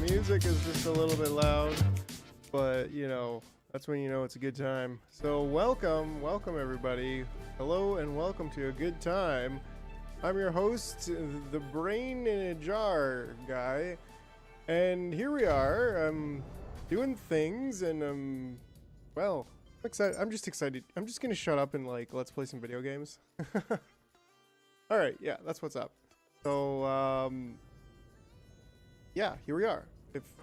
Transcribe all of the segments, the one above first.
music is just a little bit loud, but you know, that's when you know it's a good time. So welcome everybody. Hello and welcome to a good time. I'm your host, the brain in a jar guy, and here we are. I'm doing things, and well, I'm excited. I'm just excited. I'm just gonna shut up and let's play some video games. All right, yeah, that's what's up. So yeah, here we are.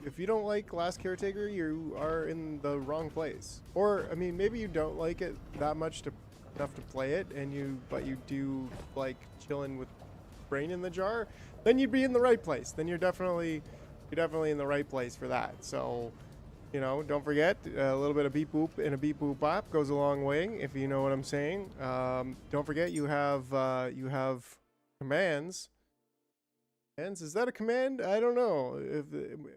If you don't like Last Caretaker, you are in the wrong place. Or I mean, maybe you don't like it that much enough to play it, but you do like chilling with brain in the jar. Then you'd be in the right place. Then you're definitely in the right place for that. So, you know, don't forget a little bit of beep boop and a beep boop bop goes a long way, if you know what I'm saying. Don't forget you have commands. Is that a command? I don't know.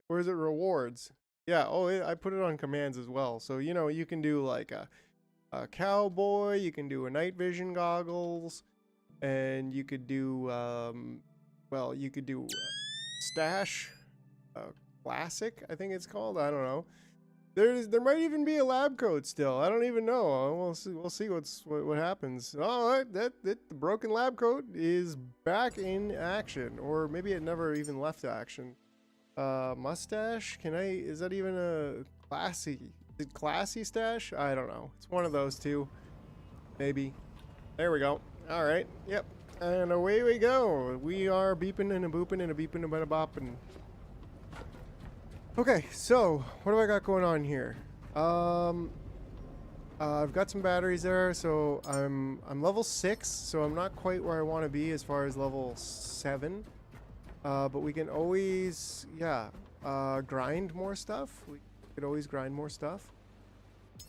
Or is it rewards? Yeah. Oh, I put it on commands as well. So you know you can do like a cowboy. You can do a night vision goggles, and you could do well, you could do stash, classic. I think it's called. I don't know. There might even be a lab code still. I don't even know. We'll see what happens. Oh, the broken lab code is back in action, or maybe it never even left action. Mustache? Is that even a classy stash? I don't know. It's one of those two. Maybe. There we go. All right. Yep. And away we go. We are beeping and a booping and a beeping and a bopping. Okay, so what do I got going on here? I've got some batteries there, so I'm level 6, so I'm not quite where I want to be as far as level 7. But we can always, grind more stuff. We could always grind more stuff.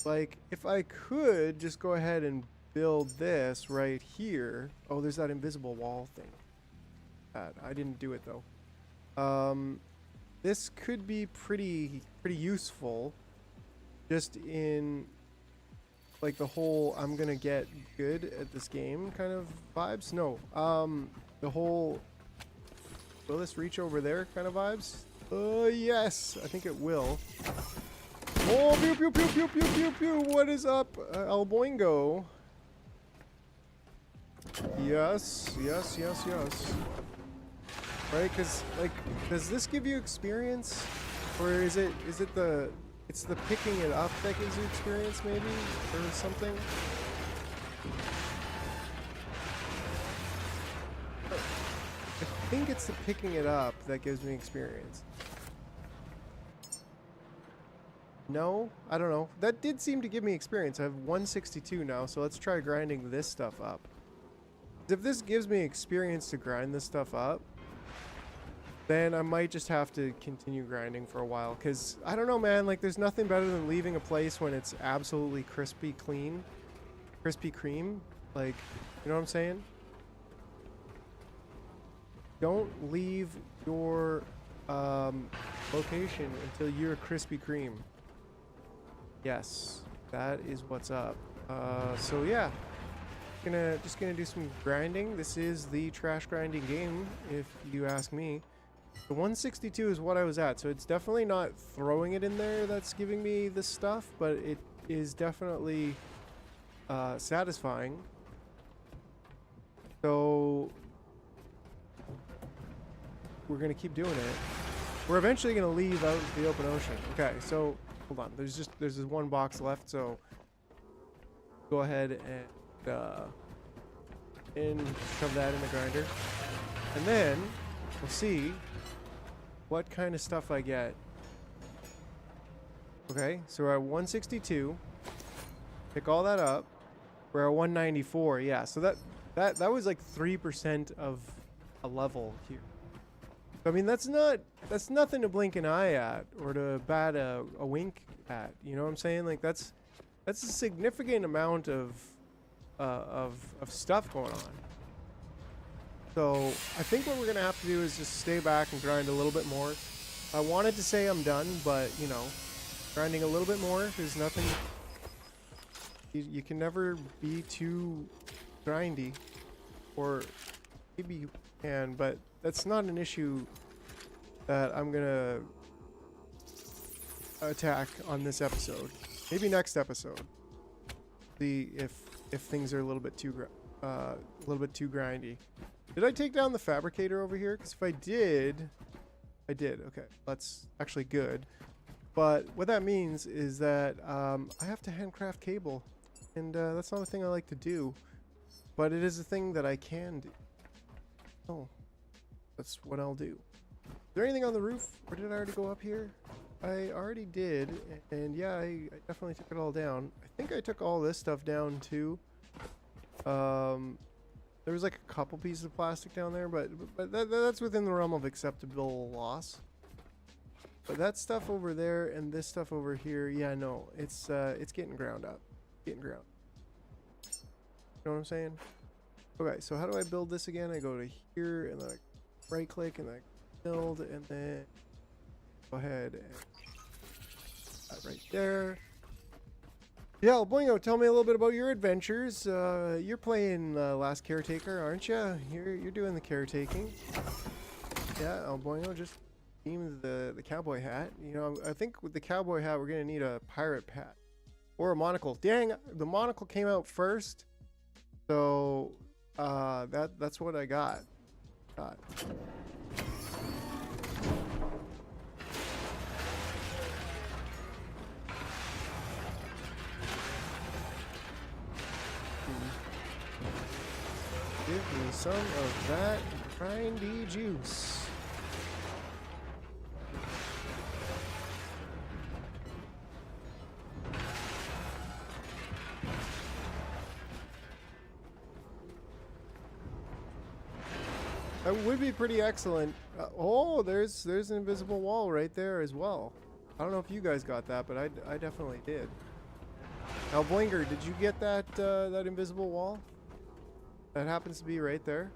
Like, if I could just go ahead and build this right here. Oh, there's that invisible wall thing. I didn't do it though. This could be pretty useful, just in like the whole I'm gonna get good at this game kind of vibes. No, the whole will this reach over there kind of vibes. Yes, I think it will. Oh, pew pew pew pew pew pew pew. What is up, El Boingo? Yes. Right, because like, does this give you experience, or is it the picking it up that gives you experience, maybe, or something? I think it's the picking it up that gives me experience. No, I don't know. That did seem to give me experience. I have 162 now, so let's try grinding this stuff up. If this gives me experience to grind this stuff up, then I might just have to continue grinding for a while, because I don't know, man, like there's nothing better than leaving a place when it's absolutely crispy clean, Krispy Kreme, like, you know what I'm saying? Don't leave your location until you're Krispy Kreme. Yes, that is what's up. So yeah, just gonna do some grinding. This is the trash grinding game, if you ask me. The 162 is what I was at, so it's definitely not throwing it in there that's giving me this stuff, but it is definitely satisfying. So we're gonna keep doing it. We're eventually gonna leave out the open ocean. Okay, so hold on. There's this one box left, so go ahead and shove that in the grinder, and then we'll see what kind of stuff I get. Okay, so we're at 162. Pick all that up. We're at 194. Yeah, so that was like 3% of a level here. I mean, that's nothing to blink an eye at or to bat a wink at. You know what I'm saying? Like that's a significant amount of stuff going on. So I think what we're gonna have to do is just stay back and grind a little bit more. I wanted to say I'm done, but you know, grinding a little bit more. There's nothing. You can never be too grindy, or maybe you can, but that's not an issue that I'm gonna attack on this episode. Maybe next episode. See if things are a little bit too grindy. Did I take down the fabricator over here? Because if I did, I did. Okay, that's actually good. But what that means is that I have to handcraft cable, and that's not a thing I like to do. But it is a thing that I can do. Oh, that's what I'll do. Is there anything on the roof, or did I already go up here? I already did, and yeah, I definitely took it all down. I think I took all this stuff down too. There was like a couple pieces of plastic down there, but that's within the realm of acceptable loss. But that stuff over there and this stuff over here, yeah, no, it's getting ground up, getting ground. You know what I'm saying? Okay, so how do I build this again? I go to here and then I right click and then I build, and then go ahead and that right there. Yeah, Boingo, tell me a little bit about your adventures. You're playing Last Caretaker, aren't you? You're doing the caretaking. Yeah, Boingo just themed the cowboy hat. You know, I think with the cowboy hat, we're gonna need a pirate hat or a monocle. Dang, the monocle came out first, so that's what I got. Give me some of that grindy juice. That would be pretty excellent. Oh, there's an invisible wall right there as well. I don't know if you guys got that, but I definitely did. Now, Blinger, did you get that that invisible wall? That happens to be right there.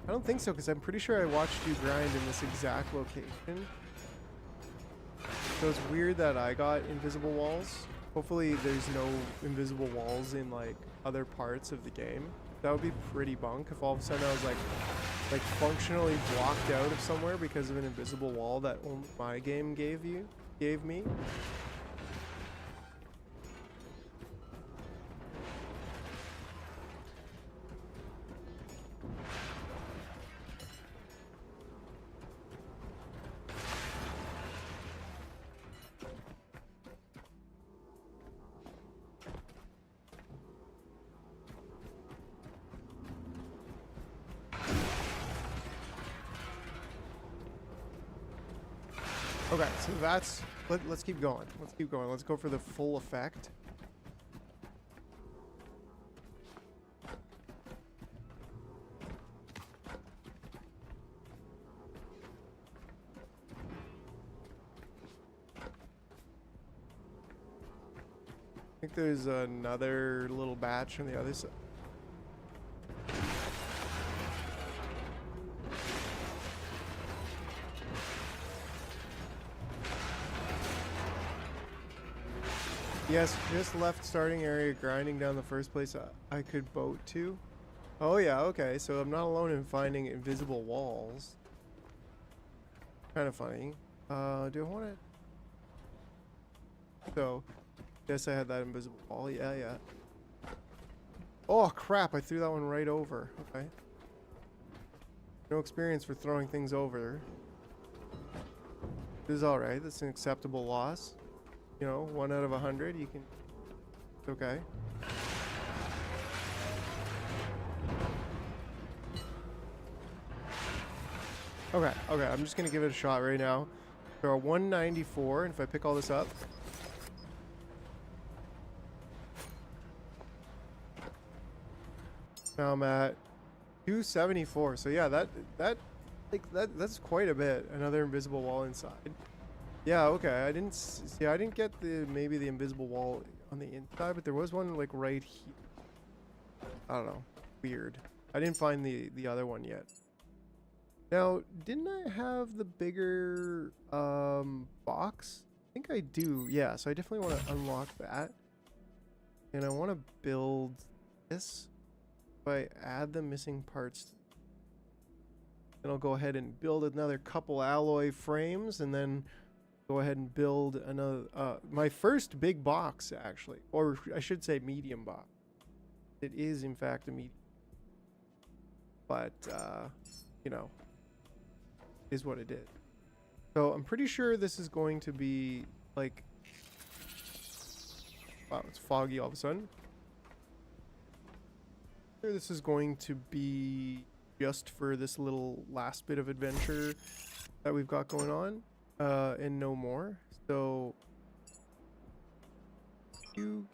I don't think so, because I'm pretty sure I watched you grind in this exact location. So it's weird that I got invisible walls. Hopefully there's no invisible walls in like other parts of the game. That would be pretty bunk if all of a sudden I was like functionally blocked out of somewhere because of an invisible wall that only my game gave me. Okay, so that's let's keep going. Let's keep going. Let's go for the full effect. I think there's another little batch on the other side. Yes, just left starting area, grinding down the first place I could boat to. Oh yeah, okay, so I'm not alone in finding invisible walls. Kind of funny. Do I want to... So, guess I had that invisible wall. Yeah, yeah. Oh crap, I threw that one right over. Okay. No experience for throwing things over. This is alright, that's an acceptable loss. You know, 1 out of 100, you can... It's okay. Okay, I'm just gonna give it a shot right now. There are 194, and if I pick all this up... Now I'm at 274, so yeah, that's quite a bit. Another invisible wall inside. Yeah, okay. I didn't see. I didn't get maybe the invisible wall on the inside, but there was one like right here. I don't know. Weird. I didn't find the other one yet. Now, didn't I have the bigger box? I think I do. Yeah, so I definitely want to unlock that. And I want to build this. If I add the missing parts, then I'll go ahead and build another couple alloy frames, and then go ahead and build another, my first big box, actually. Or I should say medium box. It is, in fact, a medium. But, you know, is what it is. So I'm pretty sure this is going to be, like... Wow, it's foggy all of a sudden. Sure, this is going to be just for this little last bit of adventure that we've got going on, and no more. So Q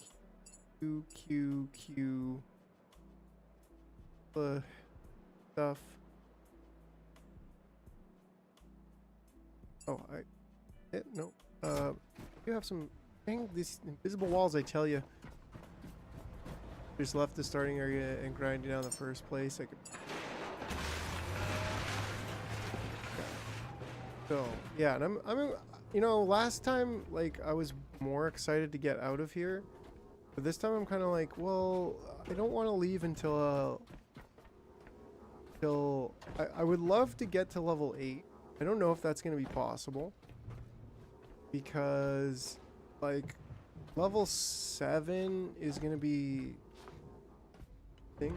stuff. Oh, no. You have some. Dang, these invisible walls! I tell you. Just left the starting area and grinding down the first place. I could. So yeah, and I'm you know, last time like I was more excited to get out of here, but this time I'm kind of like, well, I don't want to leave until I would love to get to level 8. I don't know if that's gonna be possible because like level 7 is gonna be thing.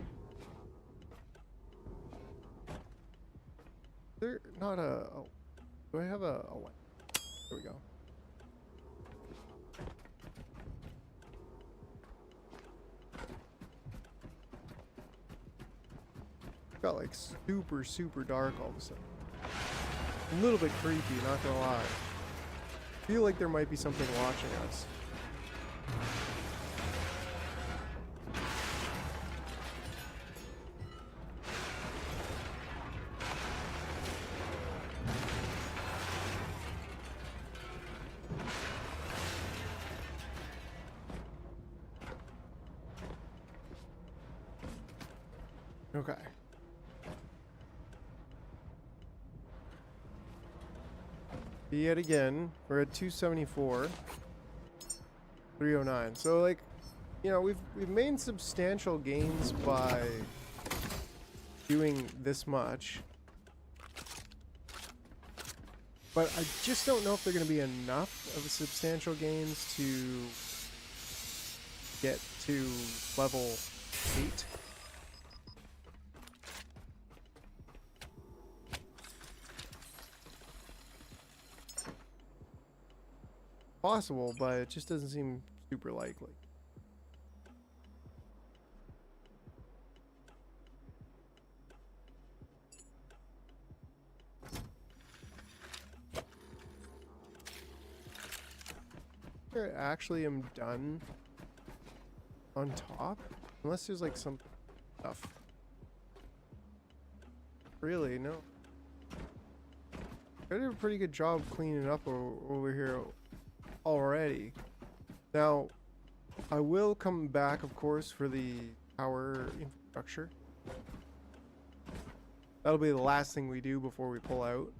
There not a. Oh, do I have a? Oh, there we go. Got like super dark all of a sudden. A little bit creepy, not gonna lie. Feel like there might be something watching us. Okay. Yet again, we're at 274, 309. So like, you know, we've made substantial gains by doing this much. But I just don't know if they're going to be enough of substantial gains to get to level 8. Possible, but it just doesn't seem super likely. I actually am done on top, unless there's like some stuff. Really, no. I did a pretty good job cleaning up over here already. Now, I will come back, of course, for the power infrastructure. That'll be the last thing we do before we pull out.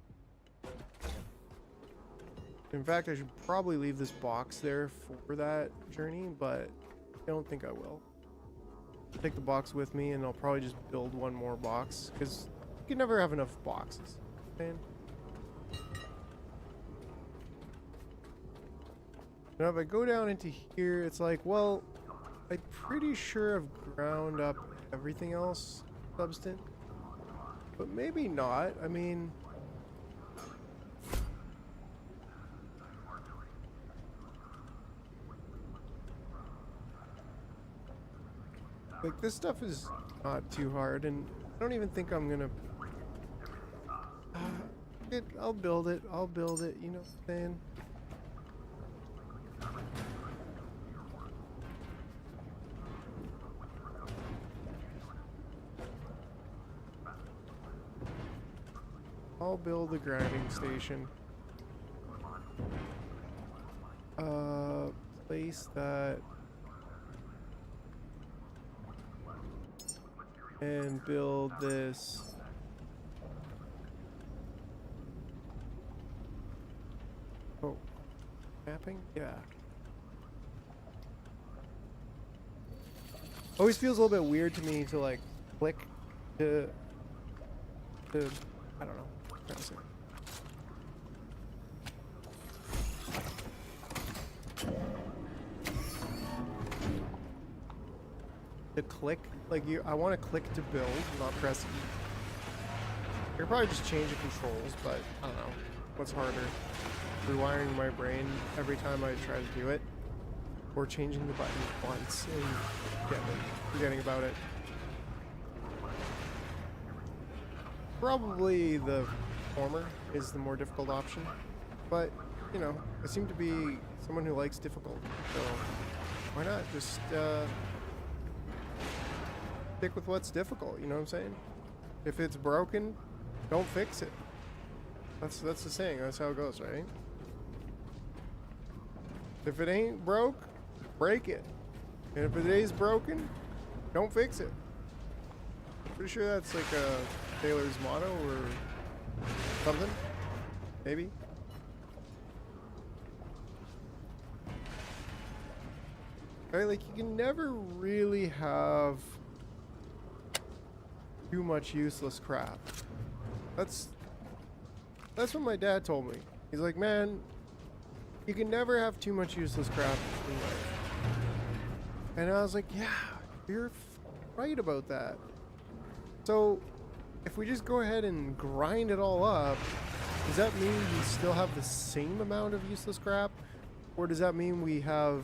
In fact, I should probably leave this box there for that journey, but I don't think I will. I'll take the box with me, and I'll probably just build one more box, because you can never have enough boxes. Man. Now if I go down into here, it's like, well, I'm pretty sure I've ground up everything else substance, but maybe not. I mean, like this stuff is not too hard, and I don't even think I'm gonna. I'll build it. I'll build it. You know what I'm saying? I'll build a grinding station. Place that. And build this. Oh, mapping? Yeah. Always feels a little bit weird to me to like click to I don't know. What I'm trying to say. to click. Like I want to click to build, not press E. I could probably just change the controls, but I don't know. What's harder? Rewiring my brain every time I try to do it, or changing the button once and forgetting about it. Probably the former is the more difficult option, but you know, I seem to be someone who likes difficult, so why not just stick with what's difficult, you know what I'm saying? If it's broken, don't fix it. That's the saying, that's how it goes, right? If it ain't broke, break it. And if it is broken, don't fix it. Pretty sure that's like a Taylor's motto or something. Maybe. Right, like you can never really have too much useless crap. That's what my dad told me. He's like, man, you can never have too much useless crap in life. And I was like, yeah, you're right about that. So if we just go ahead and grind it all up, does that mean we still have the same amount of useless crap? Or does that mean we have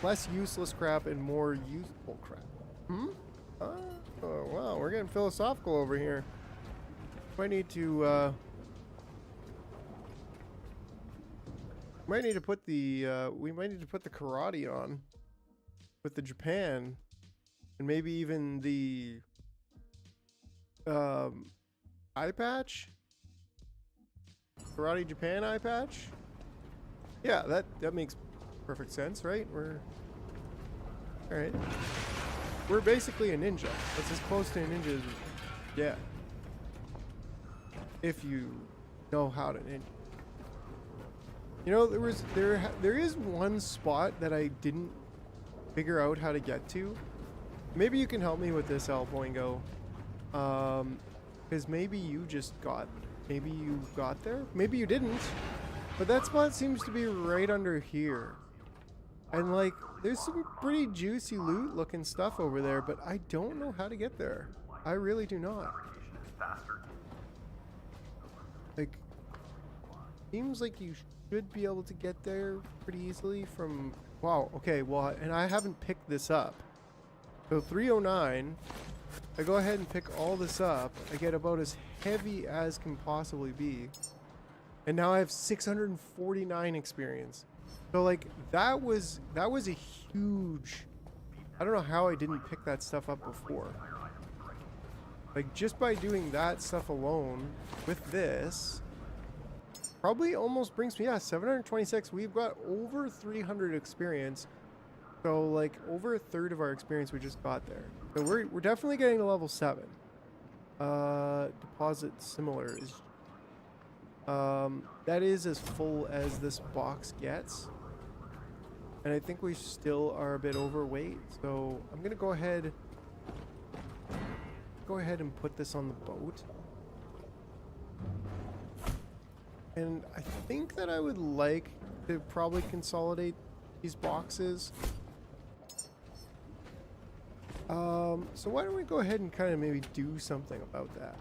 less useless crap and more useful crap? Oh, wow, we're getting philosophical over here. Might need to put the we might need to put the karate on with the Japan, and maybe even the eye patch, karate Japan eye patch. Yeah, that makes perfect sense, right? We're all right. We're basically a ninja. That's as close to a ninja as yeah. If you know how to ninja. You know, there is one spot that I didn't figure out how to get to. Maybe you can help me with this, El Boingo. Because maybe you got there. Maybe you didn't. But that spot seems to be right under here. And like, there's some pretty juicy loot looking stuff over there, but I don't know how to get there. I really do not. Like, seems like you should be able to get there pretty easily from... Wow, okay, well, and I haven't picked this up. So 309, I go ahead and pick all this up. I get about as heavy as can possibly be. And now I have 649 experience. So like, that was a huge... I don't know how I didn't pick that stuff up before. Like, just by doing that stuff alone with this, probably almost brings me, yeah, 726. We've got over 300 experience. So, like, over a third of our experience we just got there. So we're definitely getting to level 7. Deposit similar is... that is as full as this box gets. And I think we still are a bit overweight. So, I'm going to go ahead and put this on the boat. And I think that I would like to probably consolidate these boxes. So why don't we go ahead and kind of maybe do something about that?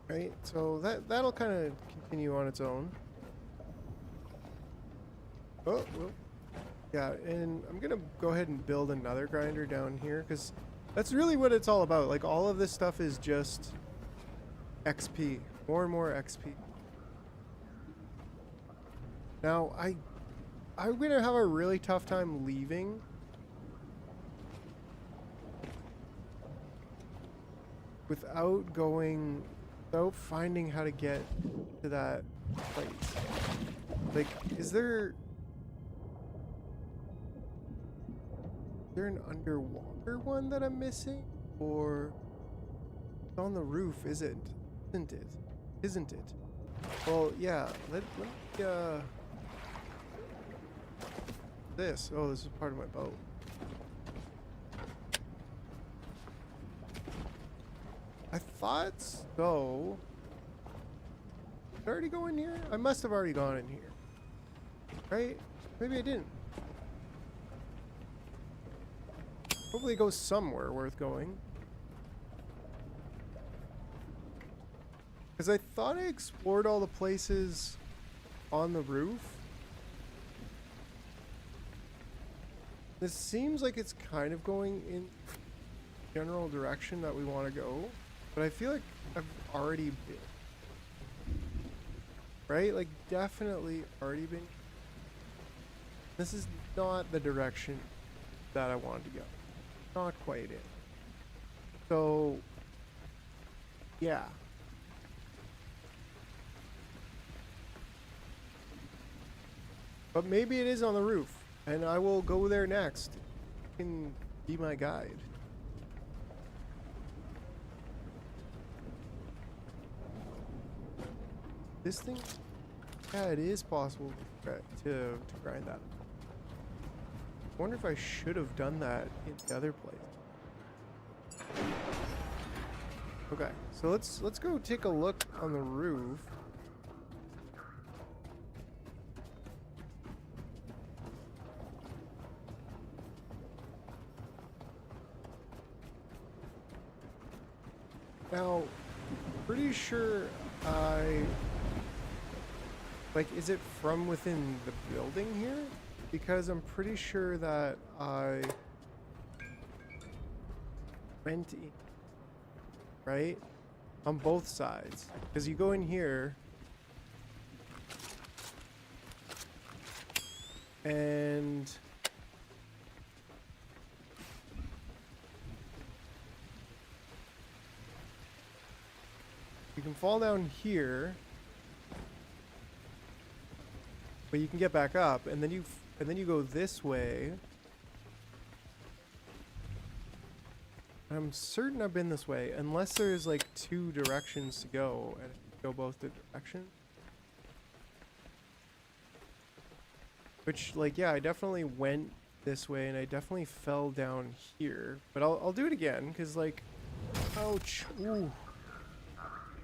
Right, so that'll kind of continue on its own. Oh, well, yeah, and I'm gonna go ahead and build another grinder down here because that's really what it's all about. Like, all of this stuff is just XP, more and more XP. Now, I'm gonna have a really tough time leaving. Without finding how to get to that place. Like, is there an underwater one that I'm missing? Or it's on the roof, isn't it? Well, yeah, let me, this. Oh, this is part of my boat. thought so. Did I already go in here? I must have already gone in here. Right? Maybe I didn't. Hopefully it goes somewhere worth going. Because I thought I explored all the places on the roof. This seems like it's kind of going in general direction that we want to go. But I feel like I've already been. Right? Like, definitely already been. This is not the direction that I wanted to go. Not quite it. So, yeah. But maybe it is on the roof, and I will go there next. You can be my guide. This thing, yeah, it is possible to grind that. I wonder if I should have done that in the other place. Okay, so let's go take a look on the roof. Now, pretty sure is it from within the building here? Because I'm pretty sure that I went in, right? On both sides. Because you go in here and you can fall down here, but you can get back up, and then you go this way. I'm certain I've been this way, unless there's like two directions to go, and go both the directions. Which, like, yeah, I definitely went this way, and I definitely fell down here. But I'll do it again, because, like, ouch, ooh.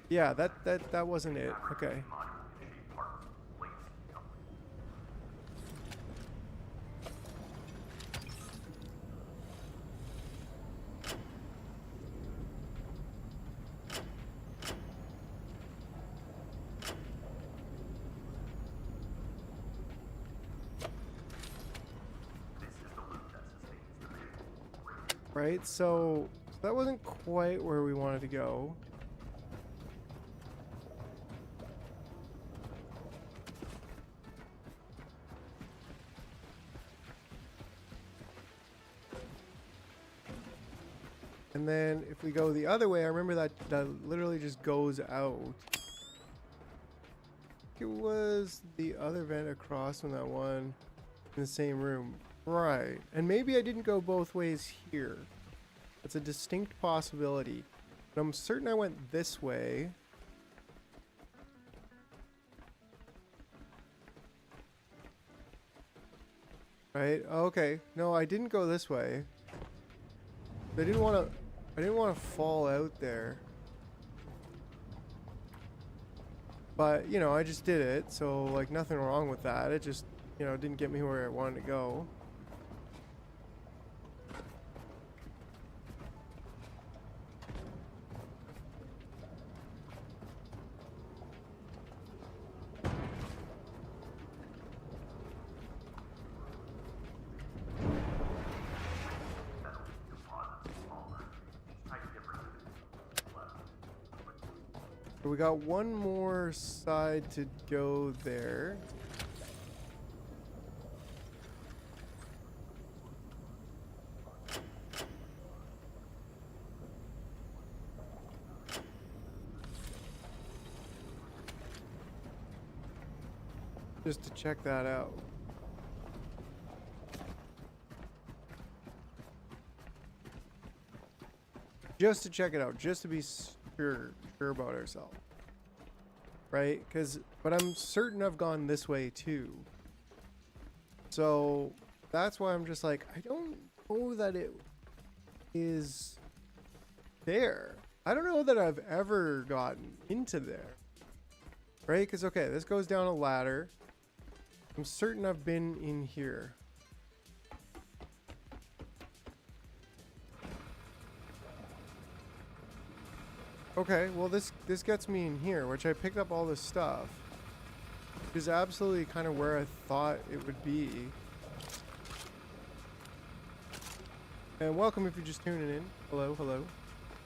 Yeah, that wasn't it. Okay. Right, so that wasn't quite where we wanted to go. And then if we go the other way, I remember that literally just goes out. It was the other vent across from that one in the same room. Right. And maybe I didn't go both ways here. It's a distinct possibility. But I'm certain I went this way. Right? Okay. No, I didn't go this way. I didn't want to fall out there. But, you know, I just did it, so like nothing wrong with that. It just, you know, didn't get me where I wanted to go. So we got one more side to go there. Just to check that out. Just to check it out, just to be sure about ourselves. Right? But I'm certain I've gone this way too. So that's why I'm just like, I don't know that it is there. I don't know that I've ever gotten into there. Right? Because, okay, this goes down a ladder. I'm certain I've been in here. Okay, well this gets me in here, which I picked up all this stuff. Which is absolutely kind of where I thought it would be. And welcome if you're just tuning in. Hello, hello.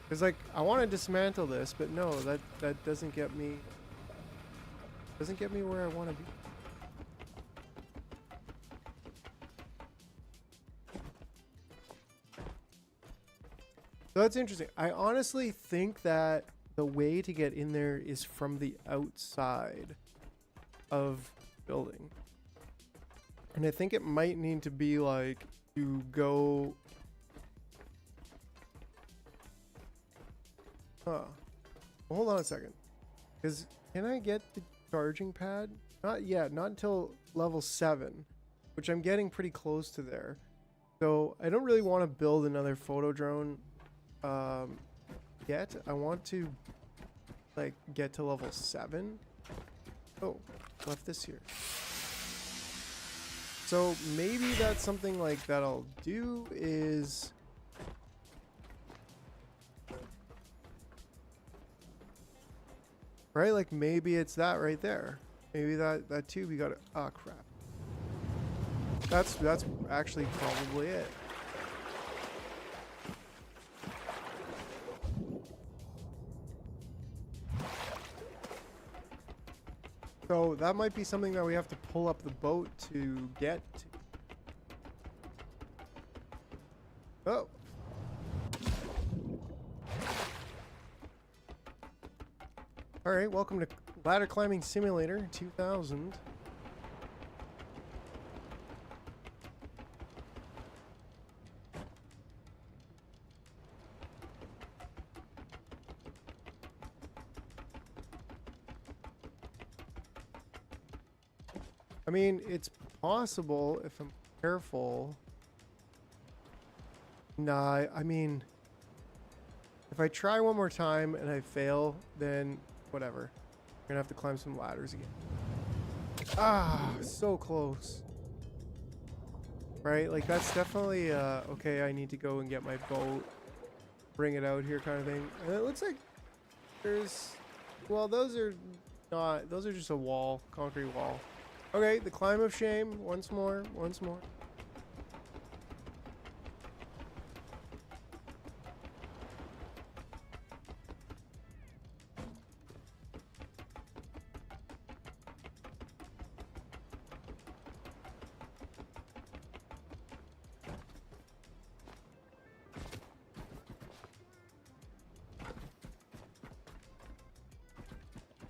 Because like I want to dismantle this, but no, that doesn't get me where I want to be. So that's interesting. I honestly think that the way to get in there is from the outside of the building. And I think it might need to be like you go... Huh. Well, hold on a second. Because can I get the charging pad? Not yet. Not until level 7. Which I'm getting pretty close to there. So I don't really want to build another photo drone yet. I want to like get to level 7. Oh, left this here. So maybe that's something like that I'll do is right, like maybe it's that right there. Maybe that tube you got. Ah, crap. That's actually probably it. So that might be something that we have to pull up the boat to get to. Oh. All right, welcome to Ladder Climbing Simulator 2000. I mean, it's possible if I'm careful. Nah, I mean, if I try one more time and I fail, then whatever. I'm gonna have to climb some ladders again. Ah, so close. Right, like that's definitely, okay, I need to go and get my boat, bring it out here kind of thing. And it looks like there's, well, those are not, those are just a wall, concrete wall. Okay, the climb of shame, once more, once more.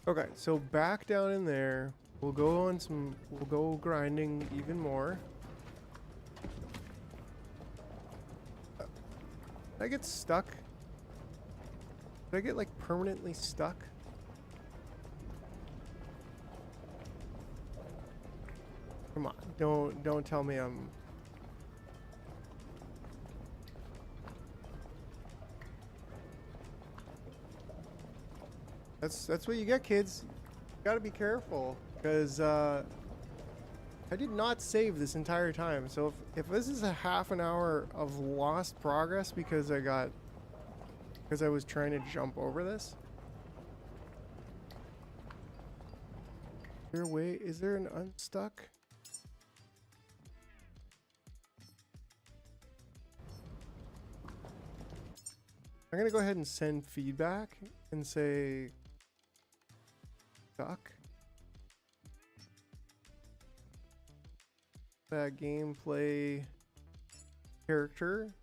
Okay, so back down in there. We'll go on some, we'll go grinding even more. Did I get stuck? Did I get like permanently stuck? Come on, don't tell me I'm... That's what you get, kids. You gotta be careful. Because I did not save this entire time. So if this is a half an hour of lost progress because I was trying to jump over this. Is there a way? Is there an unstuck? I'm gonna go ahead and send feedback and say stuck. That gameplay character.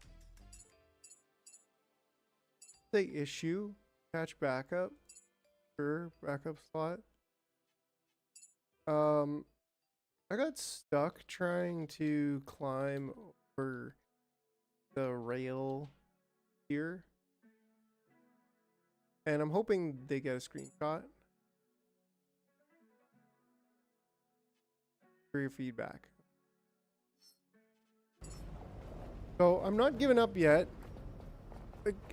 Say issue. Patch backup. Sure, backup slot. I got stuck trying to climb over the rail here. And I'm hoping they get a screenshot for your feedback. So I'm not giving up yet.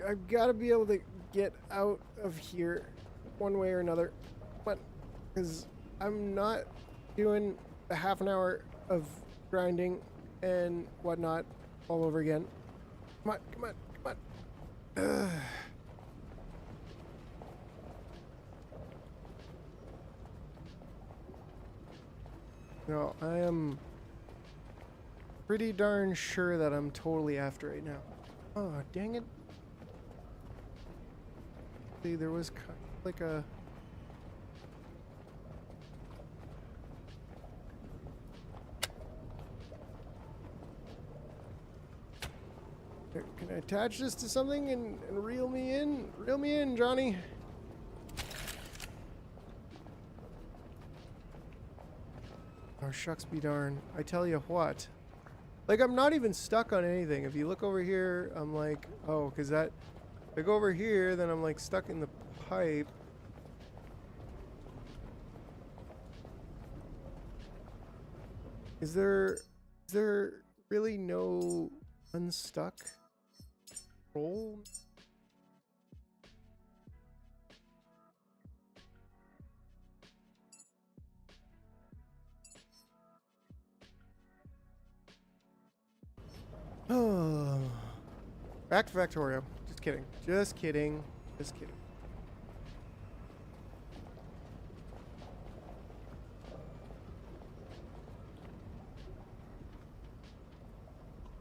I've got to be able to get out of here one way or another. But, because I'm not doing a half an hour of grinding and whatnot all over again. Come on, come on, come on. Ugh. No, I am pretty darn sure that I'm totally after right now. Oh, dang it. See, there was kind of like a... Can I attach this to something and reel me in? Reel me in, Johnny. Oh, shucks be darn. I tell you what. Like, I'm not even stuck on anything. If you look over here, I'm like, oh, because that... If I go over here, then I'm like stuck in the pipe. Is there really no unstuck roll? Oh. Back to Factorio. Just kidding. Just kidding. Just kidding.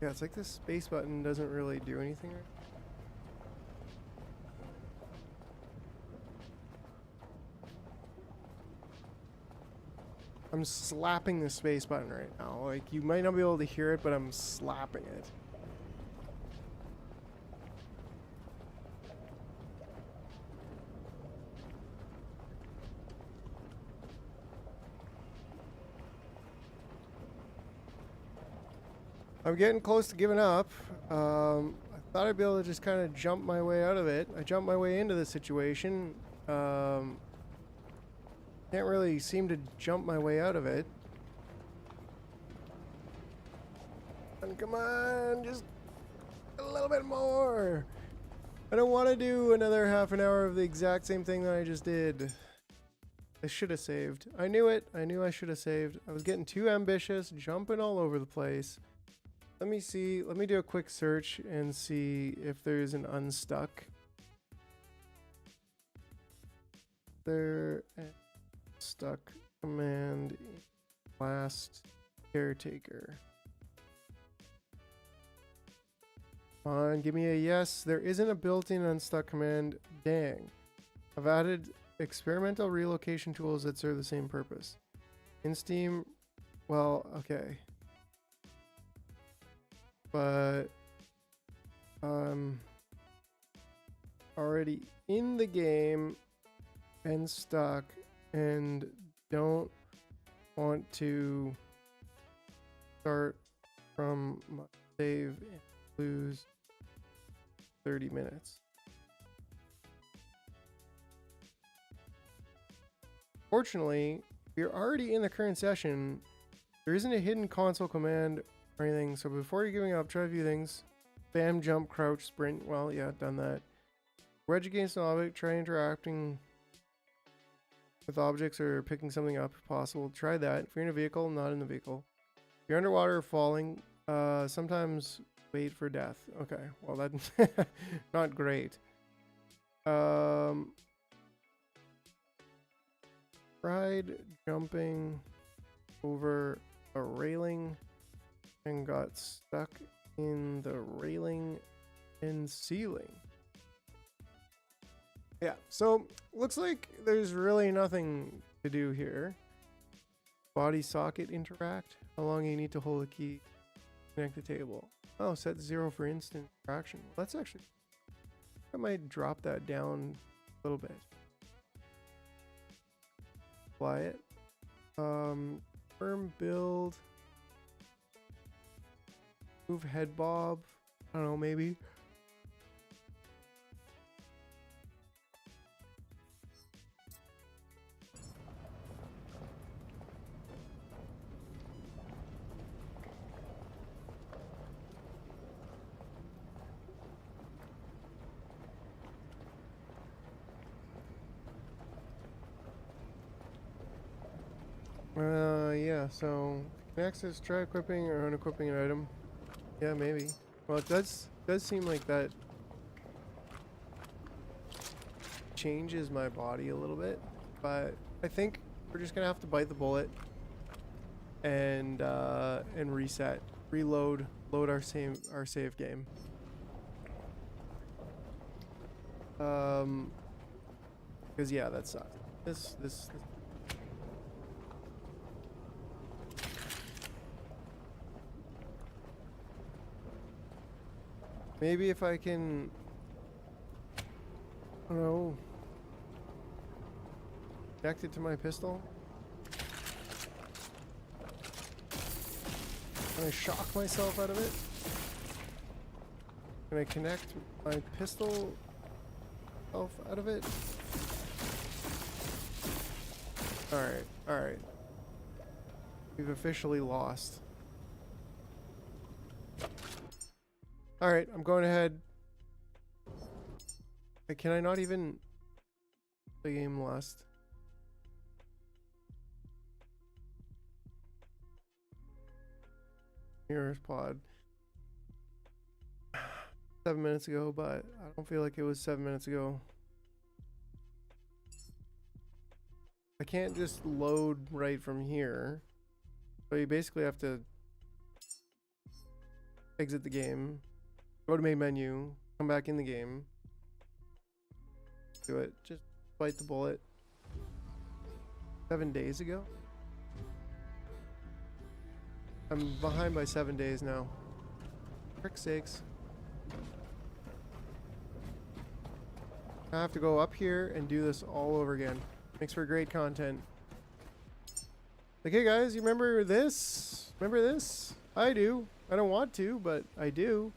Yeah, it's like this space button doesn't really do anything right. I'm slapping the space button right now. Like, you might not be able to hear it, but I'm slapping it. I'm getting close to giving up. I thought I'd be able to just kind of jump my way out of it. I jumped my way into the situation. Can't really seem to jump my way out of it. And come on, just a little bit more. I don't want to do another half an hour of the exact same thing that I just did. I should have saved. I knew it. I knew I should have saved. I was getting too ambitious, jumping all over the place. Let me see. Let me do a quick search and see if there's an unstuck. There, stuck command last caretaker. Come on, give me a yes. There isn't a built-in unstuck command. Dang. I've added experimental relocation tools that serve the same purpose. In Steam, well, okay. But already in the game and stuck and don't want to start from my save and lose 30 minutes. Fortunately, we're already in the current session. There isn't a hidden console command or anything, so before you're giving up, try a few things. Spam, jump, crouch, sprint. Well, yeah, done that. Wedge against an object, try interacting with objects or picking something up if possible. Try that. If you're in a vehicle, not in the vehicle. If you're underwater or falling, sometimes wait for death. Okay, well, that's not great. Tried jumping over a railing and got stuck in the railing and ceiling. Yeah, so looks like there's really nothing to do here. Body socket interact. How long you need to hold a key? Connect the table. Oh, set 0 for instant interaction. Let's actually, I might drop that down a little bit. Apply it. Firm build. Move head bob. I don't know, maybe. Yeah, so can access, try equipping or unequipping an item. Yeah, maybe. Well, it does seem like that changes my body a little bit, but I think we're just gonna have to bite the bullet and reset, reload, load our save game. Because yeah, that sucks. This maybe if I can, I don't know, connect it to my pistol. Can I shock myself out of it? Can I connect my pistol self out of it? Alright, alright. We've officially lost. Alright, I'm going ahead. Can I not even the game lost? Mirror's pod. 7 minutes ago, but I don't feel like it was 7 minutes ago. I can't just load right from here. So you basically have to exit the game, go to main menu, come back in the game, do it, just bite the bullet. 7 days ago? I'm behind by 7 days now. Frick's sakes. I have to go up here and do this all over again. Makes for great content. Like, hey guys, you remember this? Remember this? I do. I don't want to, but I do.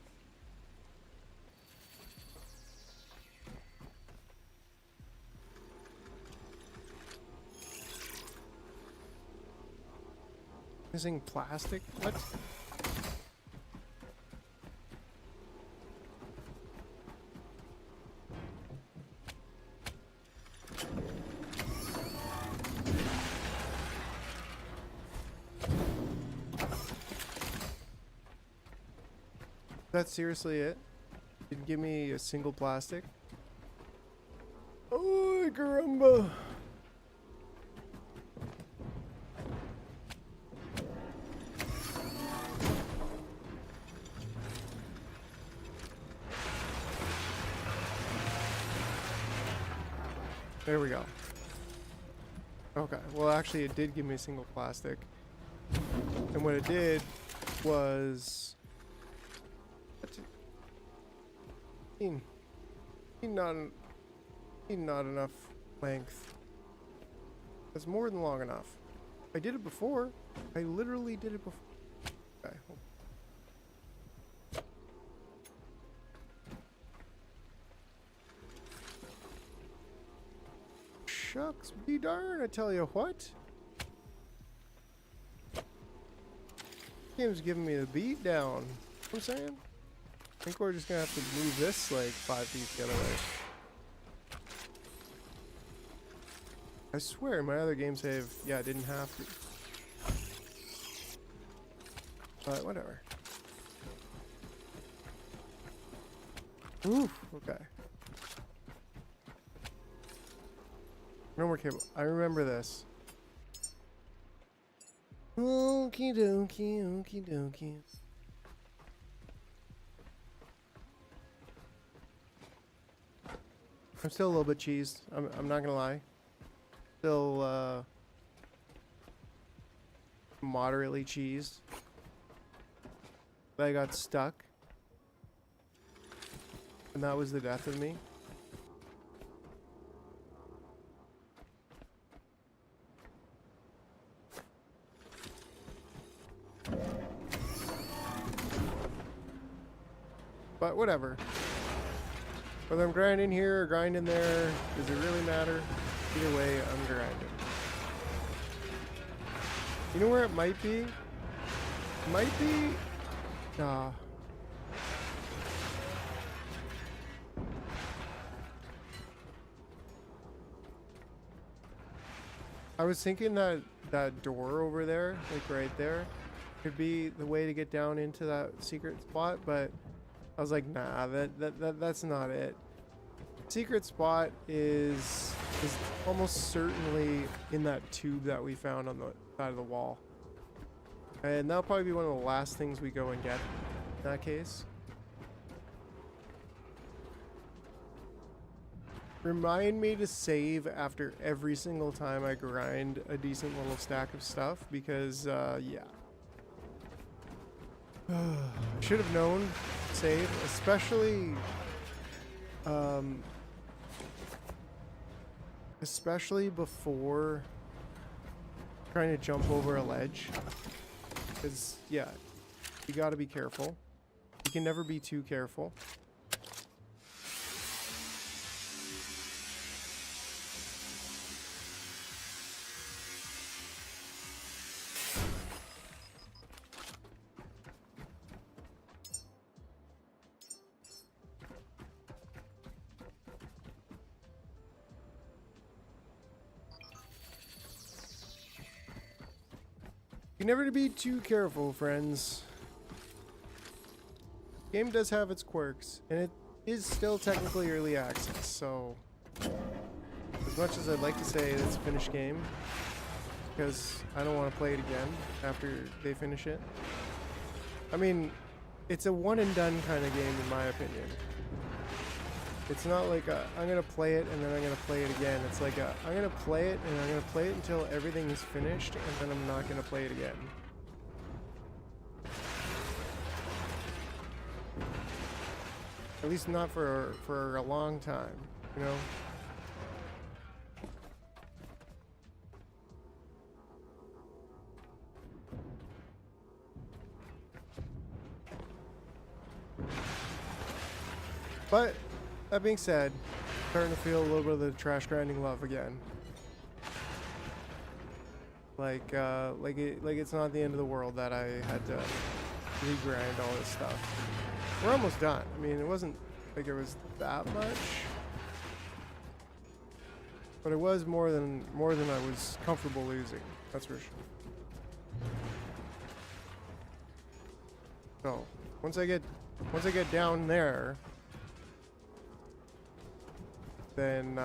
Missing plastic? What? That's seriously it? Didn't give me a single plastic? Oh, caramba! There we go. Okay, well actually it did give me a single plastic. And what it did was... not enough length. That's more than long enough. I did it before. I literally did it before. Okay. Shucks be darn, I tell you what. Game's giving me the beat down. You know what I'm saying? I think we're just gonna have to move this like 5 feet the other way. I swear my other game save, yeah, I didn't have to. But whatever. Oof, okay. No more cable. I remember this. Okie dokie, okie dokie. I'm still a little bit cheesed. I'm not gonna lie. Still moderately cheesed. I got stuck. And that was the death of me. But whatever. Whether I'm grinding here or grinding there, does it really matter? Either way, I'm grinding. You know where it might be? It might be... Nah. I was thinking that that door over there, like right there, could be the way to get down into that secret spot, but I was like, nah, that's not it. Secret spot is almost certainly in that tube that we found on the side of the wall. And that'll probably be one of the last things we go and get in that case. Remind me to save after every single time I grind a decent little stack of stuff because, yeah. I should have known save, especially before trying to jump over a ledge. Because, yeah, you gotta be careful. You can never be too careful. You never be too careful, friends. The game does have its quirks, and it is still technically early access, so as much as I'd like to say it's a finished game, because I don't want to play it again after they finish it. I mean, it's a one and done kind of game in my opinion. It's not like I'm going to play it and then I'm going to play it again. It's like I'm going to play it and I'm going to play it until everything is finished and then I'm not going to play it again. At least not for a long time, you know? But that being said, starting to feel a little bit of the trash grinding love again. Like it's not the end of the world that I had to re-grind all this stuff. We're almost done. I mean, it wasn't like it was that much, but it was more than I was comfortable losing. That's for sure. So once I get down there, then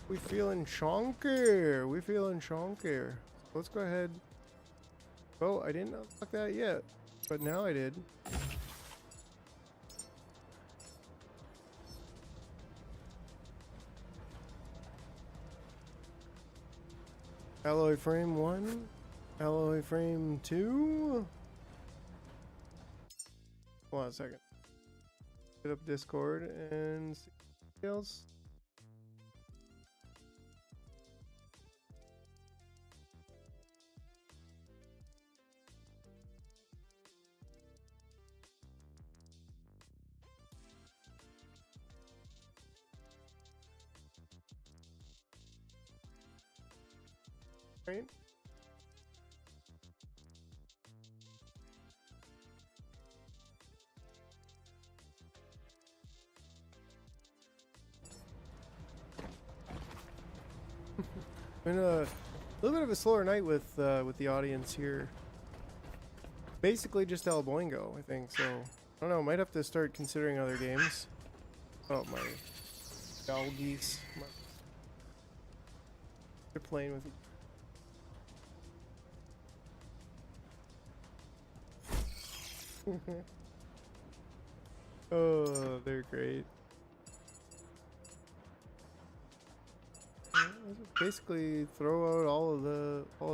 we feeling chonky. We feeling chonky. Let's go ahead. Oh, I didn't unlock that yet, but now I did. Alloy frame 1, alloy frame 2. Hold on a second. Hit up Discord and see details. Right. Been a little bit of a slower night with the audience here. Basically just El Boingo, I think. So I don't know. Might have to start considering other games. Oh my doggies! They're playing with. Oh, they're great. Basically throw out all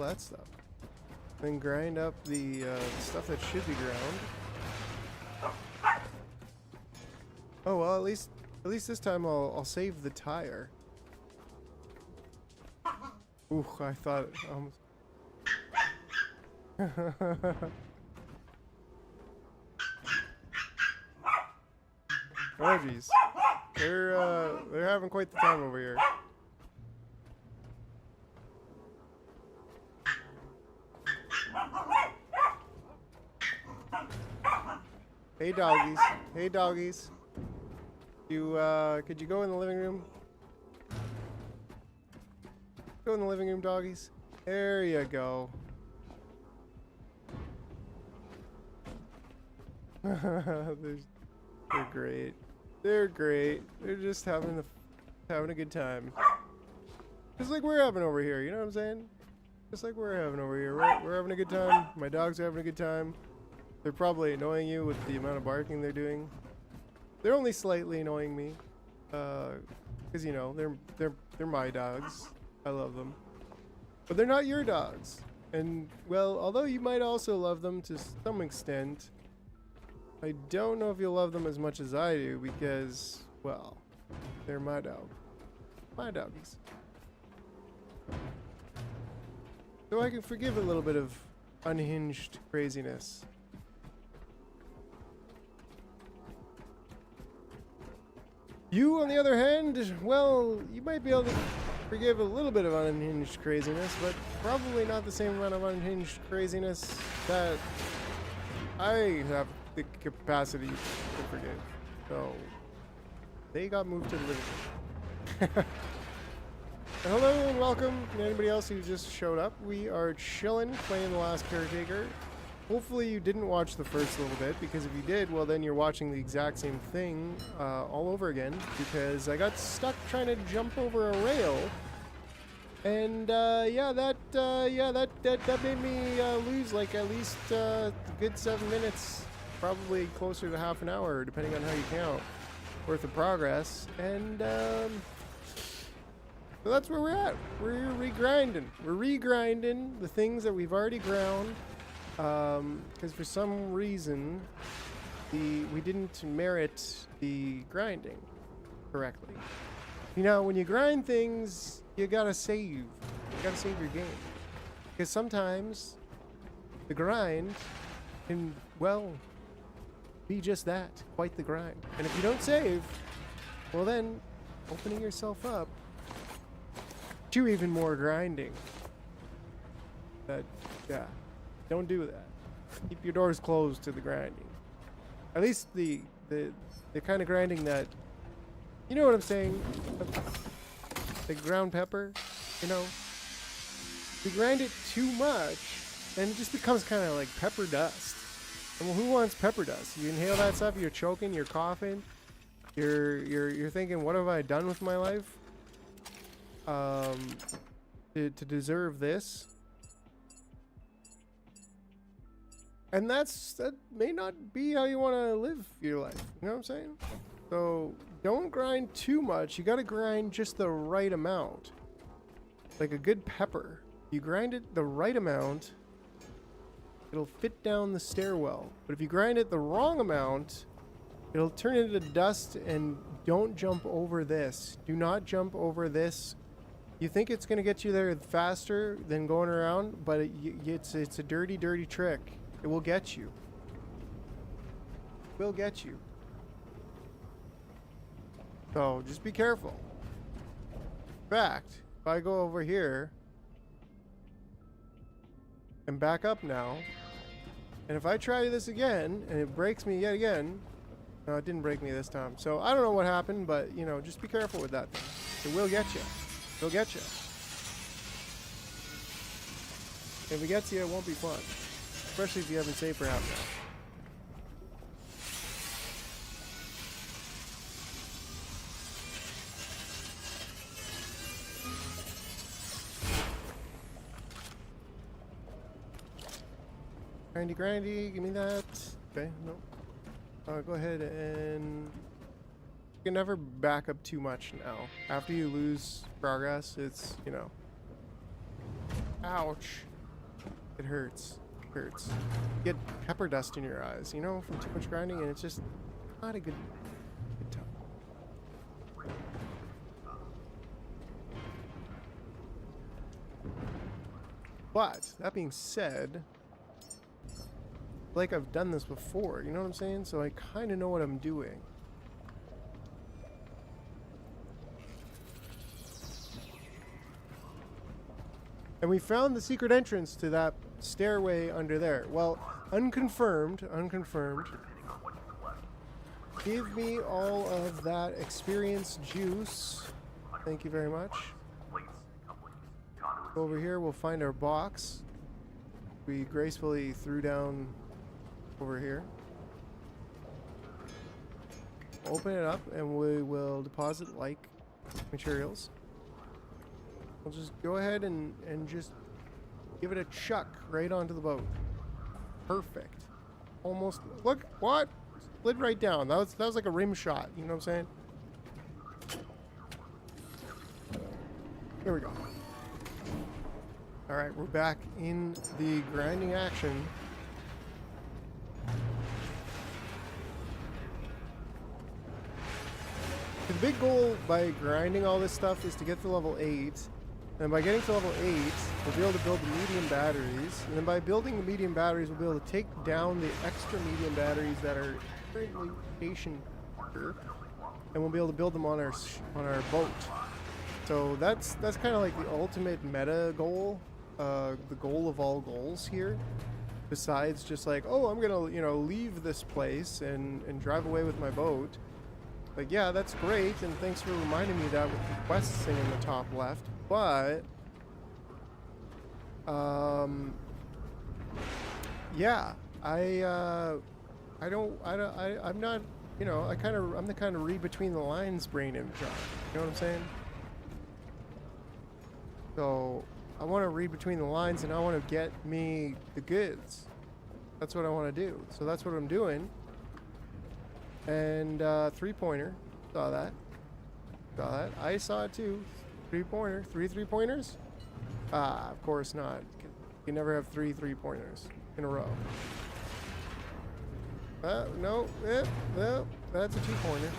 that stuff, then grind up the stuff that should be ground. Oh well, at least this time I'll save the tire. Ooh, I thought almost. Oh geez, they're having quite the time over here. Hey doggies, hey doggies. Could you go in the living room? Go in the living room, doggies. There you go. They're great. They're great. They're just having a good time. Just like we're having over here, you know what I'm saying? Just like we're having over here. We're having a good time. My dogs are having a good time. They're probably annoying you with the amount of barking they're doing. They're only slightly annoying me, because you know they're my dogs. I love them, but they're not your dogs. And well, although you might also love them to some extent, I don't know if you'll love them as much as I do because, well, they're my dog. My doggies. So I can forgive a little bit of unhinged craziness. You, on the other hand, well, you might be able to forgive a little bit of unhinged craziness, but probably not the same amount of unhinged craziness that I have the capacity to forgive. So, they got moved to the living room. Hello and welcome to anybody else who just showed up. We are chilling, playing The Last Caretaker. Hopefully you didn't watch the first little bit, because if you did, well then you're watching the exact same thing all over again, because I got stuck trying to jump over a rail, and that made me lose like at least a good 7 minutes, probably closer to half an hour, depending on how you count, worth of progress, and so that's where we're at. We're regrinding. We're regrinding the things that we've already ground. Because for some reason, we didn't merit the grinding correctly. You know, when you grind things, you gotta save. You gotta save your game. Because sometimes the grind can, well, be just that, quite the grind. And if you don't save, well then, opening yourself up to even more grinding. That, yeah. Don't do that. Keep your doors closed to the grinding. At least the kind of grinding that, you know what I'm saying? The ground pepper, you know? You grind it too much, and it just becomes kind of like pepper dust. And well, who wants pepper dust? You inhale that stuff, you're choking, you're coughing, you're thinking, what have I done with my life? To deserve this. And that may not be how you want to live your life. You know what I'm saying? So don't grind too much. You got to grind just the right amount. Like a good pepper. You grind it the right amount, it'll fit down the stairwell. But if you grind it the wrong amount, it'll turn into dust. And don't jump over this. Do not jump over this. You think it's going to get you there faster than going around, but it's a dirty, dirty trick. It will get you. It will get you. So just be careful. In fact, if I go over here and back up now, and if I try this again and it breaks me yet again, no, it didn't break me this time. So I don't know what happened, but you know, just be careful with that thing. It will get you. It'll get you. If it gets you, it won't be fun. Especially if you haven't saved for half an hour. Grindy, give me that. Okay, no. Go ahead and... You can never back up too much now. After you lose progress, it's, you know... Ouch. It hurts. Hurts. You get pepper dust in your eyes, you know, from too much grinding, and it's just not a good time. But that being said, like I've done this before, you know what I'm saying? So I kind of know what I'm doing. And we found the secret entrance to that stairway under there. Well, unconfirmed. Give me all of that experience juice. Thank you very much. Over here, we'll find our box. We gracefully threw down over here. Open it up and we will deposit like materials. We'll just go ahead and just give it a chuck right onto the boat. Perfect. Almost. Look, what? Slid right down. That was like a rim shot. You know what I'm saying? There we go. All right, we're back in the grinding action. The big goal by grinding all this stuff is to get to level 8. And by getting to level 8, we'll be able to build the medium batteries. And then by building the medium batteries, we'll be able to take down the extra medium batteries that are currently stationed here. And we'll be able to build them on our boat. So that's kind of like the ultimate meta goal. The goal of all goals here. Besides just like, oh, I'm gonna, leave this place and drive away with my boat. Like, yeah, that's great, and thanks for reminding me that with the quests thing in the top left. But, yeah, I'm not, I'm the kind of read between the lines brain image. You know what I'm saying? So, I want to read between the lines, and I want to get me the goods. That's what I want to do. So that's what I'm doing. And 3-pointer, saw that. I saw it too. 3-pointer, 3-pointers? Ah, of course not. You can never have 3-pointers in a row. No, that's a 2-pointer.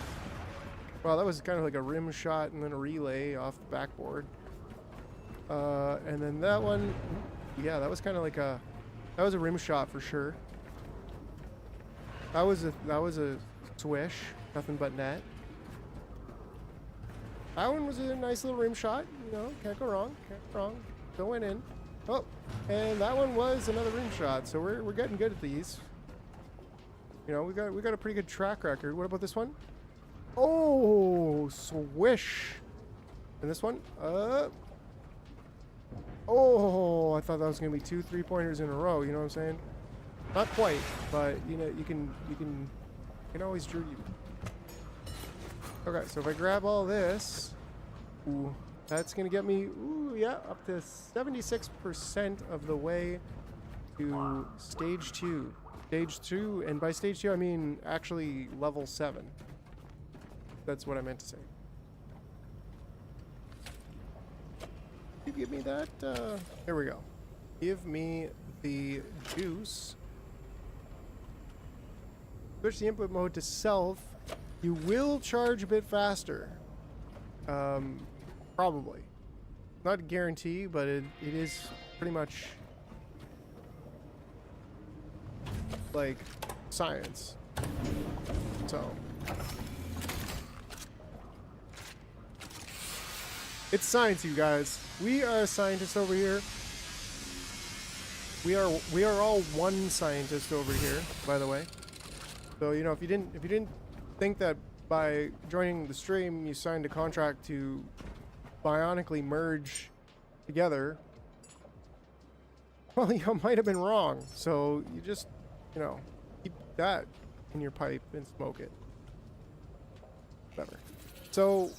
Wow, that was kind of like a rim shot and then a relay off the backboard. And then that one, yeah, that was kind of like that was a rim shot for sure. That was a swish, nothing but net. That one was a nice little rim shot, can't go wrong, going in. Oh, and that one was another rim shot, so we're getting good at these. We got a pretty good track record. What about this one? Oh, swish. And this one? Oh, I thought that was gonna be 2 3-pointers in a row, you know what I'm saying? Not quite, but you can always dream. Okay, so if I grab all this, ooh, that's gonna get me, up to 76% of the way to stage 2. Stage 2, and by stage 2 I mean actually level 7. That's what I meant to say. You give me that? Here we go. Give me the juice. Switch the input mode to self. You will charge a bit faster. Probably. Not a guarantee, but it is pretty much like science. So it's science, you guys. We are scientists over here. We are all one scientist over here, by the way. So if you didn't think that by joining the stream you signed a contract to bionically merge together, well, you might have been wrong. So you just keep that in your pipe and smoke it. Whatever. So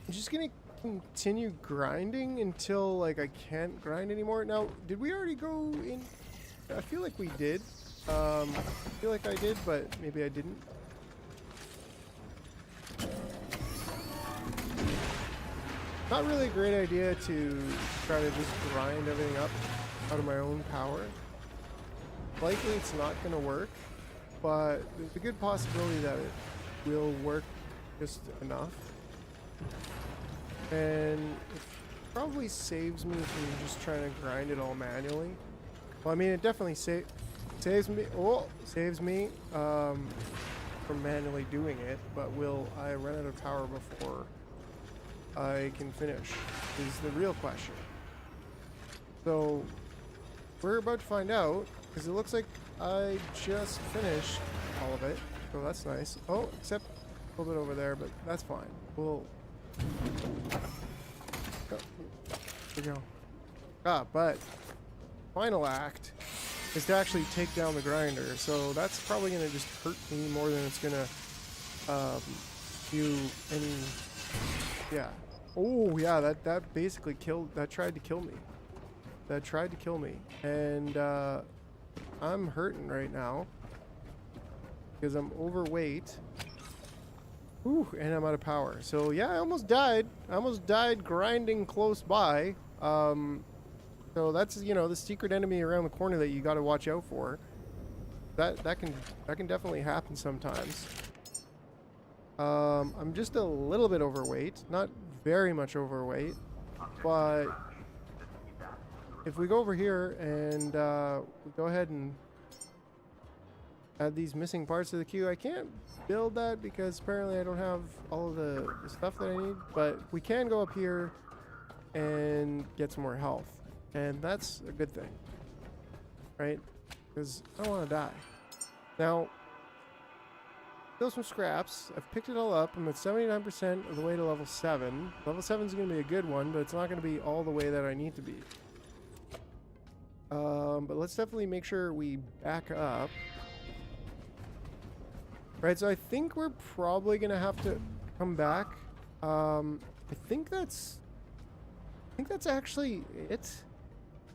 I'm just gonna continue grinding until like I can't grind anymore. Now, did we already go in? I feel like we did. I feel like I did, but maybe I didn't. Not really a great idea to try to just grind everything up out of my own power. Likely it's not going to work, but there's a good possibility that it will work just enough. And it probably saves me from just trying to grind it all manually. Well, I mean, it definitely saves me from manually doing it, but will I run out of power before I can finish is the real question. So we're about to find out, because it looks like I just finished all of it. So that's nice. Oh, except a little bit over there, but that's fine. We'll... There we go. But final act is to actually take down the grinder. So that's probably going to just hurt me more than it's going to do any... Yeah. Oh, yeah, that basically killed... That tried to kill me. That tried to kill me. And I'm hurting right now because I'm overweight. Ooh, and I'm out of power. So yeah, I almost died. I almost died grinding close by. So that's, you know, the secret enemy around the corner that you got to watch out for. That can definitely happen sometimes. I'm just a little bit overweight, not very much overweight, but if we go over here and we go ahead and add these missing parts to the queue, I can't build that because apparently I don't have all of the stuff that I need, but we can go up here and get some more health, and that's a good thing, right? Because I don't want to die. Now, still some scraps. I've picked it all up. I'm at 79% of the way to level 7. Level 7 is going to be a good one, but it's not going to be all the way that I need to be. But let's definitely make sure we back up. Right, so I think we're probably going to have to come back. I think that's actually it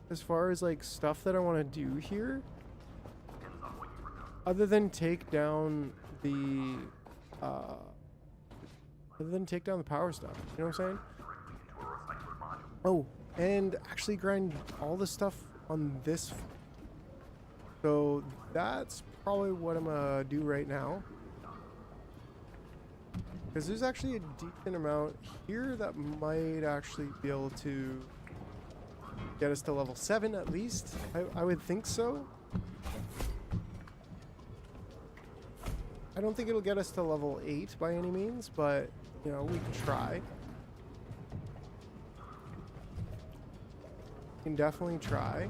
as far as like stuff that I want to do here. Other than take down the power stuff. You know what I'm saying? Oh, and actually grind all the stuff on this. So that's probably what I'm gonna do right now. Because there's actually a decent amount here that might actually be able to get us to level 7 at least. I would think so. I don't think it'll get us to level 8 by any means, but, you know, we can try. We can definitely try.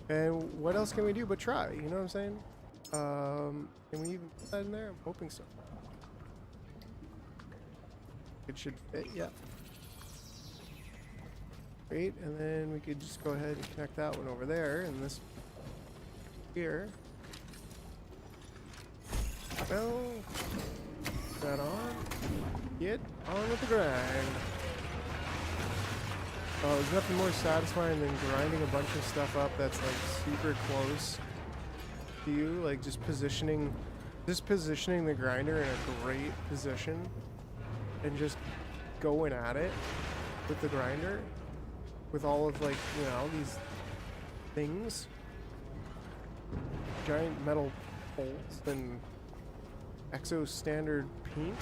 And what else can we do but try? You know what I'm saying? Can we even put that in there? I'm hoping so. It should fit, yeah. Great, and then we could just go ahead and connect that one over there, and this here. Well, put that on. Get on with the grind. Oh, there's nothing more satisfying than grinding a bunch of stuff up that's like super close to you, like just positioning the grinder in a great position and just going at it with the grinder with all of, like, you know, these things, giant metal bolts and exo standard paint.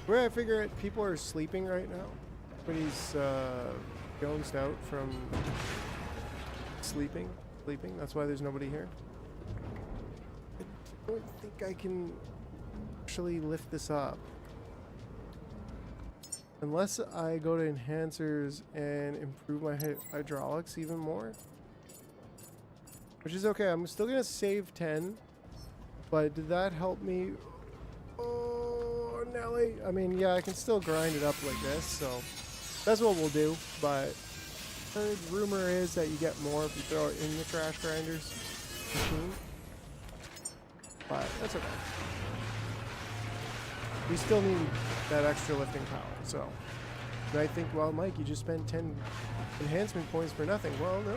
Where I figure it, people are sleeping right now. Everybody's jonesed out from sleeping. That's why there's nobody here. I don't think I can actually lift this up. Unless I go to enhancers and improve my hydraulics even more. Which is okay. I'm still going to save 10. But did that help me? Oh, Nelly. I mean, yeah, I can still grind it up like this. So that's what we'll do. But the rumor is that you get more if you throw it in the trash grinders. But that's okay. We still need that extra lifting power, so. And I think, well, Mike, you just spent 10 enhancement points for nothing. Well, no.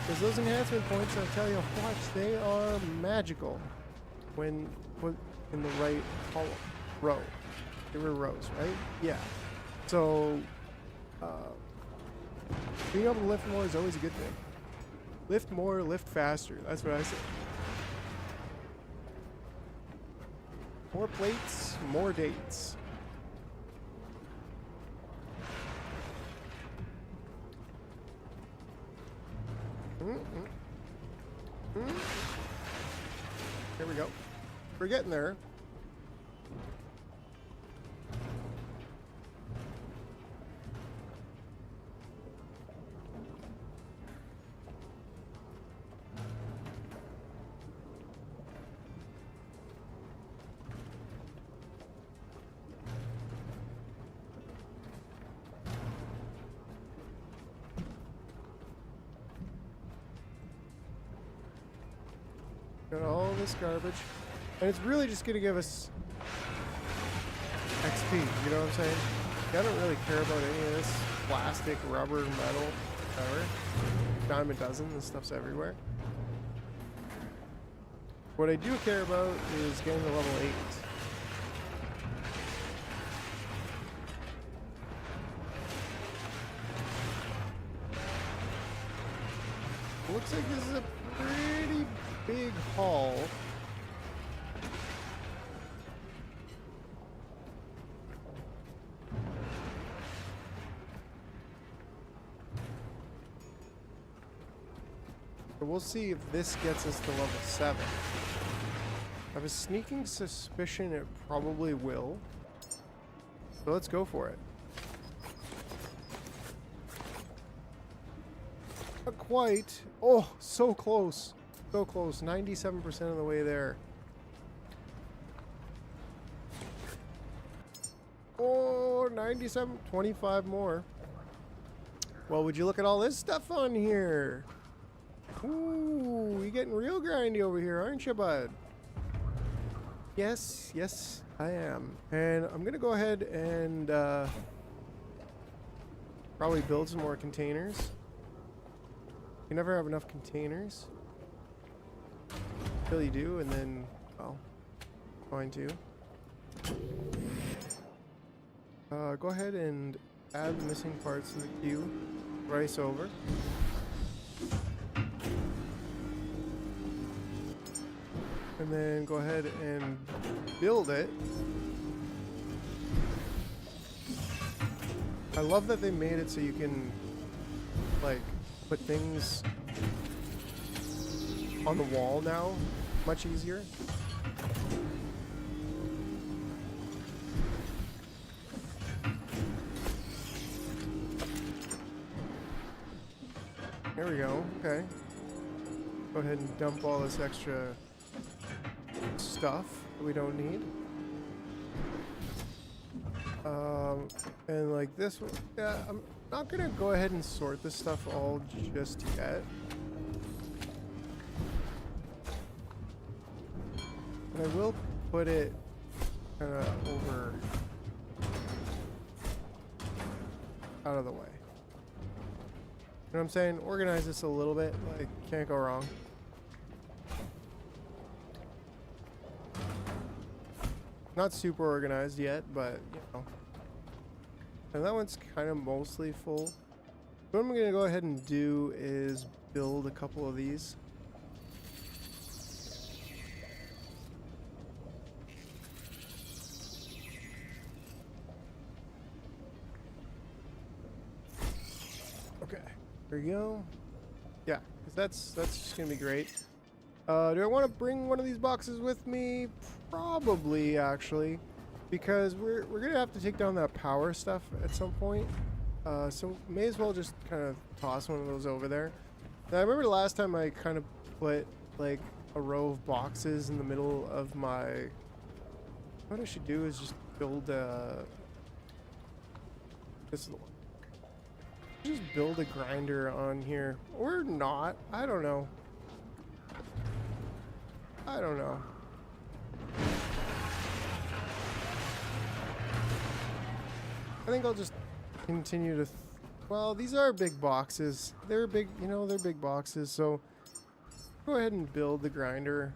Because those enhancement points, I'll tell you what, they are magical when put in the right row. They were rows, right? Yeah. So, being able to lift more is always a good thing. Lift more, lift faster. That's what I say. More plates, more dates. Here we go. We're getting there. this garbage. And it's really just going to give us XP, you know what I'm saying? I don't really care about any of this plastic, rubber, metal, whatever. Dime a dozen, this stuff's everywhere. What I do care about is getting to level 8. Looks like this is a pretty big haul. So we'll see if this gets us to level 7. I have a sneaking suspicion it probably will. So let's go for it. Not quite. Oh, so close. So close. 97% of the way there. Oh, 97. 25 more. Well, would you look at all this stuff on here? Ooh, you're getting real grindy over here, aren't you, bud? Yes, yes, I am. And I'm going to go ahead and probably build some more containers. You never have enough containers. Until you do, and then, well, going to. Go ahead and add the missing parts to the queue. Rice over. And then go ahead and build it. I love that they made it so you can, like, put things on the wall now. Much easier. There we go. Okay. Go ahead and dump all this extra stuff that we don't need. And like this one, yeah, I'm not gonna go ahead and sort this stuff all just yet. But I will put it kind of over out of the way. You know what I'm saying? Organize this a little bit, like, can't go wrong. Not super organized yet, but, you know. And that one's kind of mostly full. What I'm going to go ahead and do is build a couple of these. Okay, there you go. Yeah, 'cause that's just going to be great. Do I want to bring one of these boxes with me? Probably, actually, because we're gonna have to take down that power stuff at some point. So may as well just kind of toss one of those over there. Now, I remember the last time I kind of put like a row of boxes in the middle of my. What I should do is just build this is the one. Just build a grinder on here, or not. I don't know. I don't know. I think I'll just continue to. Well, these are big boxes. They're big, you know, they're big boxes. So go ahead and build the grinder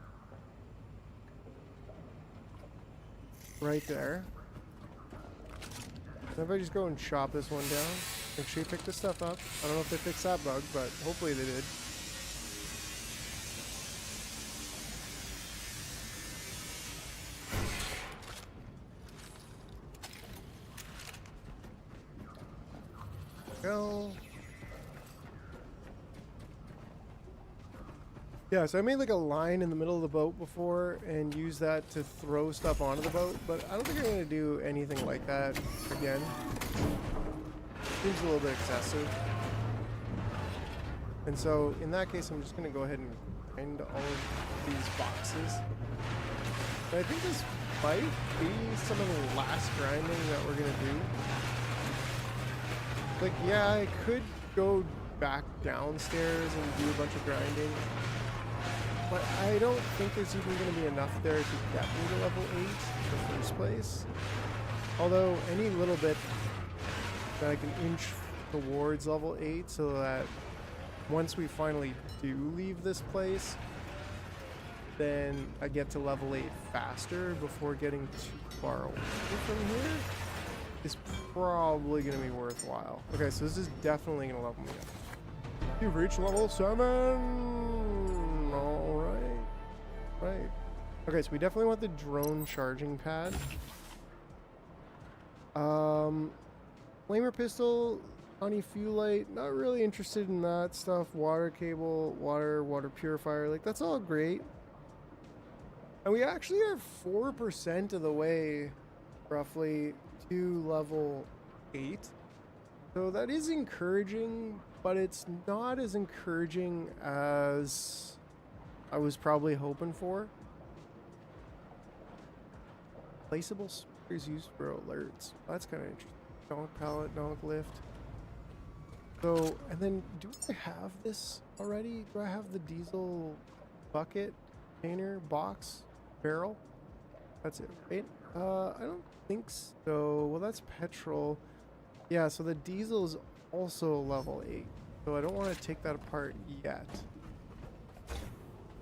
right there. And if I just go and chop this one down, make sure you pick this stuff up. I don't know if they fixed that bug, but hopefully they did. Go. Yeah, so I made like a line in the middle of the boat before and used that to throw stuff onto the boat, but I don't think I'm going to do anything like that again. Seems a little bit excessive. And so in that case, I'm just going to go ahead and grind all of these boxes. And I think this might be some of the last grinding that we're going to do. Like, yeah, I could go back downstairs and do a bunch of grinding. But I don't think there's even going to be enough there to get me to level 8 in the first place. Although any little bit that I can inch towards level 8 so that once we finally do leave this place, then I get to level 8 faster before getting too far away from here is probably going to be worthwhile. Okay, so this is definitely going to level me up. You've reached level 7! Alright. Right. Okay, so we definitely want the drone charging pad. Flamer pistol, honey fuelite, not really interested in that stuff. Water cable, water purifier, like that's all great. And we actually are 4% of the way, roughly, to level 8. So that is encouraging, but it's not as encouraging as I was probably hoping for. Placeable speakers used for alerts. That's kind of interesting. Donk pallet, donk lift. So, and then do I have this already? Do I have the diesel bucket, container, box, barrel? That's it, right? I don't think so. Well, that's petrol. Yeah, so the diesel is also level 8. So I don't want to take that apart yet.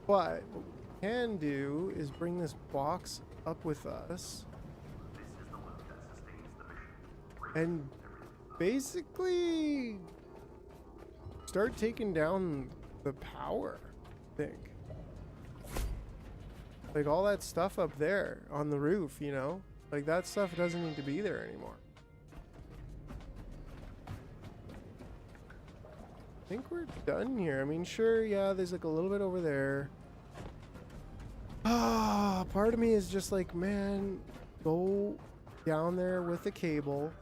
But what we can do is bring this box up with us and basically start taking down the power, I think. Like all that stuff up there on the roof, you know? Like that stuff doesn't need to be there anymore. I think we're done here. I mean, sure, yeah, there's like a little bit over there. Ah, part of me is just like, man, go down there with the cable.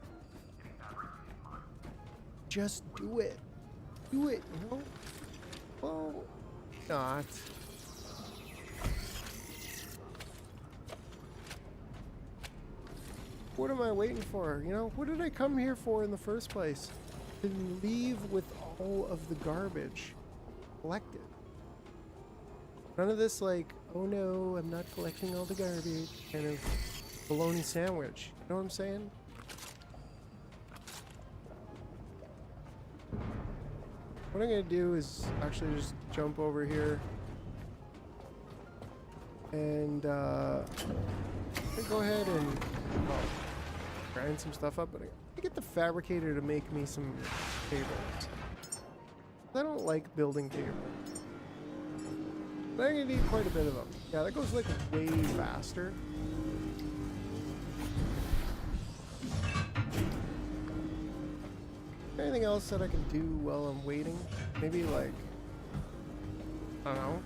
Just do it. Do it, you know? Well, not. What am I waiting for? You know, what did I come here for in the first place? To leave with all of the garbage collected. None of this like, oh no, I'm not collecting all the garbage kind of bologna sandwich. You know what I'm saying? What I'm gonna do is actually just jump over here and go ahead and grind some stuff up, but I get the fabricator to make me some cables. I don't like building cables, but I'm gonna need quite a bit of them. Yeah, that goes like way faster. Anything else that I can do while I'm waiting? Maybe like, I don't know.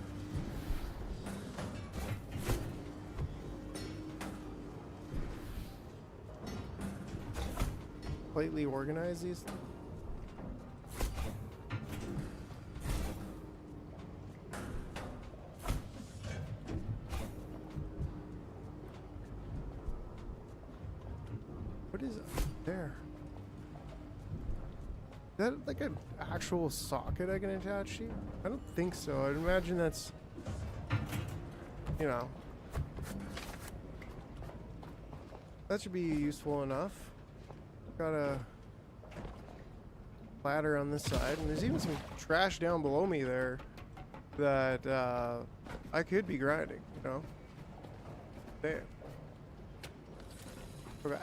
Slightly organize these things. What is up there? Is that like an actual socket I can attach to? I don't think so. I'd imagine that's, you know, that should be useful enough. Got a ladder on this side, and there's even some trash down below me there that I could be grinding, you know? Damn. Okay.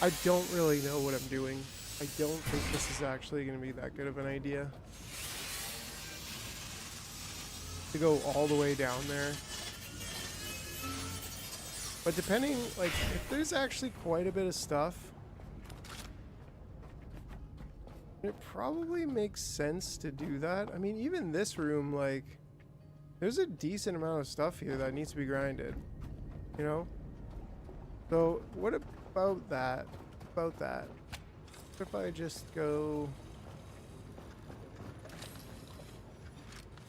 I don't really know what I'm doing. I don't think this is actually going to be that good of an idea. To go all the way down there. But depending, like, if there's actually quite a bit of stuff, it probably makes sense to do that. I mean, even this room, like, there's a decent amount of stuff here that needs to be grinded, you know? So, what about that? What if I just go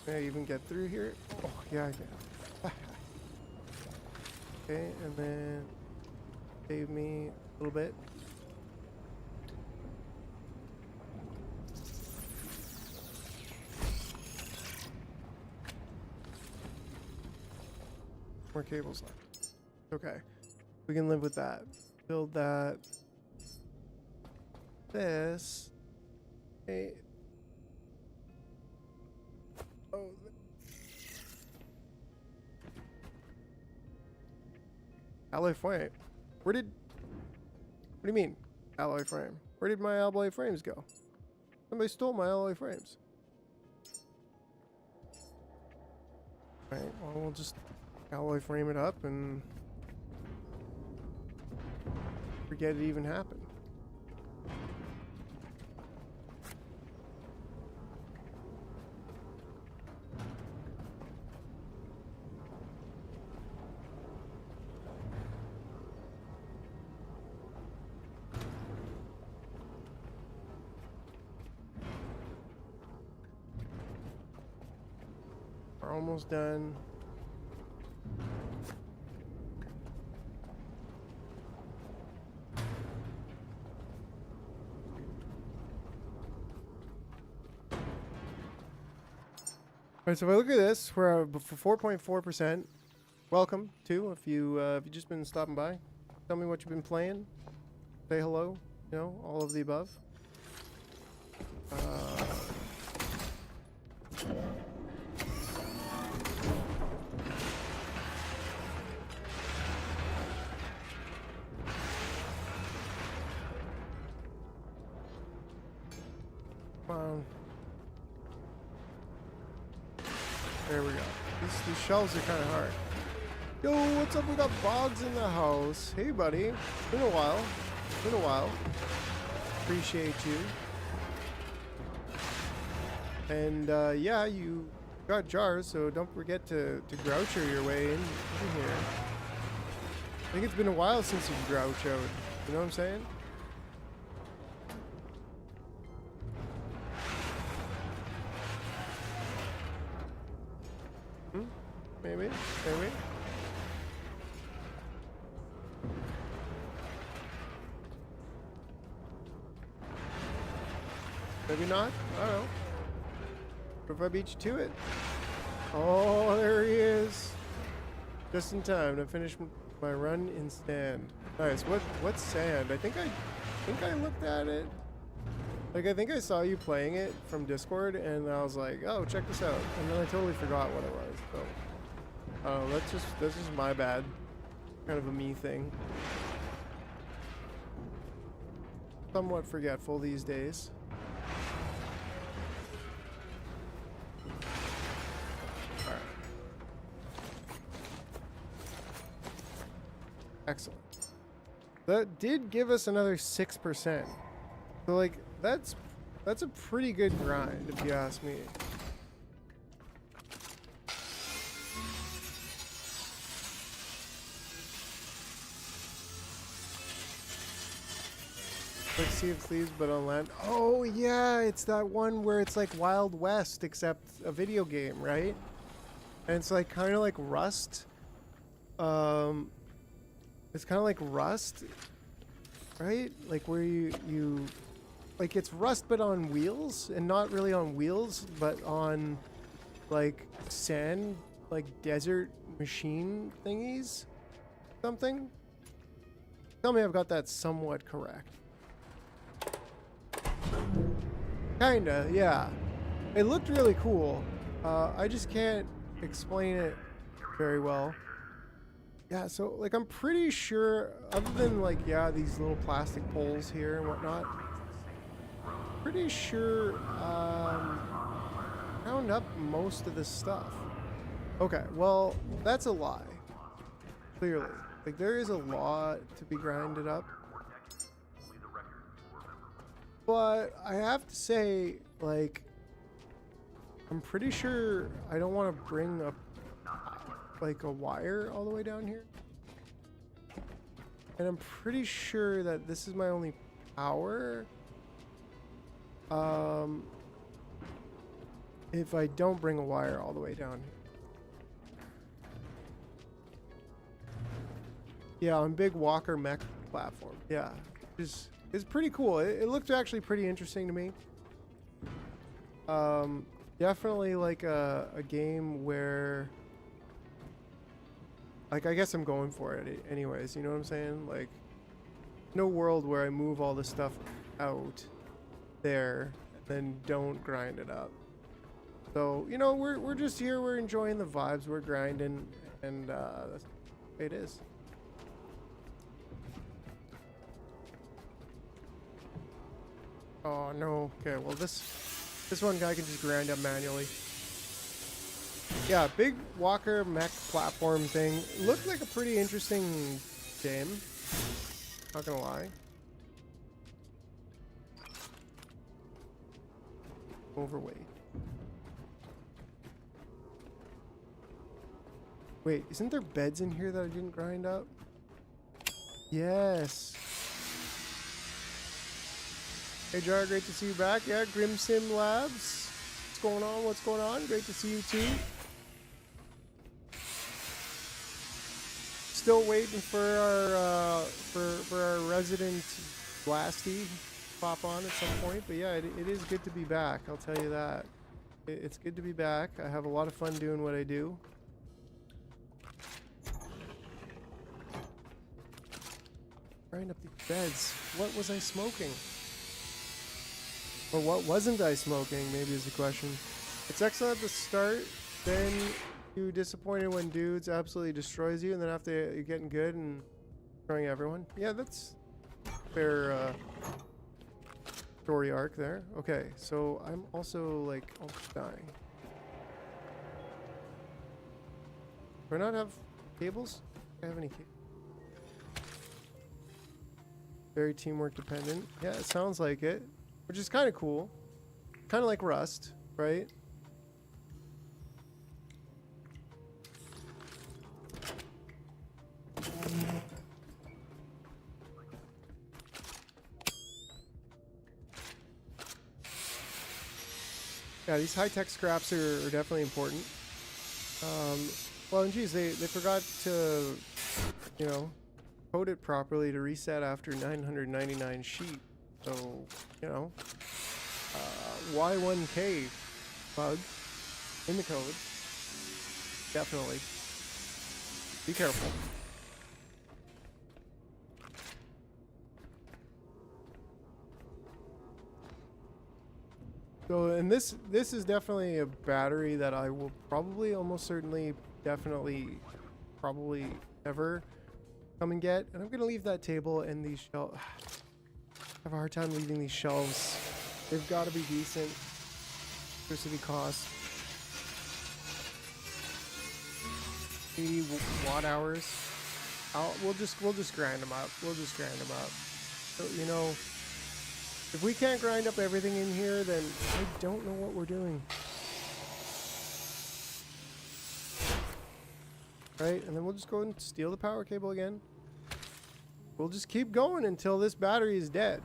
Can I even get through here? Oh, yeah, I can. Okay, and then save me a little bit. More cables left. Okay, we can live with that. Build that. This. Hey. Oh. Alloy frame. Where did? What do you mean, alloy frame? Where did my alloy frames go? Somebody stole my alloy frames. Alright, well, we'll just alloy frame it up and forget it even happened. We're almost done. Alright, so if I look at this, we're for 4.4%. Welcome too, if you've just been stopping by. Tell me what you've been playing. Say hello. You know, all of the above. Come on. There we go. These shelves are kind of hard. Yo, what's up? We got Boggs in the house. Hey, buddy. It's been a while. It's been a while. Appreciate you. And yeah, you got jars, so don't forget to Groucho your way in here. I think it's been a while since you've Grouchoed. You know what I'm saying? Maybe. Maybe not. I don't know. What if I beat you to it? Oh, there he is. Just in time to finish my run in stand. Nice. What's sand? I think I looked at it. Like, I think I saw you playing it from Discord, and I was like, oh, check this out. And then I totally forgot what it was. So, oh, that's just my bad. Kind of a me thing. Somewhat forgetful these days. Alright. Excellent. That did give us another 6%. So, like, that's a pretty good grind, if you ask me. Like Sea of Thieves, but on land. Oh yeah, it's that one where it's like Wild West, except a video game, right? And it's like kind of like Rust. It's kind of like Rust, right? Like where you like it's Rust but on wheels, and not really on wheels, but on like sand, like desert machine thingies, something. Tell me I've got that somewhat correct. Kinda, yeah. It looked really cool. I just can't explain it very well. Yeah, so like I'm pretty sure, other than like, yeah, these little plastic poles here and whatnot, pretty sure round up most of this stuff. Okay, well, that's a lie. Clearly. Like there is a lot to be grinded up. But I have to say, like, I'm pretty sure I don't want to bring up like a wire all the way down here. And I'm pretty sure that this is my only power. if I don't bring a wire all the way down. Yeah, on big walker mech platform. Yeah, it's pretty cool. It looked actually pretty interesting to me. Definitely like a game where, like, I guess I'm going for it anyways. You know what I'm saying? Like, no world where I move all this stuff out there and then don't grind it up. So, you know, we're just here, we're enjoying the vibes, we're grinding, and that's the way it is. Oh no. Okay, well this one guy can just grind up manually. Yeah, big walker mech platform thing. Looked like a pretty interesting game. Not gonna lie. Overweight. Wait, isn't there beds in here that I didn't grind up? Yes. Hey Jar, great to see you back. Yeah, Grim Sim Labs. What's going on? What's going on? Great to see you too. Still waiting for our for our resident Blasty to pop on at some point. But yeah, it is good to be back. I'll tell you that. It's good to be back. I have a lot of fun doing what I do. Grind up these beds. What was I smoking? Or what wasn't I smoking, maybe is the question. It's excellent at the start, then you're disappointed when dudes absolutely destroys you, and then after you're getting good and destroying everyone. Yeah, that's fair story arc there. Okay, so I'm also like almost dying. Do I not have cables? Do I have any cables? Very teamwork dependent. Yeah, it sounds like it. Which is kind of cool. Kind of like Rust, right? Yeah, these high-tech scraps are definitely important. Well, and geez, they forgot to, you know, code it properly to reset after 999 sheep. So, you know, Y1K bug in the code. Definitely. Be careful. So, and this is definitely a battery that I will probably, almost certainly, definitely, probably ever come and get. And I'm going to leave that table and these shelves. I have a hard time leaving these shelves. They've got to be decent. Electricity costs. 80 watt hours. We'll just grind them up. We'll just grind them up. So, you know, if we can't grind up everything in here, then I don't know what we're doing. Right? And then we'll just go and steal the power cable again. We'll just keep going until this battery is dead.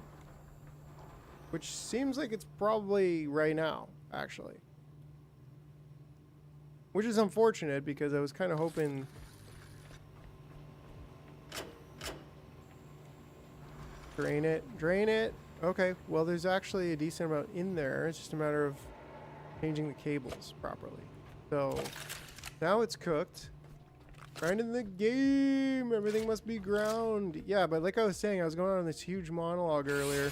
Which seems like it's probably right now, actually. Which is unfortunate because I was kind of hoping... Drain it. Drain it. Okay, well there's actually a decent amount in there. It's just a matter of changing the cables properly. So, now it's cooked. Grinding the game. Everything must be ground. Yeah, but like I was saying, I was going on this huge monologue earlier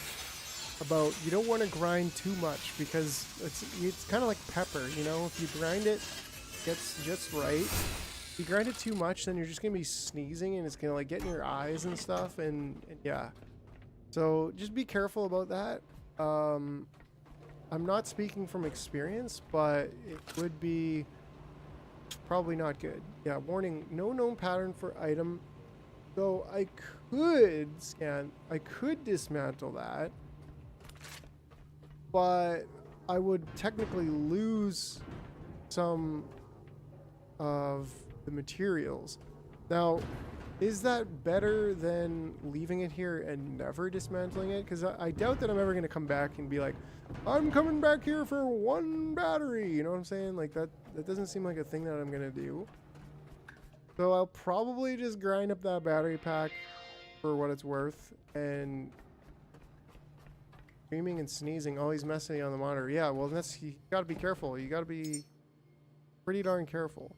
about you don't want to grind too much because it's kind of like pepper, you know? If you grind it gets just right. If you grind it too much, then you're just going to be sneezing and it's going to like get in your eyes and stuff and yeah. So just be careful about that. I'm not speaking from experience, but it would be probably not good. Yeah, warning, no known pattern for item. So I could dismantle that, but I would technically lose some of the materials. Now, Is that better than leaving it here and never dismantling it? Because I doubt that I'm ever going to come back and be like, I'm coming back here for one battery. You know what I'm saying? Like that doesn't seem like a thing that I'm going to do. So I'll probably just grind up that battery pack for what it's worth. And screaming and sneezing. Oh, he's messing on the monitor. Yeah, well, you got to be careful. You got to be pretty darn careful.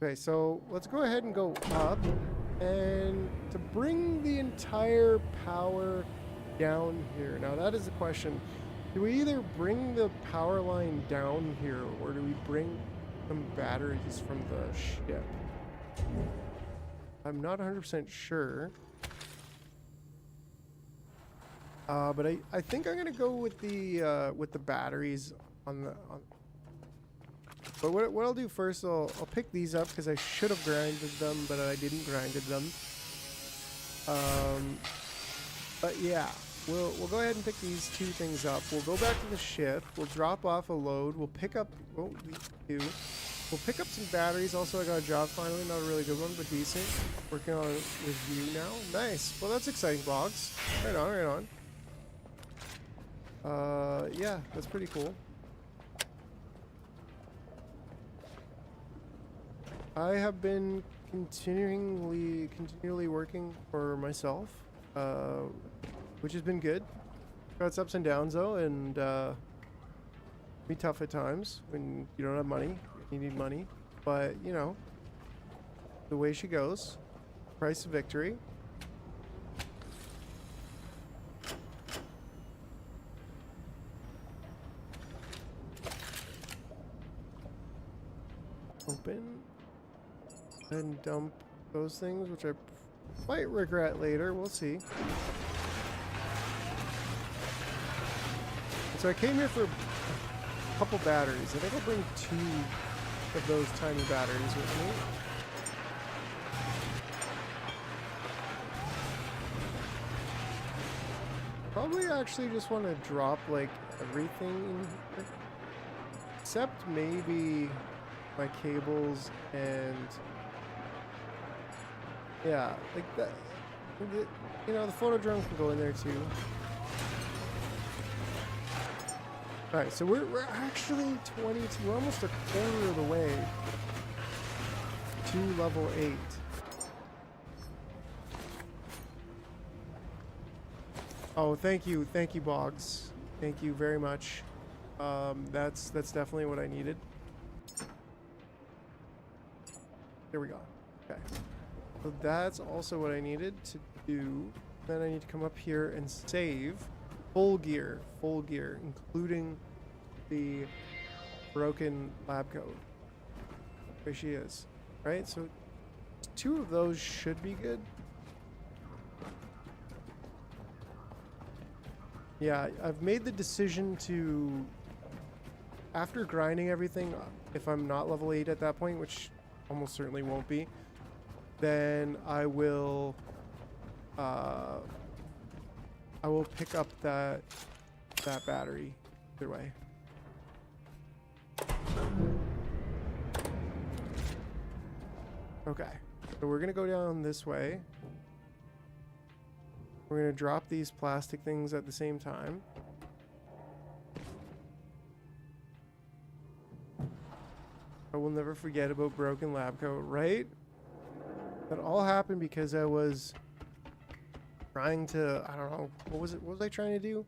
Okay, so let's go ahead and go up, and to bring the entire power down here. Now that is the question. Do we either bring the power line down here, or do we bring some batteries from the ship? I'm not 100% sure. But I think I'm gonna go with the batteries on the But what I'll do first, I'll pick these up because I should have grinded them, but I didn't grinded them. But yeah, we'll go ahead and pick these two things up. We'll go back to the ship. We'll drop off a load. We'll pick up these two. We'll pick up some batteries. Also, I got a job finally, not a really good one, but decent. Working on it with you now. Nice. Well, that's exciting, Boggs. Right on, right on. Yeah, that's pretty cool. I have been continually working for myself, which has been good. Got its ups and downs though, and be tough at times when you don't have money. You need money, but you know, the way she goes. Price of victory. Open. And dump those things, which I might regret later. We'll see. So I came here for a couple batteries. I think I'll bring 2 of those tiny batteries with me. Probably actually just want to drop like everything in here. Except maybe my cables and yeah, like that. You know, the photo drone can go in there too. Alright, so we're actually 22, we're almost a quarter of the way to level 8. Oh, thank you, Boggs. Thank you very much. That's definitely what I needed. There we go. Okay. So that's also what I needed to do. Then I need to come up here and save full gear, including the broken lab code. There she is. Right? So 2 of those should be good. Yeah, I've made the decision to, after grinding everything, if I'm not level 8 at that point, which almost certainly won't be, then I will pick up that battery either way. Okay, so we're gonna go down this way. We're gonna drop these plastic things at the same time. I will never forget about broken lab coat, right? That all happened because I was trying to, I don't know, what was I trying to do?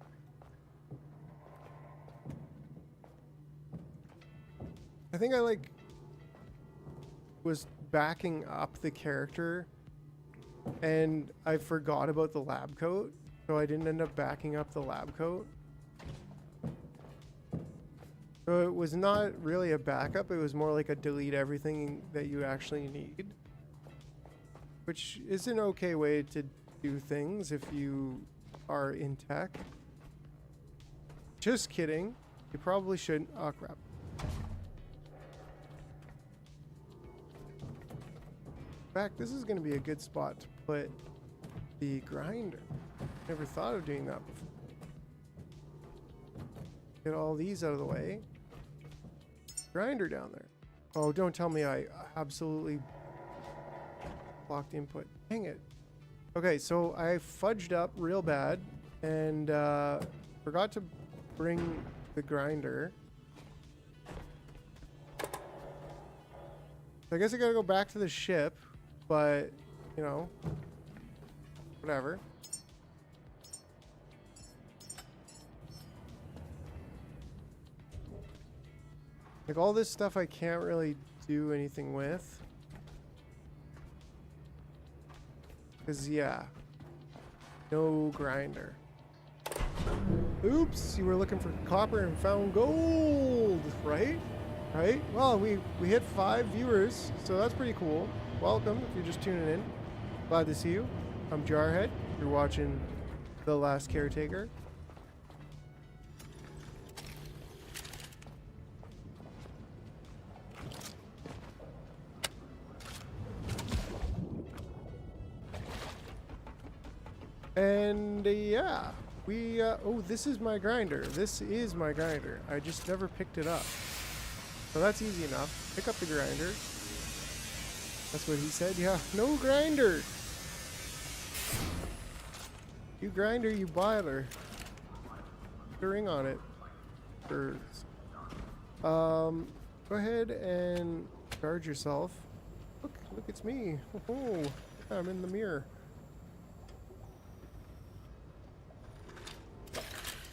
I think I like was backing up the character and I forgot about the lab coat, so I didn't end up backing up the lab coat. So it was not really a backup, it was more like a delete everything that you actually need. Which is an okay way to do things if you are in tech. Just kidding. You probably shouldn't. Oh crap. In fact, this is going to be a good spot to put the grinder. Never thought of doing that before. Get all these out of the way. Grinder down there. Oh, don't tell me I absolutely Blocked input. Dang it. Okay, so I fudged up real bad and forgot to bring the grinder. I guess I gotta go back to the ship, but, you know, whatever. Like, all this stuff I can't really do anything with. Because, yeah. No grinder. Oops, you were looking for copper and found gold, right? Right? Well, we hit 5 viewers, so that's pretty cool. Welcome if you're just tuning in. Glad to see you. I'm Jarhead. You're watching The Last Caretaker. And yeah, we oh, this is my grinder. This is my grinder. I just never picked it up. So that's easy enough. Pick up the grinder. That's what he said. Yeah, no grinder. You grinder, you boiler. Put a ring on it. Or, go ahead and charge yourself. Look, it's me. Oh, yeah, I'm in the mirror.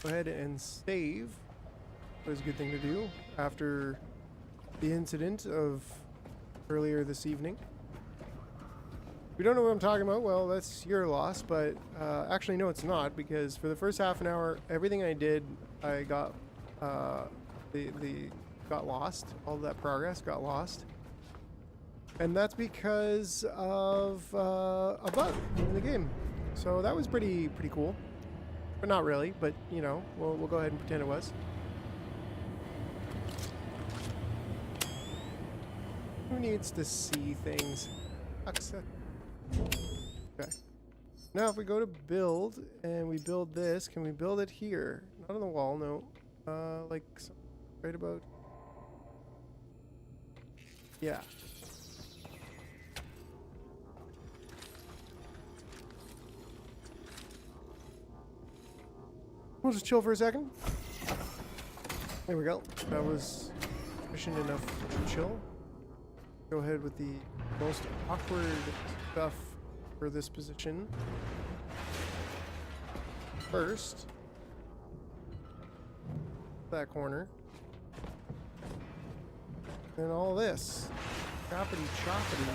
Go ahead and save. That was a good thing to do after the incident of earlier this evening. If you don't know what I'm talking about, well, that's your loss, but actually no, it's not, because for the first half an hour, everything I did, I got got lost. All of that progress got lost. And that's because of a bug in the game. So that was pretty cool. But not really, but you know, we'll go ahead and pretend it was. Who needs to see things? Okay. Now if we go to build and we build this, can we build it here? Not on the wall, no. Like right about. Yeah. We'll just chill for a second. There we go. That was efficient enough to chill. Go ahead with the most awkward stuff for this position. First, that corner. And all this. Choppity choppity.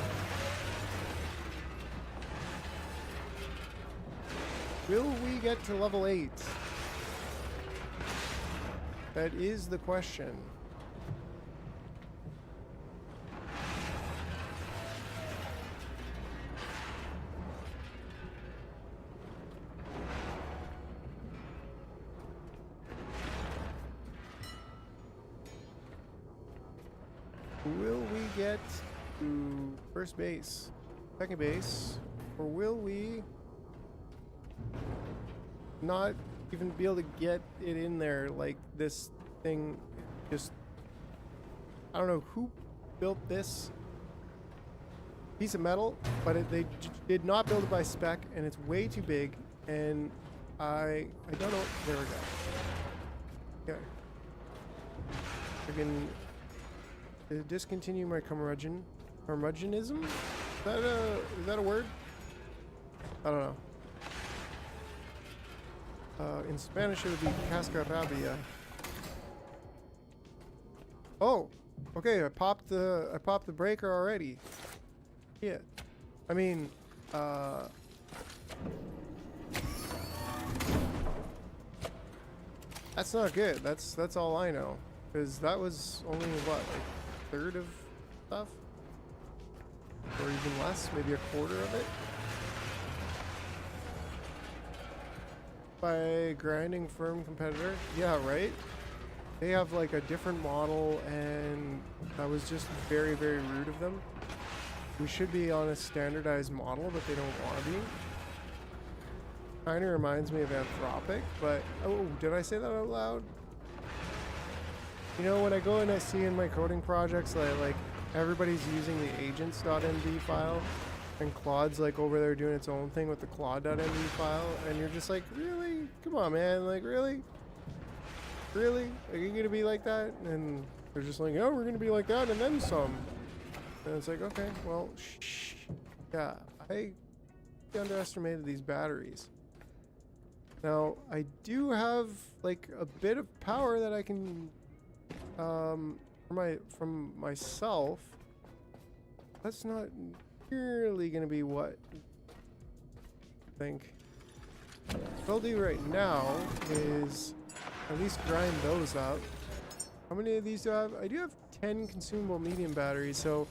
Will we get to level 8? That is the question. Will we get to first base, second base, or will we not even be able to get it in there? Like this thing just, I don't know who built this piece of metal, but they did not build it by spec, and it's way too big, and I don't know. There we go. Okay. I can discontinue my curmudgeonism. Is that a word? I don't know. In Spanish it would be cascarabia. Oh, okay. I popped the breaker already. Yeah. I mean, that's not good. That's all I know. Because that was only what, like a third of stuff, or even less, maybe a quarter of it. By grinding firm competitor. Yeah, right? They have like a different model, and that was just very, very rude of them. We should be on a standardized model, but they don't want to be. Kind of reminds me of Anthropic, but oh, did I say that out loud? You know, when I go and I see in my coding projects that like everybody's using the agents.md file, and Claude's like over there doing its own thing with the claude.md file, and you're just like, really? Come on, man, like, really? Really? Are you gonna be like that? And they're just like, oh, we're gonna be like that and then some. And it's like, okay, well, shh. Yeah, I underestimated these batteries. Now, I do have like a bit of power that I can from myself. That's not really gonna be what I think. What I'll do right now is at least grind those up. How many of these do I have? I do have 10 consumable medium batteries, so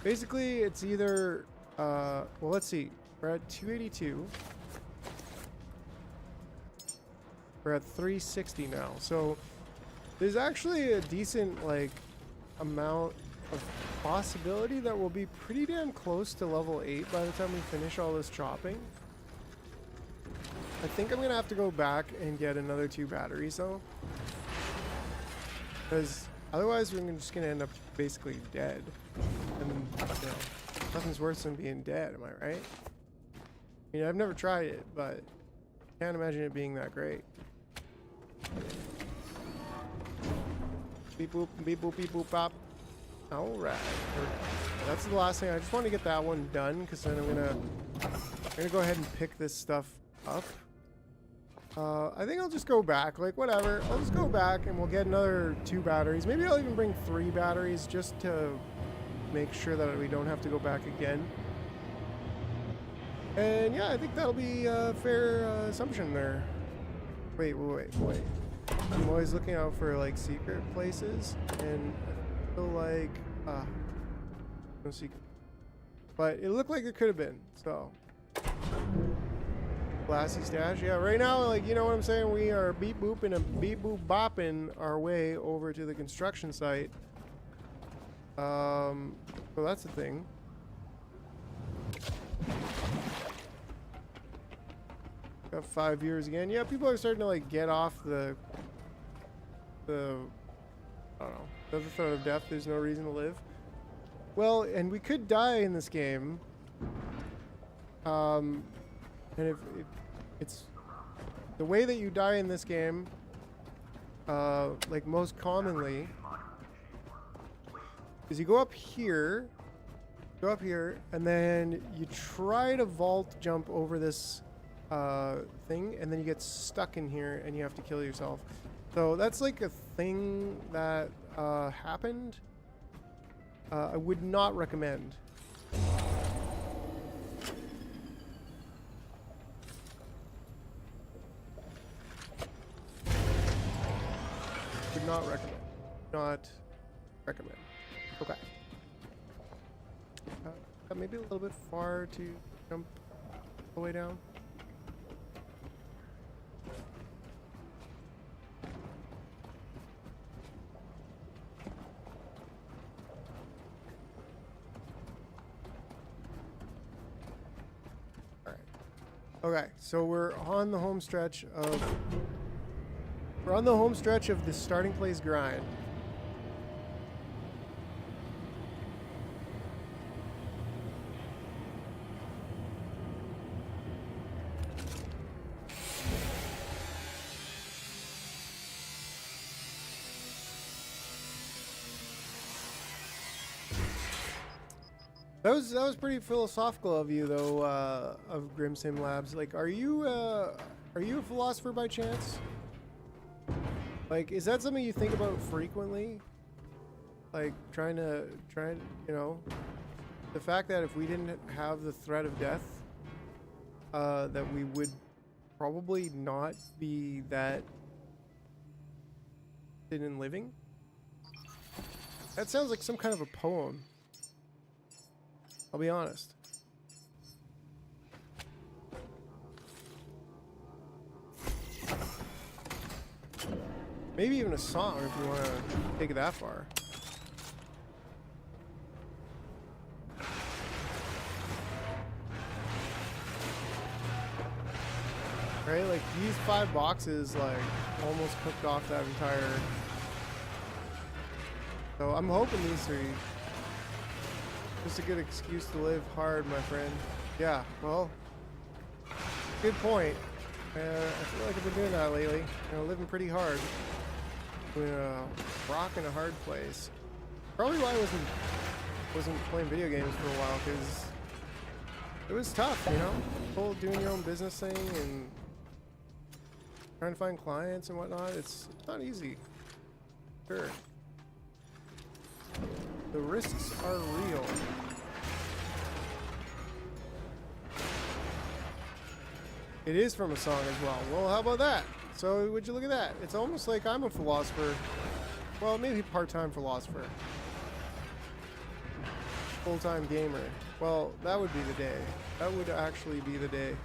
basically it's either well, let's see, we're at 282. We're at 360 now, so there's actually a decent like amount of possibility that we'll be pretty damn close to level 8 by the time we finish all this chopping. I think I'm gonna have to go back and get another 2 batteries though, because otherwise we're just gonna end up basically dead, and you know, nothing's worse than being dead, am I right? I mean, I've never tried it, but can't imagine it being that great. Beep boop, beep boop, beep boop, pop. Alright. That's the last thing. I just want to get that one done, because then I'm gonna go ahead and pick this stuff up. I think I'll just go back, like whatever. I'll just go back and we'll get another 2 batteries. Maybe I'll even bring 3 batteries just to make sure that we don't have to go back again. And yeah, I think that'll be a fair assumption there. Wait. I'm always looking out for like secret places, and I feel like no secret. But it looked like it could have been, so. Glassy stash, yeah. Right now, like, you know what I'm saying? We are beep booping and beep boop bopping our way over to the construction site. So that's the thing. Got 5 years again. Yeah, people are starting to like get off the I don't know, the threat of death. There's no reason to live. Well, and we could die in this game. And if it's the way that you die in this game, like most commonly, is you go up here, and then you try to vault jump over this thing, and then you get stuck in here and you have to kill yourself. So that's like a thing that happened. I would not recommend. Would not recommend. Not recommend. Okay. Maybe a little bit far to jump all the way down. Okay, so we're on the home stretch of the starting place grind. That was pretty philosophical of you, though, of Grimsim Labs. Like, are you a philosopher by chance? Like, is that something you think about frequently? Like, trying, you know, the fact that if we didn't have the threat of death, that we would probably not be that interested in living? That sounds like some kind of a poem. I'll be honest. Maybe even a song if you want to take it that far. Right? Like these 5 boxes like almost cooked off that entire. So I'm hoping these 3. Just a good excuse to live hard, my friend. Yeah, well, good point. I feel like I've been doing that lately. You know, living pretty hard. Doing a rock in a hard place. Probably why I wasn't playing video games for a while, because it was tough, you know? Whole doing your own business thing and trying to find clients and whatnot. It's not easy. Sure. The risks are real. It is from a song as well. Well, how about that? So, would you look at that? It's almost like I'm a philosopher. Well, maybe part-time philosopher. Full-time gamer. Well, that would be the day. That would actually be the day.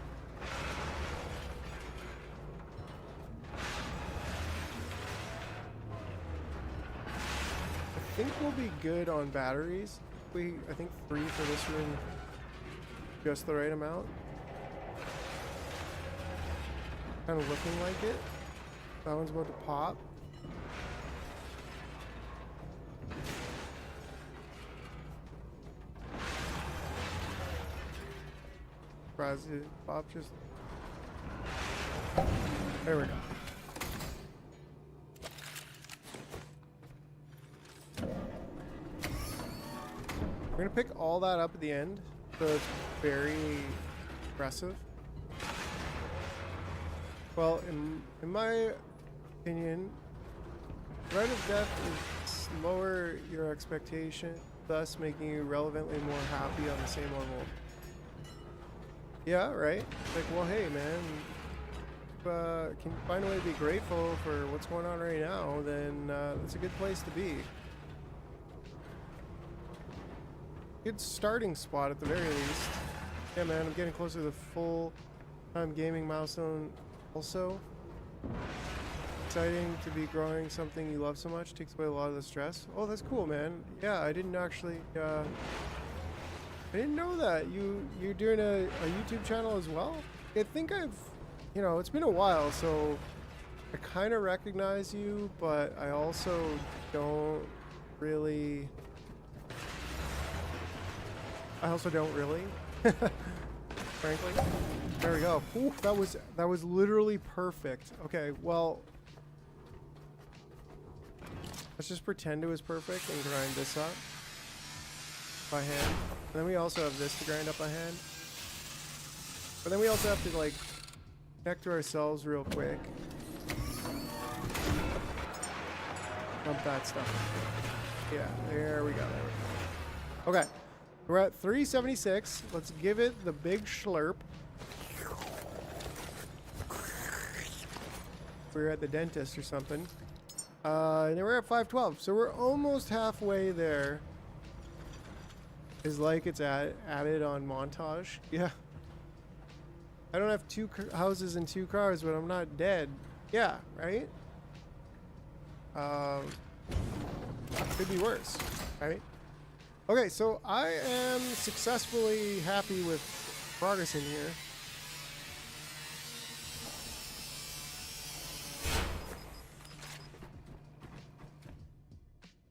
I think we'll be good on batteries. I think 3 for this room. Just the right amount. Kind of looking like it. That one's about to pop. Surprise, it pop just. There we go. We're gonna pick all that up at the end, so it's very aggressive. Well, in my opinion, Right of Death is lower your expectation, thus making you relevantly more happy on the same level. Yeah, right? Like, well, hey, man, if can you find a way to be grateful for what's going on right now, then that's a good place to be. Good starting spot at the very least. Yeah, man, I'm getting closer to the full-time gaming milestone also. Exciting to be growing something you love so much. Takes away a lot of the stress. Oh, that's cool, man. Yeah, I didn't actually, I didn't know that. You're doing a YouTube channel as well? I think you know, it's been a while, so I kind of recognize you, but I also don't really. Frankly. There we go. Ooh, that was literally perfect. Okay, well, let's just pretend it was perfect and grind this up by hand. And then we also have this to grind up by hand. But then we also have to, like, connect to ourselves real quick. Dump that stuff. Yeah, there we go. Okay. We're at 376. Let's give it the big slurp. We're at the dentist or something. And then we're at 512. So we're almost halfway there. Is like it's added on montage. Yeah. I don't have 2 houses and 2 cars, but I'm not dead. Yeah, right? Could be worse, right? Okay, so I am successfully happy with progress in here.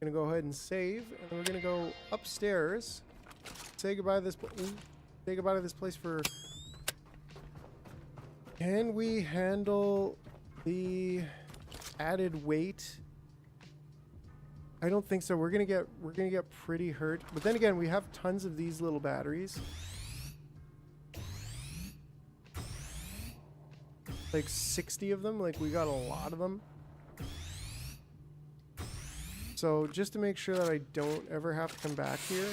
Gonna go ahead and save, and then we're gonna go upstairs. Say goodbye to this. Say goodbye to this place for. Can we handle the added weight? I don't think so. We're gonna get pretty hurt. But then again, we have tons of these little batteries. Like 60 of them. Like, we got a lot of them. So just to make sure that I don't ever have to come back here,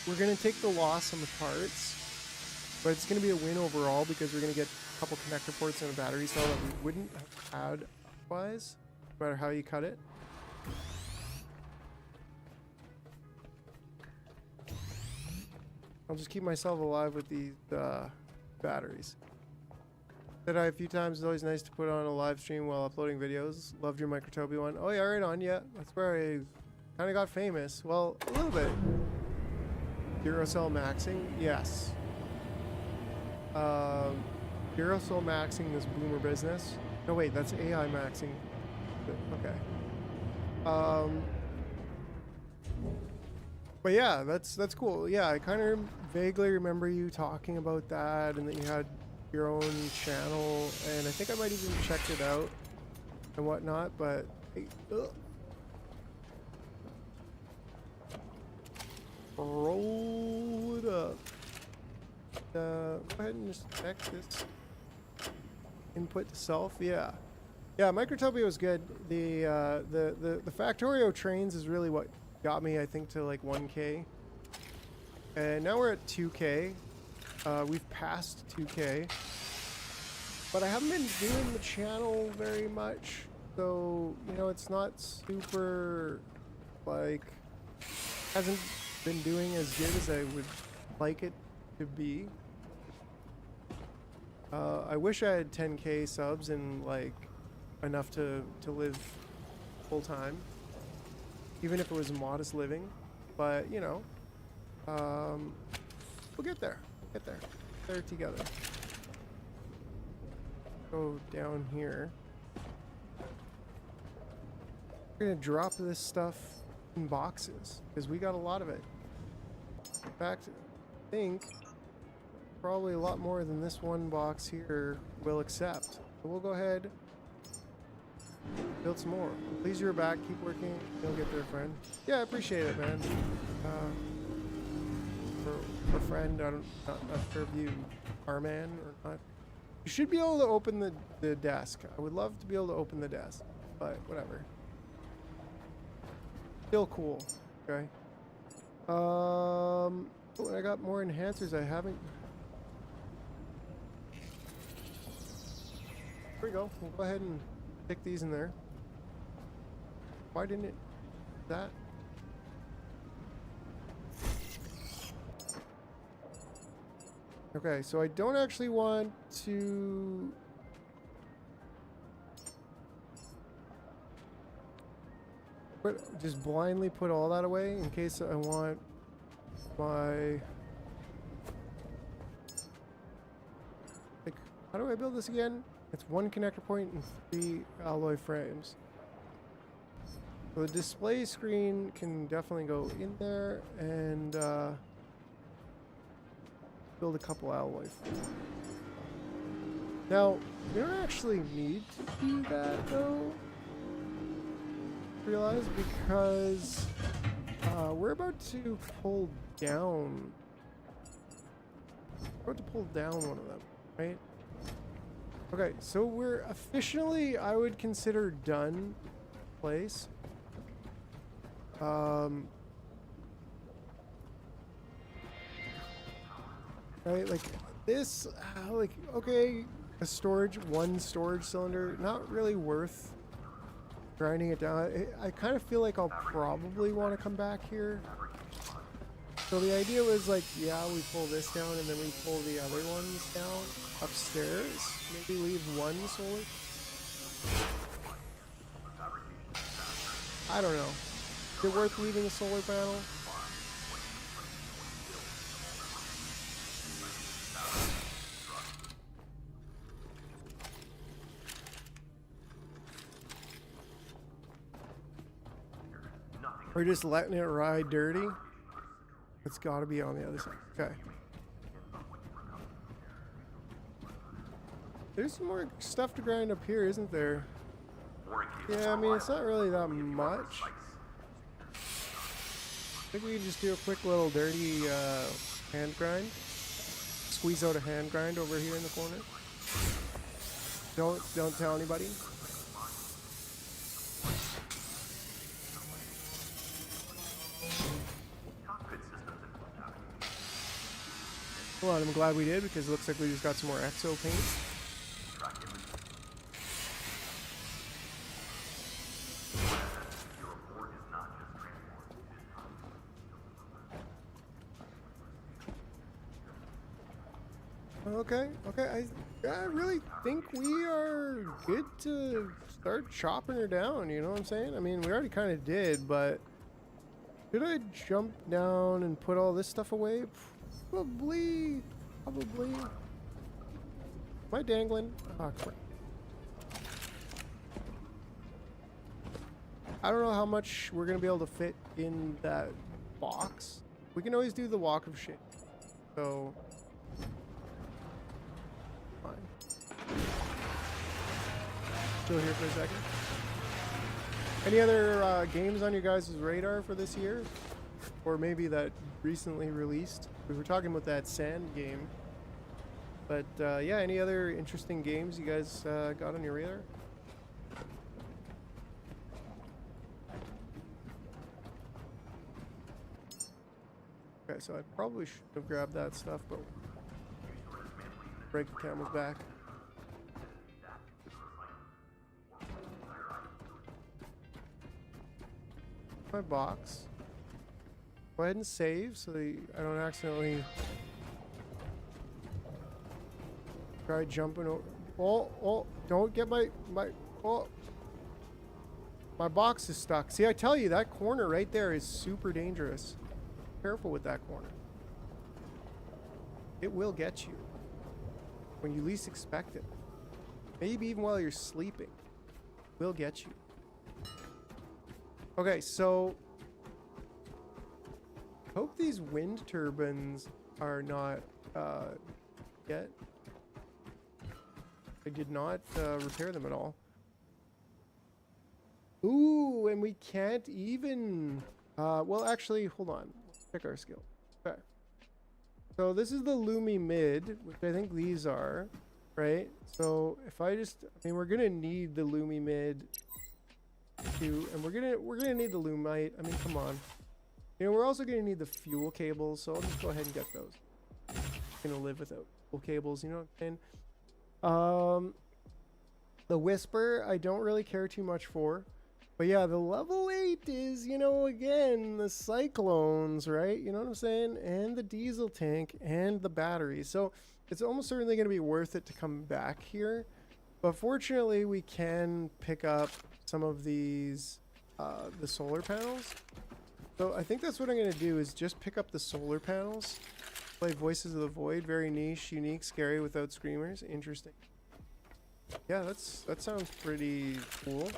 we're gonna take the loss on the parts. But it's gonna be a win overall because we're gonna get a couple connector ports and a battery cell that we wouldn't have had otherwise, no matter how you cut it. I'll just keep myself alive with these batteries. Said I a few times, it's always nice to put on a live stream while uploading videos. Loved your Microtopia one. Oh yeah, right on, yeah. That's where I kind of got famous. Well, a little bit. Duracell maxing? Yes. Duracell maxing this boomer business. No wait, that's AI maxing. Okay. But yeah, that's cool. Yeah, I kind of vaguely remember you talking about that, and that you had your own channel, and I think I might even checked it out and whatnot. But ugh. Roll it up. Go ahead and just check this. Input to self. Yeah, yeah. Microtopia was good. The Factorio trains is really what got me, I think, to like 1K, and now we're at 2K. We've passed 2K, but I haven't been doing the channel very much, so you know it's not super, like, hasn't been doing as good as I would like it to be. I wish I had 10K subs and like enough to live full time, even if it was modest living. But you know, we'll get there. We'll get there. There together. Go down here. We're gonna drop this stuff in boxes because we got a lot of it. In fact, I think probably a lot more than this one box here will accept. So we'll go ahead, build some more. Please, you're back. Keep working. You'll get there, friend. Yeah, I appreciate it, man. For friend, not sure if you are man or not. You should be able to open the desk. I would love to be able to open the desk, but whatever. Still cool. Okay. Oh, I got more enhancers I haven't. Here we go. We'll go ahead and stick these in there. Why didn't it? That? Okay, so I don't actually want to. Just blindly put all that away in case I want my. Like, how do I build this again? It's 1 connector point and 3 alloy frames. So the display screen can definitely go in there, and build a couple alloy frames. Now, we don't actually need to do that though. Realize, because we're about to pull down. We're about to pull down one of them, right? Okay, so we're officially, I would consider, done place. Right, like this, like, okay, one storage cylinder, not really worth grinding it down. I kind of feel like I'll probably want to come back here. So the idea was like, yeah, we pull this down and then we pull the other ones down upstairs. Maybe leave one solar. I don't know. Is it worth leaving a solar panel? We're just letting it ride dirty. It's got to be on the other side. Okay. There's some more stuff to grind up here, isn't there? Yeah, I mean, it's not really that much. I think we can just do a quick little dirty hand grind. Squeeze out a hand grind over here in the corner. Don't tell anybody. Well, I'm glad we did, because it looks like we just got some more exo paint. Okay, I really think we are good to start chopping her down, you know what I'm saying? I mean, we already kind of did, but should I jump down and put all this stuff away? Probably. Am I dangling? Oh, crap. I don't know how much we're going to be able to fit in that box. We can always do the walk of shame. So, fine. Still here for a second. Any other games on your guys' radar for this year? Or maybe that recently released? We were talking about that sand game. But yeah, any other interesting games you guys got on your radar? Okay, so I probably should have grabbed that stuff, but break the camel's back. My box. Go ahead and save so that I don't accidentally try jumping over. Oh, don't get my box is stuck. See, I tell you, that corner right there is super dangerous. Careful with that corner. It will get you when you least expect it. Maybe even while you're sleeping. It will get you. Okay, so hope these wind turbines are not yet. I did not repair them at all. Ooh, and we can't even well, actually, hold on. Check our skill. Okay. So this is the Lumi mid, which I think these are, right? So if I just, I mean, we're gonna need the Lumi mid too, and we're gonna need the Lumite. I mean, come on. You know, we're also gonna need the fuel cables, so I'll just go ahead and get those. I'm gonna live without fuel cables, you know what I'm saying? The Whisper, I don't really care too much for. But yeah, the level 8 is, you know, again, the Cyclones, right? You know what I'm saying? And the diesel tank and the battery. So it's almost certainly going to be worth it to come back here. But fortunately, we can pick up some of these, the solar panels. So I think that's what I'm going to do is just pick up the solar panels. Play Voices of the Void. Very niche, unique, scary without screamers. Interesting. Yeah, that sounds pretty cool.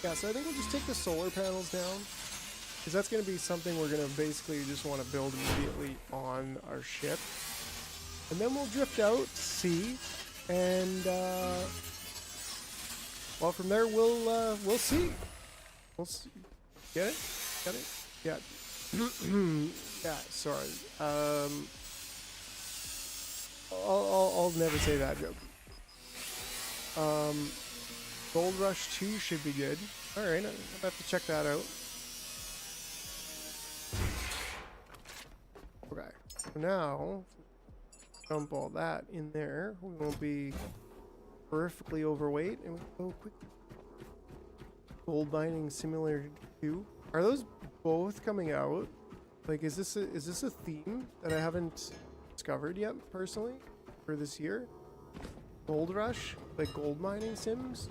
Yeah, so I think we'll just take the solar panels down, because that's going to be something we're going to basically just want to build immediately on our ship. And then we'll drift out, see, and well, from there we'll see. We'll see. Get it? Got it? Yeah. Yeah, sorry. I'll never say that joke. Gold Rush 2 should be good. Alright, I'll have to check that out. Okay, so now, dump all that in there. We won't be horrifically overweight, and we'll go quick. Gold Mining Simulator 2. Are those both coming out? Like, is this a theme that I haven't discovered yet, personally, for this year? Gold Rush? Like gold mining sims?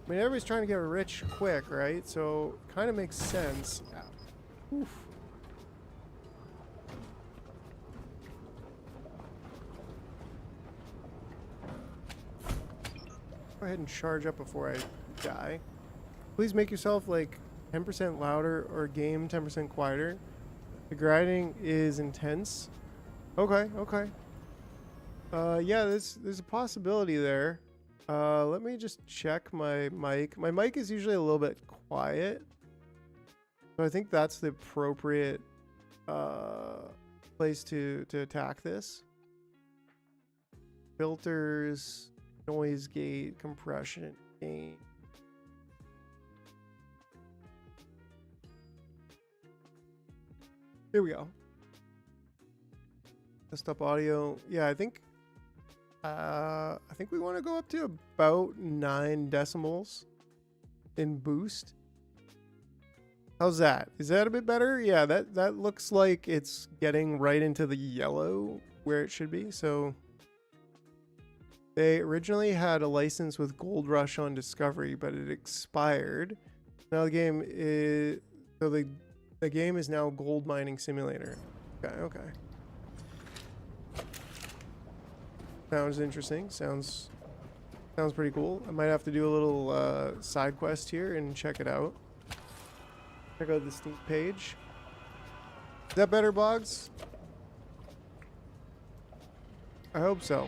I mean, everybody's trying to get rich quick, right? So, kind of makes sense. Oof. Go ahead and charge up before I die. Please make yourself like 10% louder or game 10% quieter. The grinding is intense. Okay, okay. Yeah, there's a possibility there. Let me just check my mic. My mic is usually a little bit quiet, so I think that's the appropriate place to attack this. Filters, noise gate, compression, gain. Here we go. Desktop audio. Yeah, I think we want to go up to about 9 decibels in boost. How's that? Is that a bit better? Yeah, that looks like it's getting right into the yellow where it should be. So they originally had a license with Gold Rush on Discovery, but it expired. Now the game is the game is now Gold Mining Simulator. Okay, okay. Sounds interesting. Sounds pretty cool. I might have to do a little side quest here and check it out. Check out the Steam page. Is that better, Boggs? I hope so.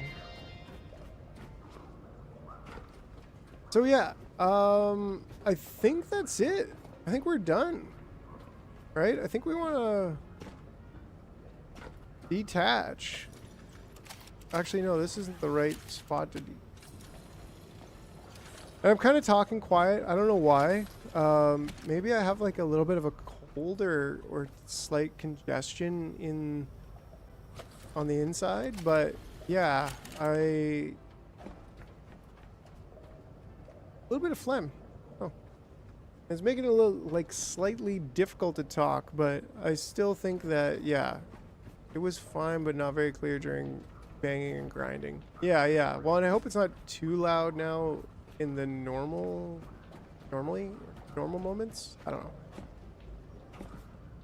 So yeah, I think that's it. I think we're done. Right? I think we want to detach. Actually, no, this isn't the right spot to I'm kind of talking quiet. I don't know why. Maybe I have like a little bit of a cold or slight congestion on the inside, but yeah, a little bit of phlegm. Oh, it's making it a little like slightly difficult to talk, but I still think that yeah, it was fine, but not very clear during banging and grinding. Yeah. Well, and I hope it's not too loud now in the normal moments. I don't know.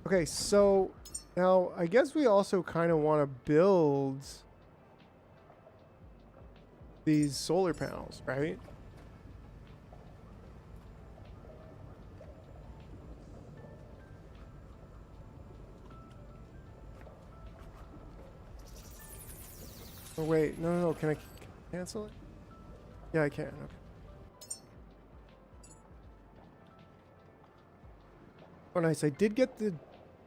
Okay, so now I guess we also kind of want to build these solar panels, right? Oh wait, no, can I cancel it? Yeah, I can. Okay. Oh, nice. I did get the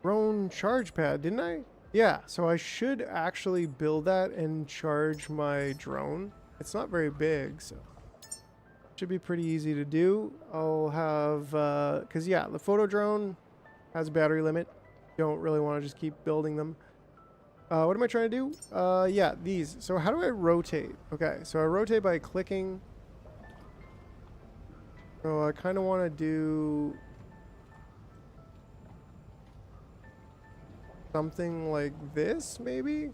drone charge pad, didn't I? Yeah, so I should actually build that and charge my drone. It's not very big, so should be pretty easy to do. I'll have, because yeah, the photo drone has a battery limit. Don't really want to just keep building them. What am I trying to do? Yeah, these. So how do I rotate? Okay, so I rotate by clicking. So I kind of want to do something like this, maybe?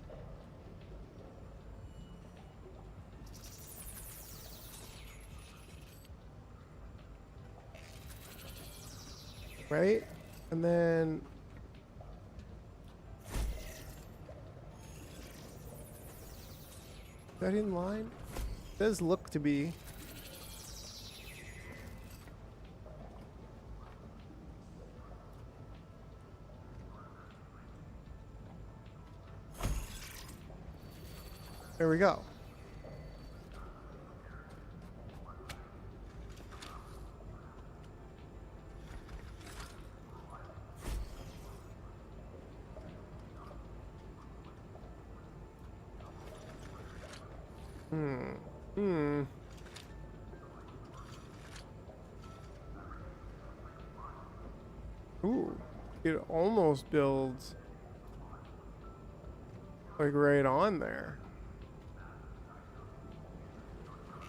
Right? And then... Is that in line? It does look to be. There we go. Ooh, it almost builds like right on there.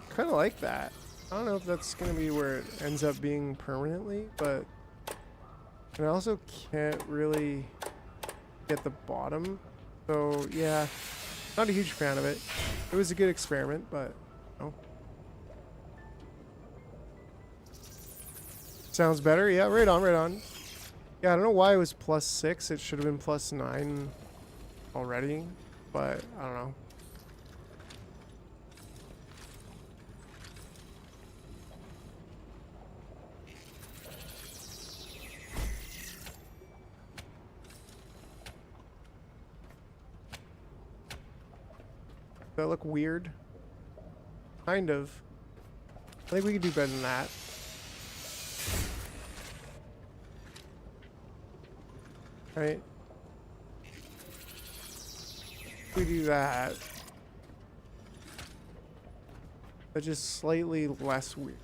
Kind of like that. I don't know if that's gonna be where it ends up being permanently, but and I also can't really get the bottom, so yeah, not a huge fan of it. It was a good experiment, but no. Sounds better. Yeah, right on. Yeah, I don't know why it was +6. It should have been +9 already, but I don't know. Does that look weird? Kind of. I think we could do better than that. Right? We do that. But just slightly less weird.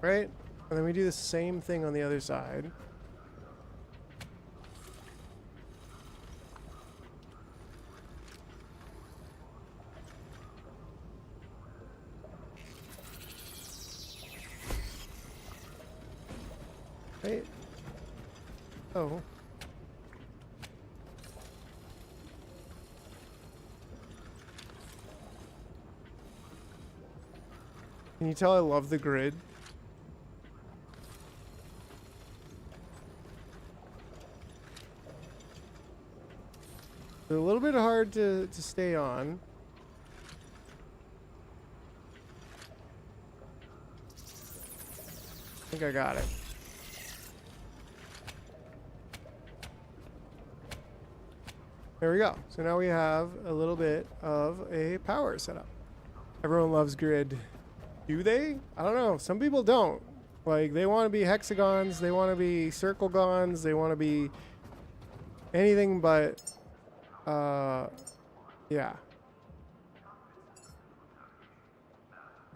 Right? And then we do the same thing on the other side. Right? Oh. Can you tell I love the grid? They're a little bit hard to stay on. I think I got it. There we go. So now we have a little bit of a power setup. Everyone loves grid. Do they? I don't know. Some people don't. Like, they want to be hexagons, they want to be circle gons, they want to be anything but, yeah.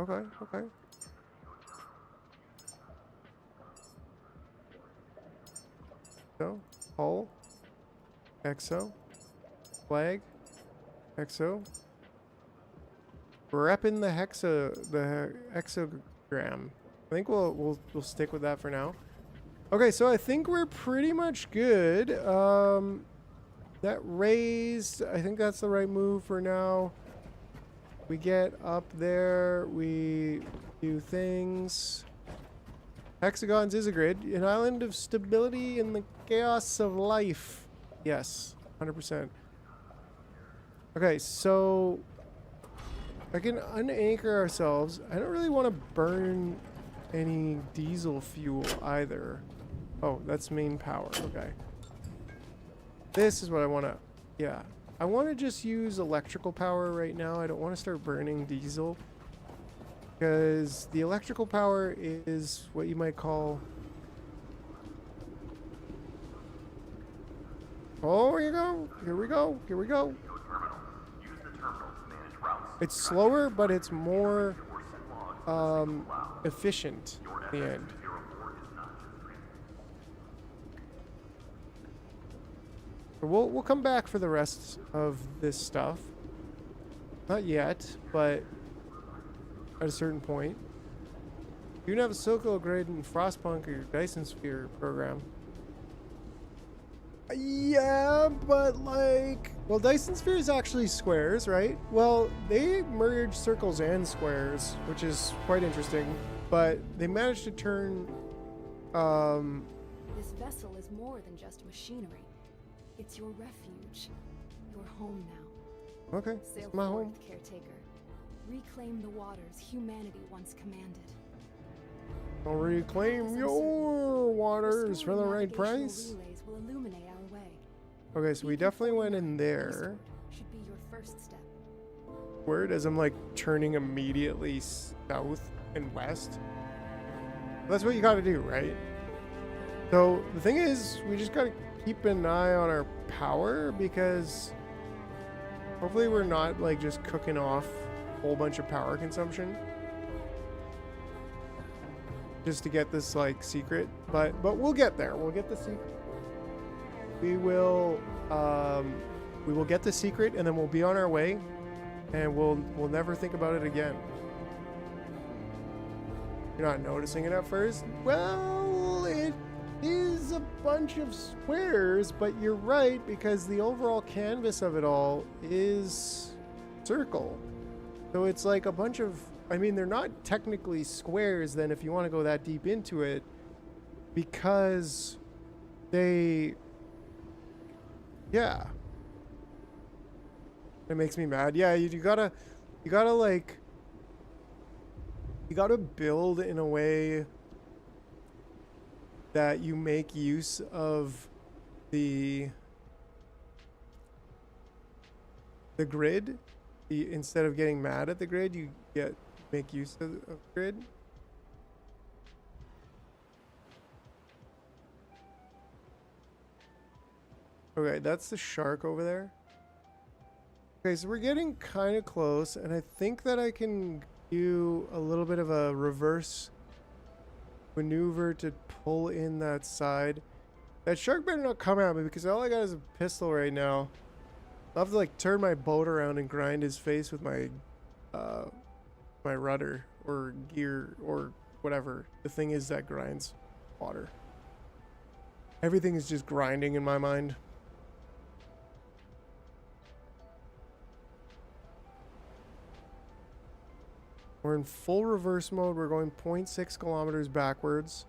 Okay, okay. So, hull, exo, flag, exo. Repping the hexagram. I think we'll stick with that for now. Okay, so I think we're pretty much good. That raised, I think that's the right move for now. We get up there, we do things. Hexagons is a grid, an island of stability in the chaos of life. Yes, 100%. Okay, so I can unanchor ourselves. I don't really want to burn any diesel fuel either. Oh, that's main power. Okay. This is what I want to... Yeah. I want to just use electrical power right now. I don't want to start burning diesel. Because the electrical power is what you might call... Oh, here we go. Here we go. Here we go. It's slower, but it's more efficient in the end. We'll come back for the rest of this stuff. Not yet, but at a certain point. You can have a Silco grade in Frostpunk or your Dyson Sphere program. Yeah, but like... Well, Dyson Sphere is actually squares, right? Well, they merge circles and squares, which is quite interesting. But they managed to turn... This vessel is more than just machinery. It's your refuge. Your home now. Okay, Sail it's my forth, home. Caretaker. Reclaim the waters humanity once commanded. I'll reclaim your waters for the right price. Relays will illuminate our way. Okay, so we definitely went in there. Should be your first step. Word, as I'm like turning immediately south and west. That's what you gotta do, right? So the thing is, we just gotta keep an eye on our power, because hopefully we're not like just cooking off a whole bunch of power consumption just to get this like secret. But we'll get there. We'll get the secret. We will get the secret, and then we'll be on our way, and we'll never think about it again. You're not noticing it at first? Well, it is a bunch of squares, but you're right, because the overall canvas of it all is circle. So it's like a bunch of, I mean, they're not technically squares then if you want to go that deep into it, because they, yeah. It makes me mad. Yeah, you gotta like, you gotta build in a way that you make use of the grid. Instead of getting mad at the grid, you make use of grid. Okay, that's the shark over there. Okay, so we're getting kind of close, and I think that I can do a little bit of a reverse maneuver to pull in that side. That shark better not come at me, because all I got is a pistol right now. I'll have to like turn my boat around and grind his face with my my rudder or gear or whatever the thing is that grinds water. Everything is just grinding in my mind. We're in full reverse mode. We're going 0.6 kilometers backwards.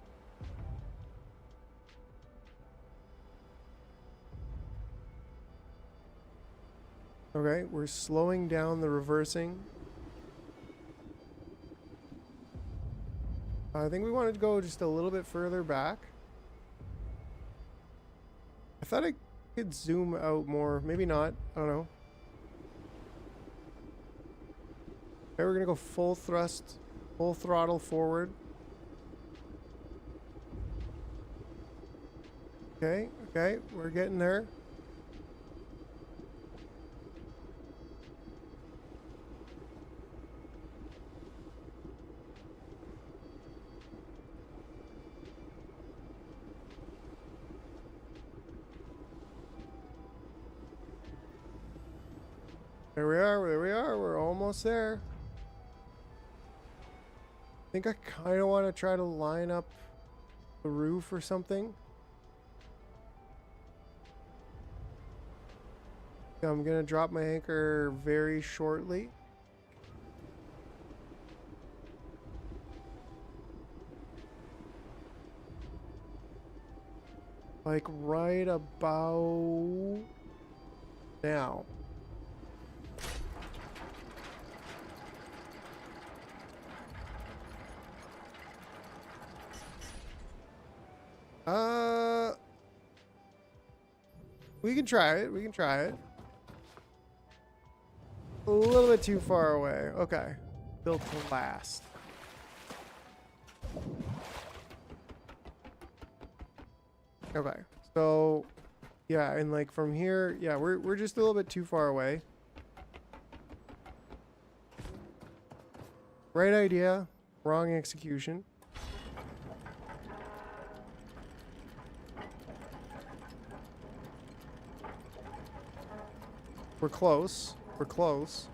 Okay, we're slowing down the reversing. I think we wanted to go just a little bit further back. I thought I could zoom out more. Maybe not. I don't know. Okay, we're gonna go full thrust, full throttle forward. Okay, okay, we're getting there. There we are, there we are, we're almost there. I think I kind of want to try to line up the roof or something. I'm gonna drop my anchor very shortly. Like right about now. We can try it. We can try it. A little bit too far away. Okay. Built to last. Okay. So, yeah, and like from here, yeah, we're just a little bit too far away. Right idea, wrong execution. We're close. We're close.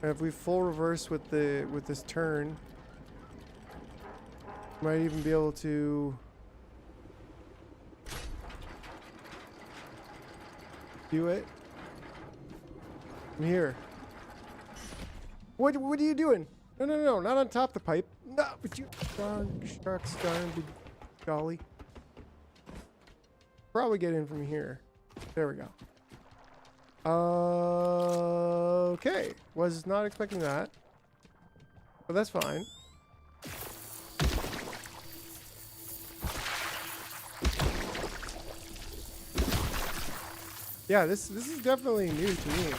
And if we full reverse with this turn, might even be able to do it. I'm here. What are you doing? No, no, no, not on top of the pipe. No, but you sharks, darn big golly. Probably get in from here. There we go. Okay, was not expecting that, but that's fine. Yeah, this is definitely new to me.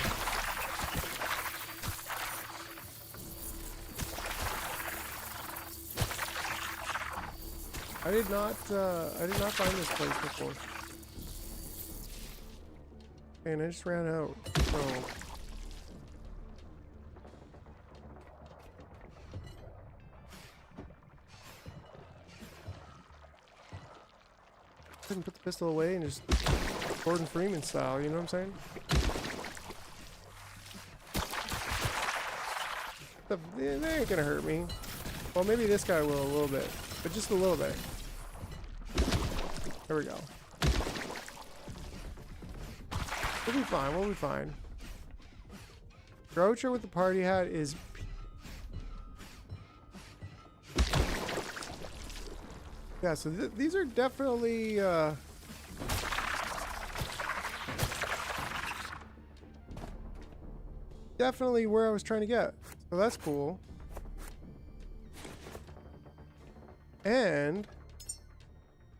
I did not find this place before. And I just ran out, so I can put the pistol away and just Gordon Freeman style, you know what I'm saying? They ain't gonna hurt me. Well, maybe this guy will a little bit, but just a little bit. There we go. We'll be fine, we'll be fine. Groucher with the party hat is... Yeah, so these are definitely... definitely where I was trying to get. So that's cool. And...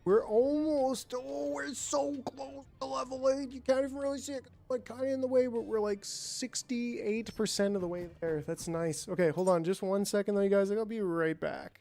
we're almost, oh, we're so close to level 8. You can't even really see it. Like, kind of in the way, but we're like 68% of the way there. That's nice. Okay, hold on just 1 second though, you guys. I'll be right back.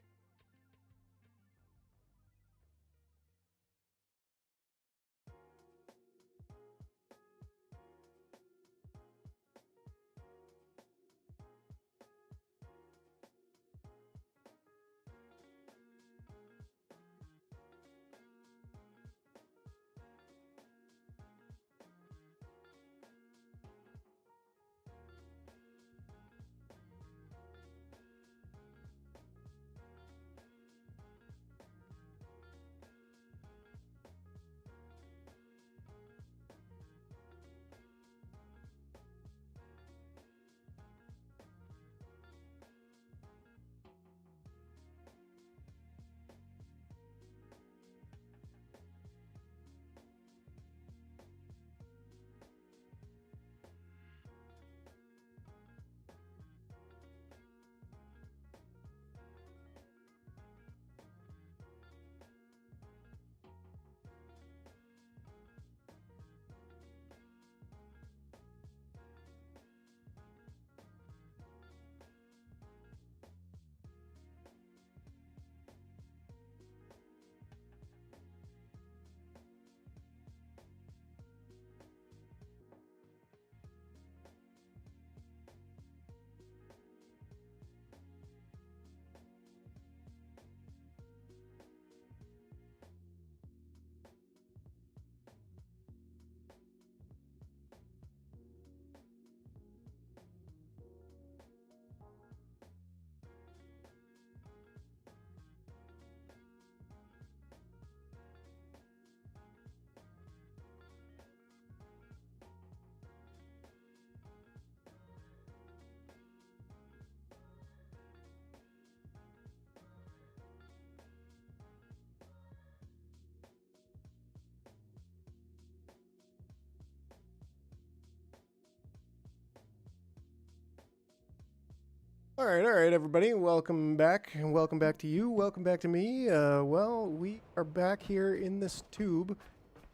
All right, everybody. Welcome back, and welcome back to you. Welcome back to me. Well, we are back here in this tube.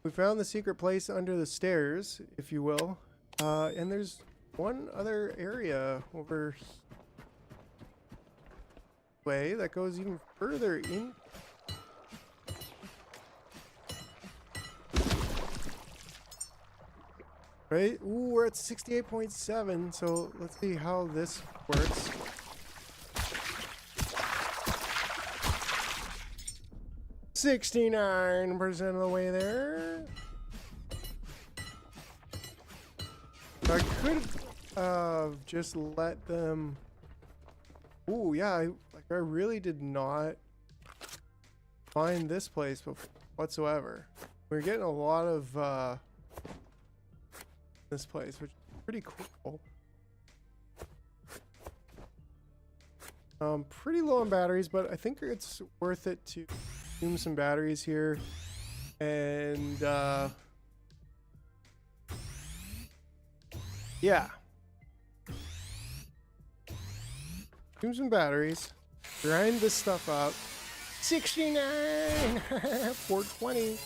We found the secret place under the stairs, if you will. And there's one other area over way that goes even further in. Right? Ooh, we're at 68.7, so let's see how this works. $69 of the way there. I could just let them. Ooh, yeah, I really did not find this place whatsoever. We're getting a lot of this place, which is pretty cool. Pretty low on batteries, but I think it's worth it to consume some batteries here. And yeah, consume some batteries, grind this stuff up. 69 420.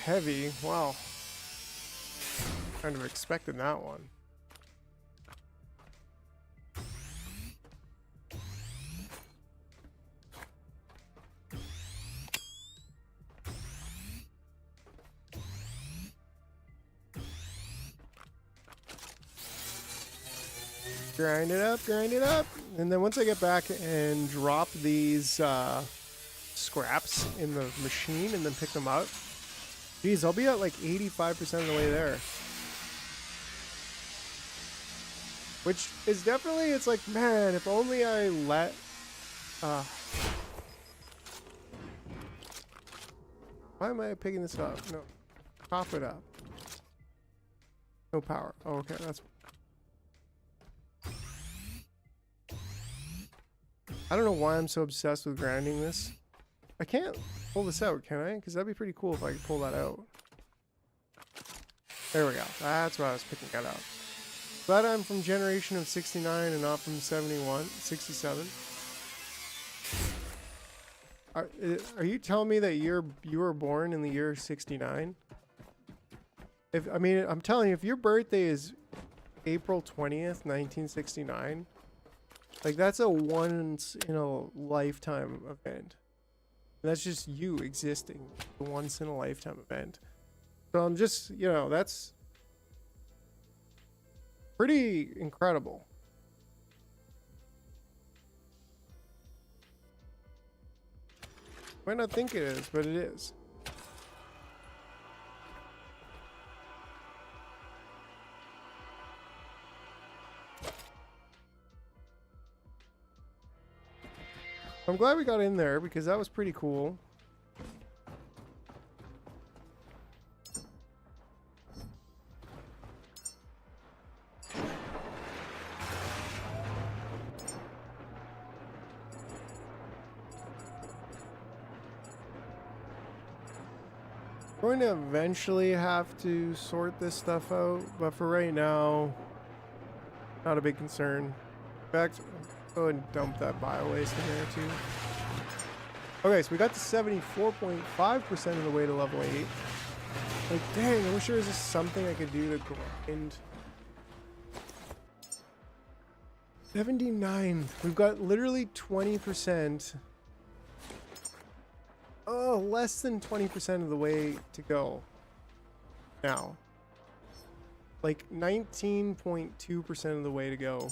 Heavy. Wow. Kind of expected that one. Grind it up, grind it up. And then once I get back and drop these scraps in the machine and then pick them up, geez, I'll be at like 85% of the way there. Which is definitely, it's like, man, if only I let... why am I picking this up? No. Pop it up. No power. Oh, okay, that's... I don't know why I'm so obsessed with grinding this. I can't pull this out, can I? Because that'd be pretty cool if I could pull that out. There we go. That's why I was picking that out. Glad I'm from generation of 69 and not from 67. Are you telling me that you were born in the year 69? I mean, I'm telling you, if your birthday is April 20th, 1969, like that's a once in a lifetime event. That's just you existing, a once in a lifetime event. So I'm just, you know, that's pretty incredible. Might not think it is, but it is. I'm glad we got in there because that was pretty cool. Going to eventually have to sort this stuff out, but for right now, not a big concern. In fact, go ahead and dump that bio waste in there too. Okay, so we got to 74.5% of the way to level 8. Like, dang, I wish there was just something I could do to grind. 79. We've got literally 20%. Oh, less than 20% of the way to go now. Like 19.2% of the way to go.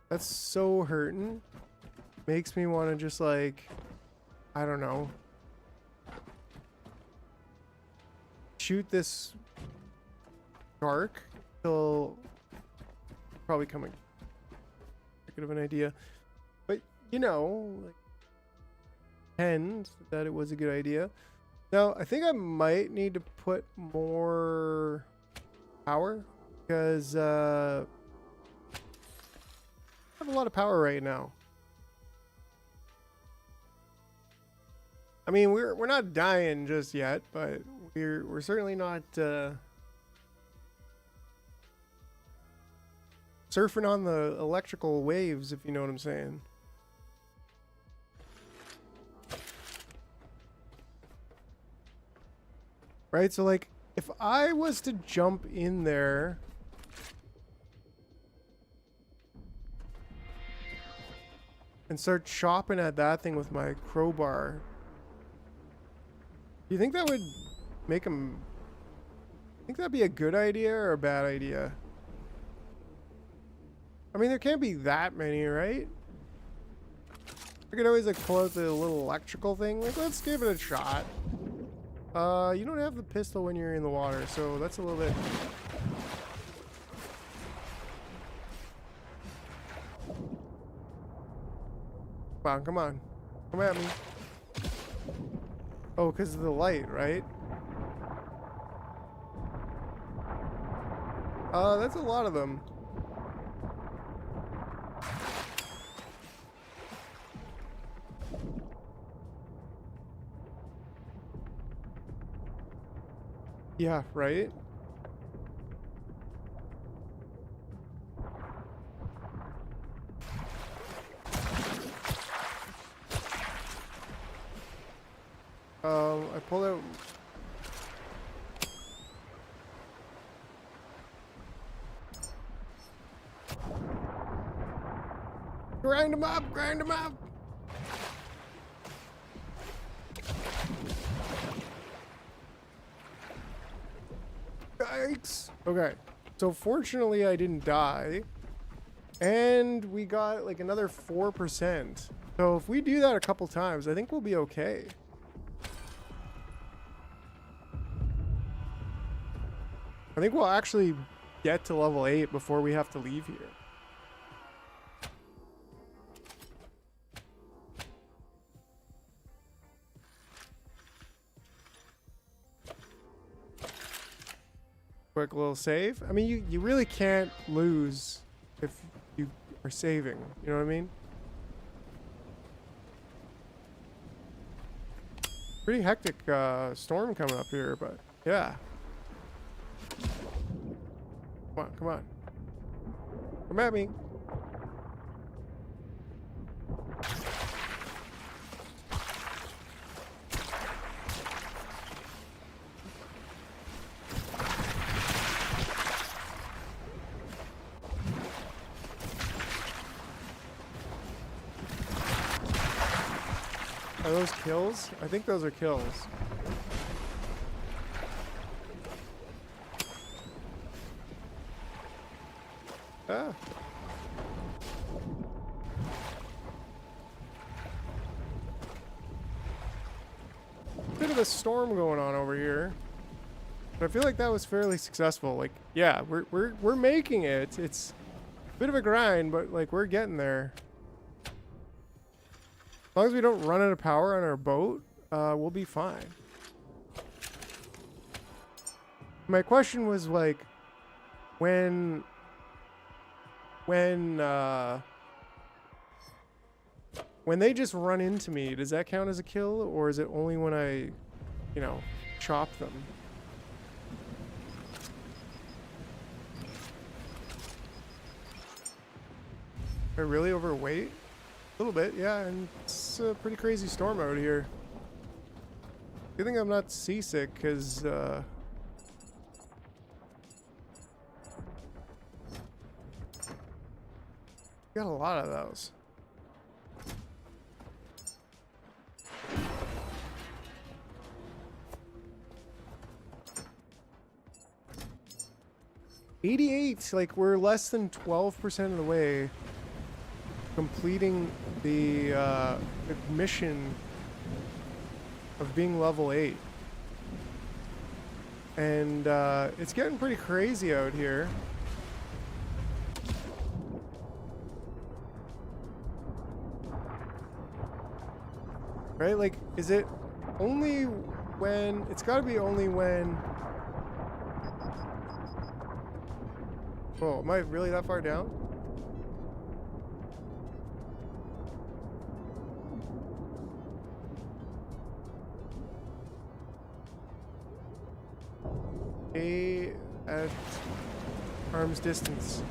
That's so hurting. Makes me want to just like, I don't know, shoot this shark till probably coming. Good of an idea, but you know, like, pretend that it was a good idea. Now, I think I might need to put more power because I have a lot of power right now. I mean, we're not dying just yet, but we're certainly not surfing on the electrical waves, if you know what I'm saying. Right, so like, if I was to jump in there and start chopping at that thing with my crowbar, do you think that would make him... think that'd be a good idea or a bad idea? I mean, there can't be that many, right? I could always like pull out the little electrical thing. Like, let's give it a shot. You don't have the pistol when you're in the water, so that's a little bit... Come on, come on. Come at me. Oh, because of the light, right? That's a lot of them. Yeah, right? I pulled out... Grind them up! Grind them up! Yikes! Okay, so fortunately I didn't die. And we got like another 4%. So if we do that a couple times, I think we'll be okay. I think we'll actually get to level 8 before we have to leave here. Quick little save. I mean, you really can't lose if you are saving. You know what I mean? Pretty hectic storm coming up here, but yeah. Come on, come on. Come at me. Are those kills? I think those are kills. Ah. Bit of a storm going on over here. But I feel like that was fairly successful. Like, yeah, we're making it. It's a bit of a grind, but like we're getting there. As long as we don't run out of power on our boat, we'll be fine. My question was like, when they just run into me, does that count as a kill, or is it only when I, you know, chop them? Am I really overweight? A little bit, yeah, and it's a pretty crazy storm out here. Good thing I'm not seasick, because got a lot of those. $88, like we're less than 12% of the way completing the mission of being level 8. And it's getting pretty crazy out here. Right? Like, is it only when... It's gotta be only when... Oh, am I really that far down? Stay at arm's distance.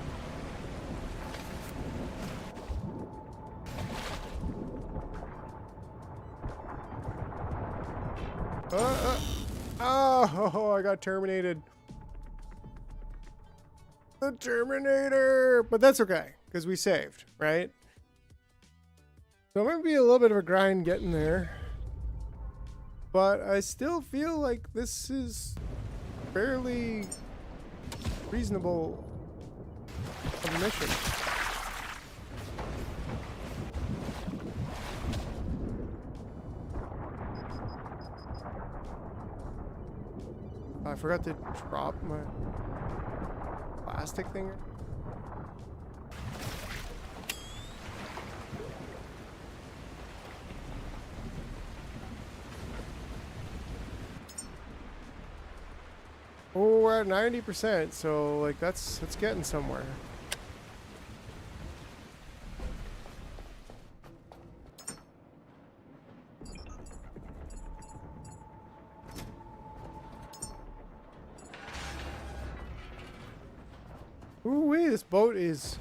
Oh, I got terminated. The Terminator! But that's okay, because we saved, right? So it might be a little bit of a grind getting there. But I still feel like this is fairly reasonable of a mission. I forgot to drop my plastic thing. Oh, we're at 90%, so like that's getting somewhere. Ooh-wee, this boat is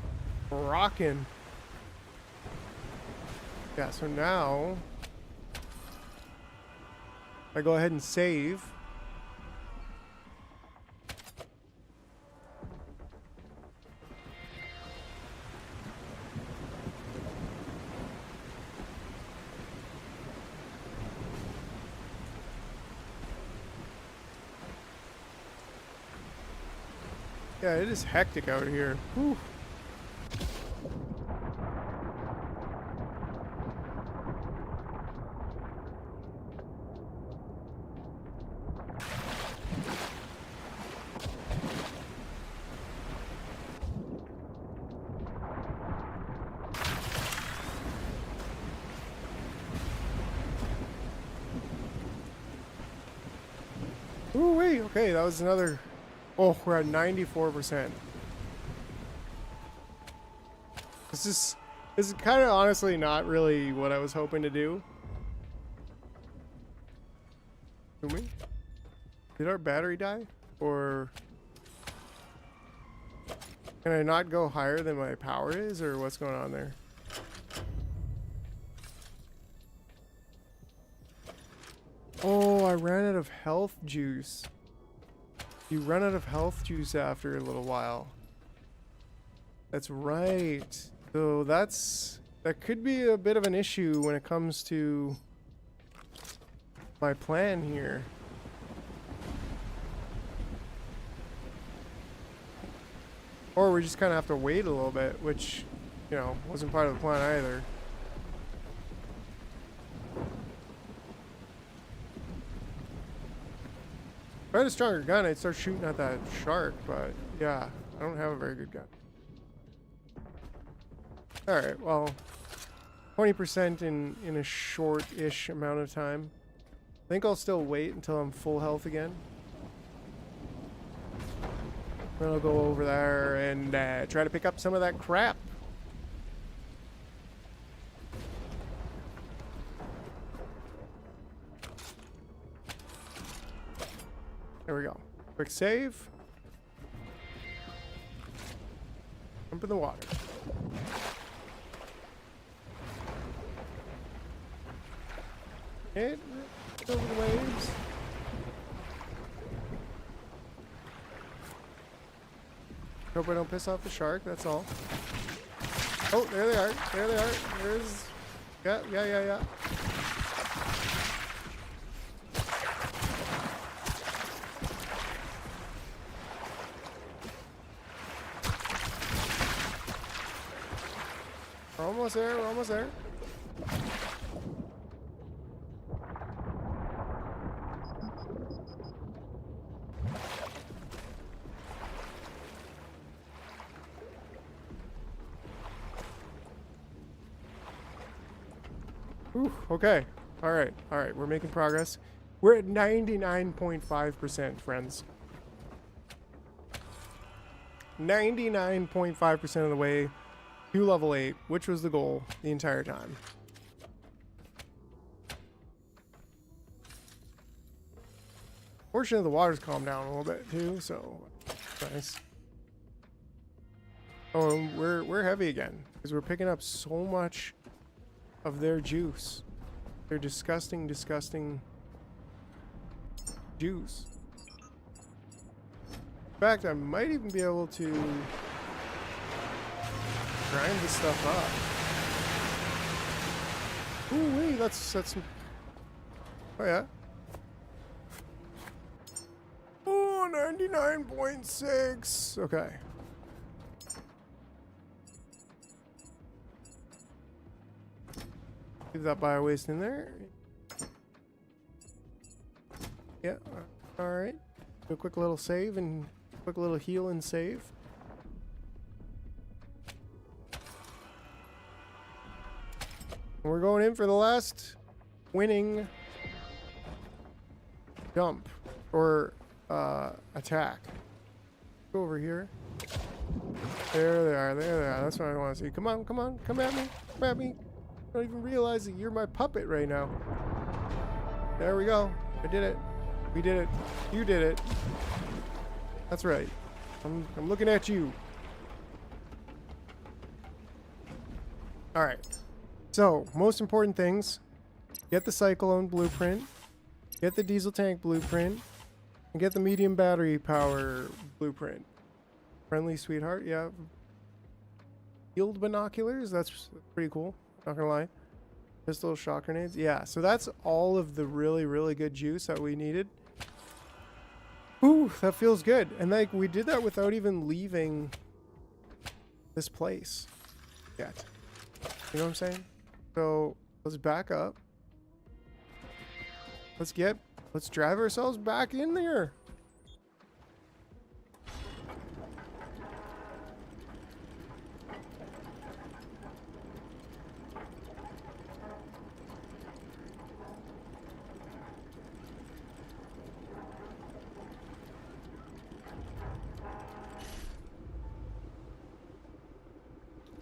rocking. Yeah, so now I go ahead and save. Yeah, it is hectic out here. Whew. Ooh, wait, okay, that was another. Oh, we're at 94%. This is kind of honestly not really what I was hoping to do. Did our battery die? Or can I not go higher than my power is, or what's going on there? Oh, I ran out of health juice. You run out of health juice after a little while. That's right. So that could be a bit of an issue when it comes to my plan here. Or we just kind of have to wait a little bit, which, you know, wasn't part of the plan either. If I had a stronger gun, I'd start shooting at that shark, but yeah, I don't have a very good gun. Alright, well, 20% in a short-ish amount of time. I think I'll still wait until I'm full health again. Then I'll go over there and try to pick up some of that crap. There we go. Quick save. Jump in the water. Hit over the waves. Hope I don't piss off the shark, that's all. Oh, there they are. There they are. There's... Yeah. We're almost there, we're almost there. Ooh, okay. Alright, we're making progress. We're at 99.5%, friends. 99.5% of the way to level 8, which was the goal the entire time. Fortunately, the water's calmed down a little bit too, so nice. Oh, and we're heavy again because we're picking up so much of their juice. Their disgusting, disgusting juice. In fact, I might even be able to grind this stuff up. Ooh, wait, that's some. Oh yeah. Oh, 99.6. Okay. Leave that bio waste in there. Yeah. All right. Do a quick little save and quick little heal and save. And we're going in for the last winning jump or attack. Go over here. There they are. There they are. That's what I want to see. Come on, come on, come at me, come at me. I don't even realize that you're my puppet right now. There we go. I did it. We did it. You did it. That's right. I'm looking at you. All right. So, most important things. Get the Cyclone blueprint. Get the diesel tank blueprint. And get the medium battery power blueprint. Friendly sweetheart, yeah. Field binoculars, that's pretty cool. Not gonna lie. Pistol, shock grenades. Yeah, so that's all of the really, really good juice that we needed. Ooh, that feels good. And like we did that without even leaving this place yet. You know what I'm saying? So let's back up. Let's drive ourselves back in there.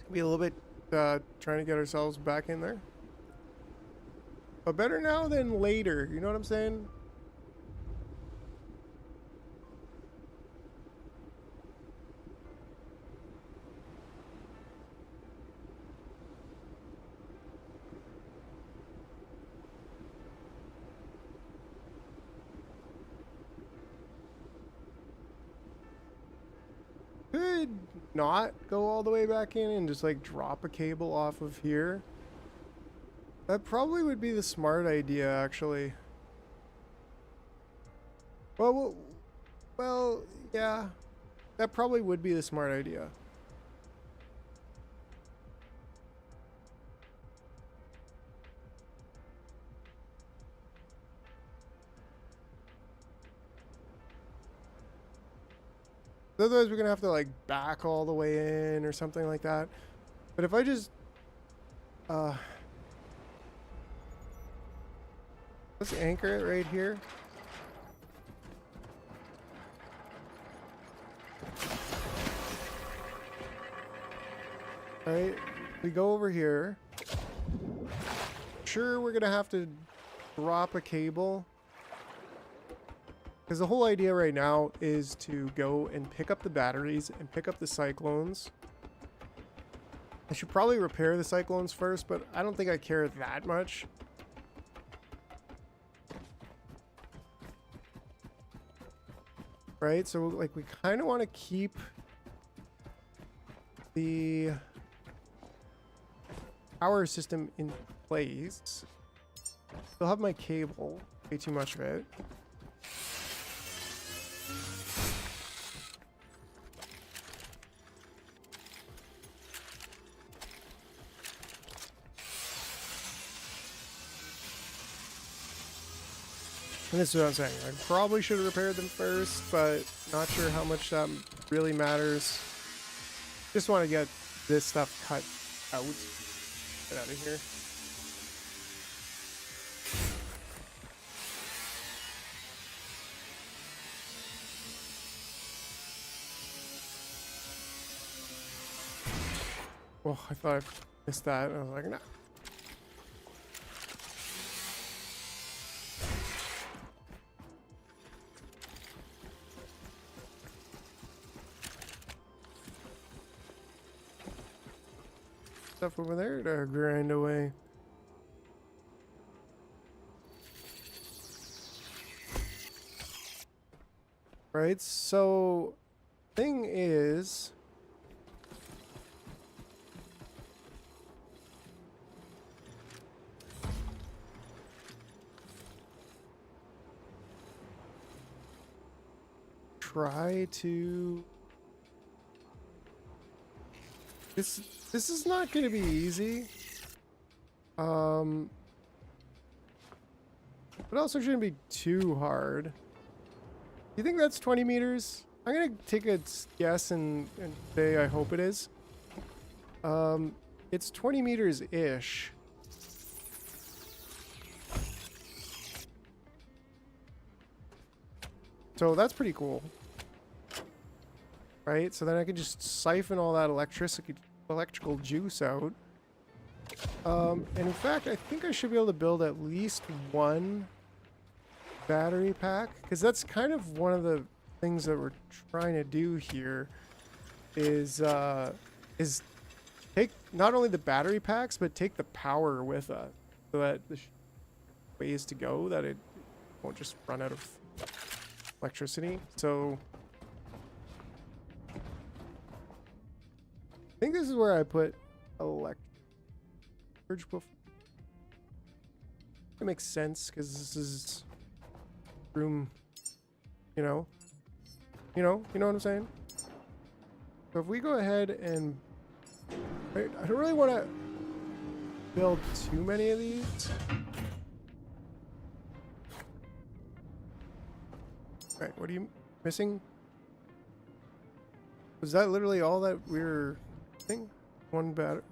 Be a little bit trying to get ourselves back in there, but better now than later, you know what I'm saying? Could not go all the way back in and just like drop a cable off of here. That probably would be the smart idea, actually. Well, yeah, that probably would be the smart idea. Otherwise, we're gonna have to like back all the way in or something like that. But if I just let's anchor it right here. All right, we go over here. Sure, we're gonna have to drop a cable. Because the whole idea right now is to go and pick up the batteries and pick up the cyclones. I should probably repair the cyclones first, but I don't think I care that much. Right? So like we kind of want to keep the power system in place. Still have my cable. Way too much of it. And this is what I'm saying. I probably should have repaired them first, but not sure how much that really matters. Just want to get this stuff cut out. Get out of here. Oh, I thought I missed that. I was like, nah. Stuff over there to grind away. Right, so thing is, try to this is not going to be easy. But also shouldn't be too hard. You think that's 20 meters? I'm gonna take a guess and say I hope it is. It's 20 meters ish. So that's pretty cool. Right? So then I can just siphon all that electrical juice out. And in fact, I think I should be able to build at least one battery pack, because that's kind of one of the things that we're trying to do here is take not only the battery packs but take the power with us, so that the ways to go that it won't just run out of electricity. So I think this is where I put electric before. It makes sense because this is room, you know what I'm saying? So if we go ahead and I don't really want to build too many of these. Right, what are you missing? Was that literally all that we were missing? One battery.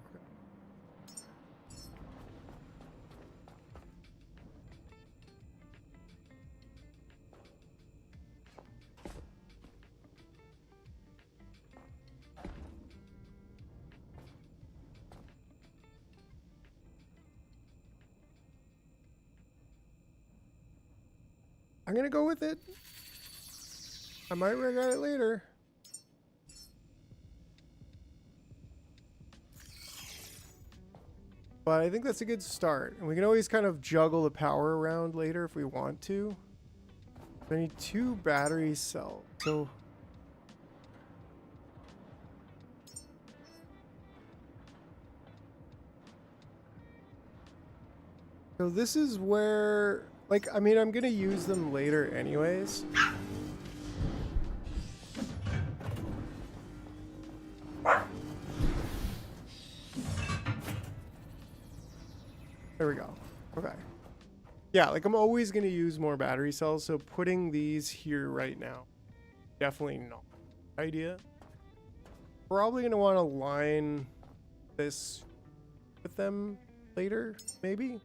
I'm gonna go with it. I might regret it later. But I think that's a good start. And we can always kind of juggle the power around later if we want to. I need 2 battery cells. So this is where, like, I mean, I'm gonna use them later anyways. There we go. Okay. Yeah, like I'm always gonna use more battery cells, so putting these here right now, definitely not an idea. Probably gonna want to line this with them later, maybe.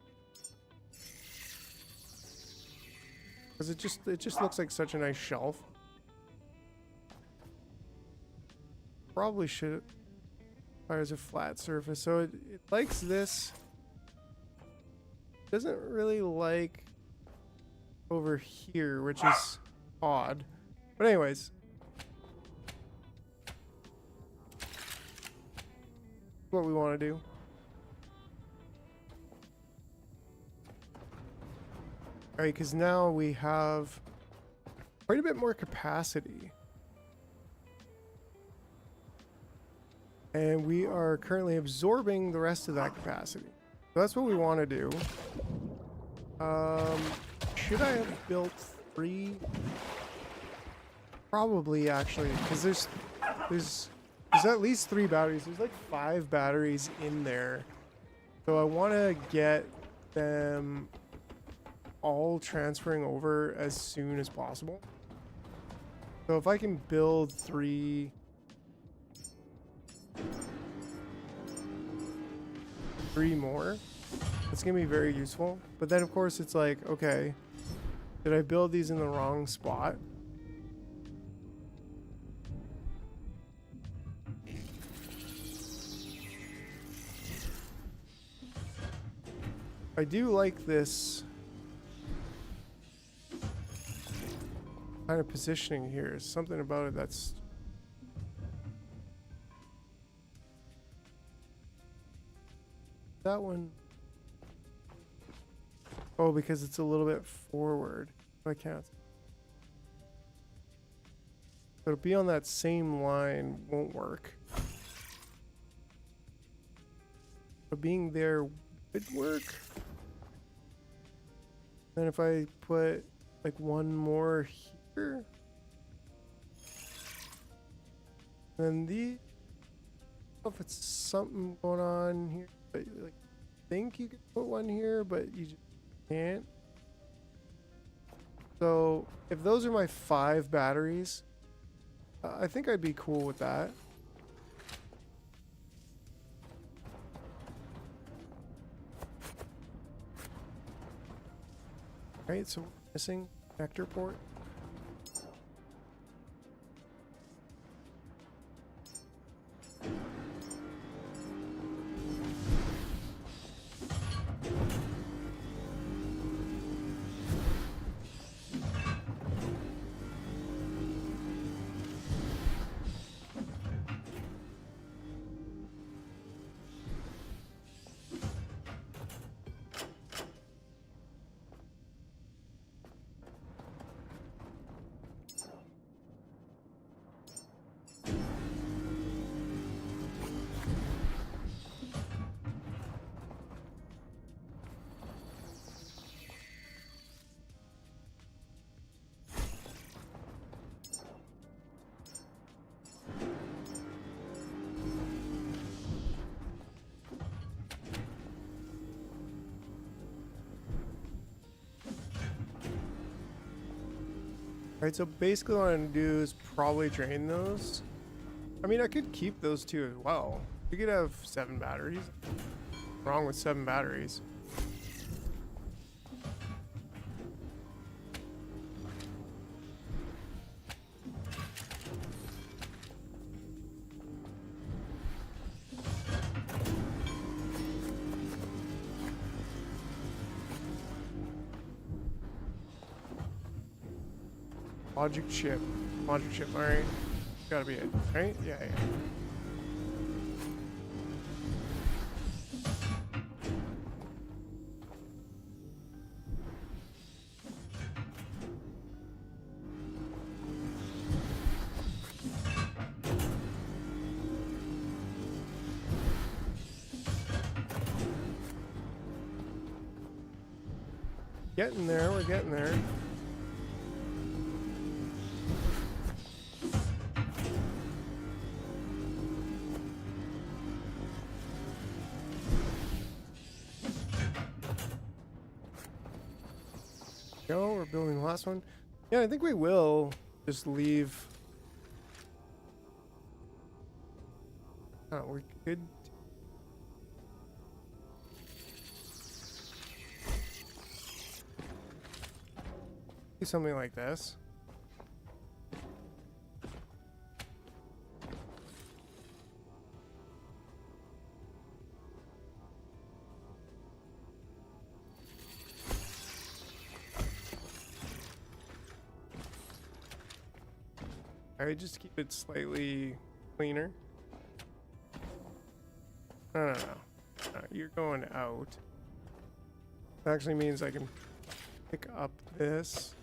Because it just looks like such a nice shelf. Probably should requires a flat surface, so it likes this. Doesn't really like over here, which is odd. But anyways, what we want to do. All right, because now we have quite a bit more capacity. And we are currently absorbing the rest of that capacity. So that's what we want to do. Should I have built 3? Probably, actually, because there's at least 3 batteries. There's like 5 batteries in there. So I want to get them all transferring over as soon as possible. So if I can build 3 more, it's gonna be very useful. But then of course it's like, okay, did I build these in the wrong spot? I do like this kind of positioning here. There's something about it that's that one. Oh, because it's a little bit forward. I can't. But be on that same line won't work. But being there would work. Then if I put like one more here, then the, I don't know if it's something going on here, but like think you could put one here, but you just can't. So if those are my 5 batteries, I think I'd be cool with that. Right, so we're missing connector port. Alright, so basically what I'm gonna do is probably drain those. I mean, I could keep those 2 as well. We could have 7 batteries. What's wrong with 7 batteries? Logic chip. Logic chip, alright. Gotta be it, right? Yeah, yeah. Getting there, we're getting there. Go, we're building the last one. Yeah, I think we will just leave. Oh, we could. Do something like this. Alright, just keep it slightly cleaner. No. You're going out. That actually means I can pick up this.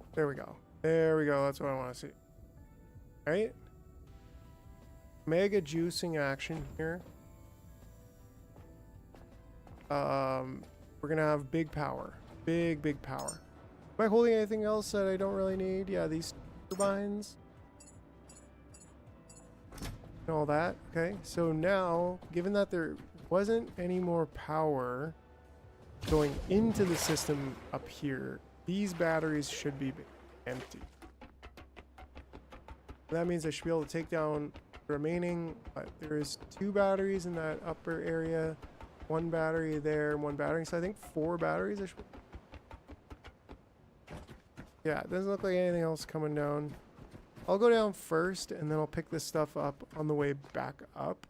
There we go. There we go. That's what I want to see. Right? Mega juicing action here. We're gonna have big power. Big power. Am I holding anything else that I don't really need? Yeah, these turbines. And all that. Okay. So now, given that there wasn't any more power going into the system up here, these batteries should be empty. That means I should be able to take down remaining, there is 2 batteries in that upper area, 1 battery there, and 1 battery. So I think 4 batteries. Yeah, it doesn't look like anything else coming down. I'll go down first, and then I'll pick this stuff up on the way back up.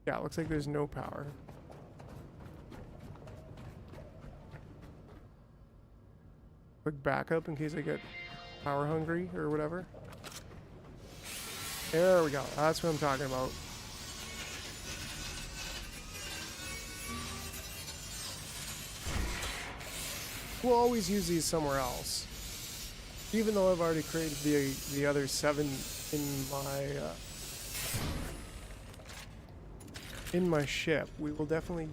Yeah, it looks like there's no power. Quick backup in case I get power hungry or whatever. There we go. That's what I'm talking about. We'll always use these somewhere else. Even though I've already created the other 7 in my ship, we will definitely.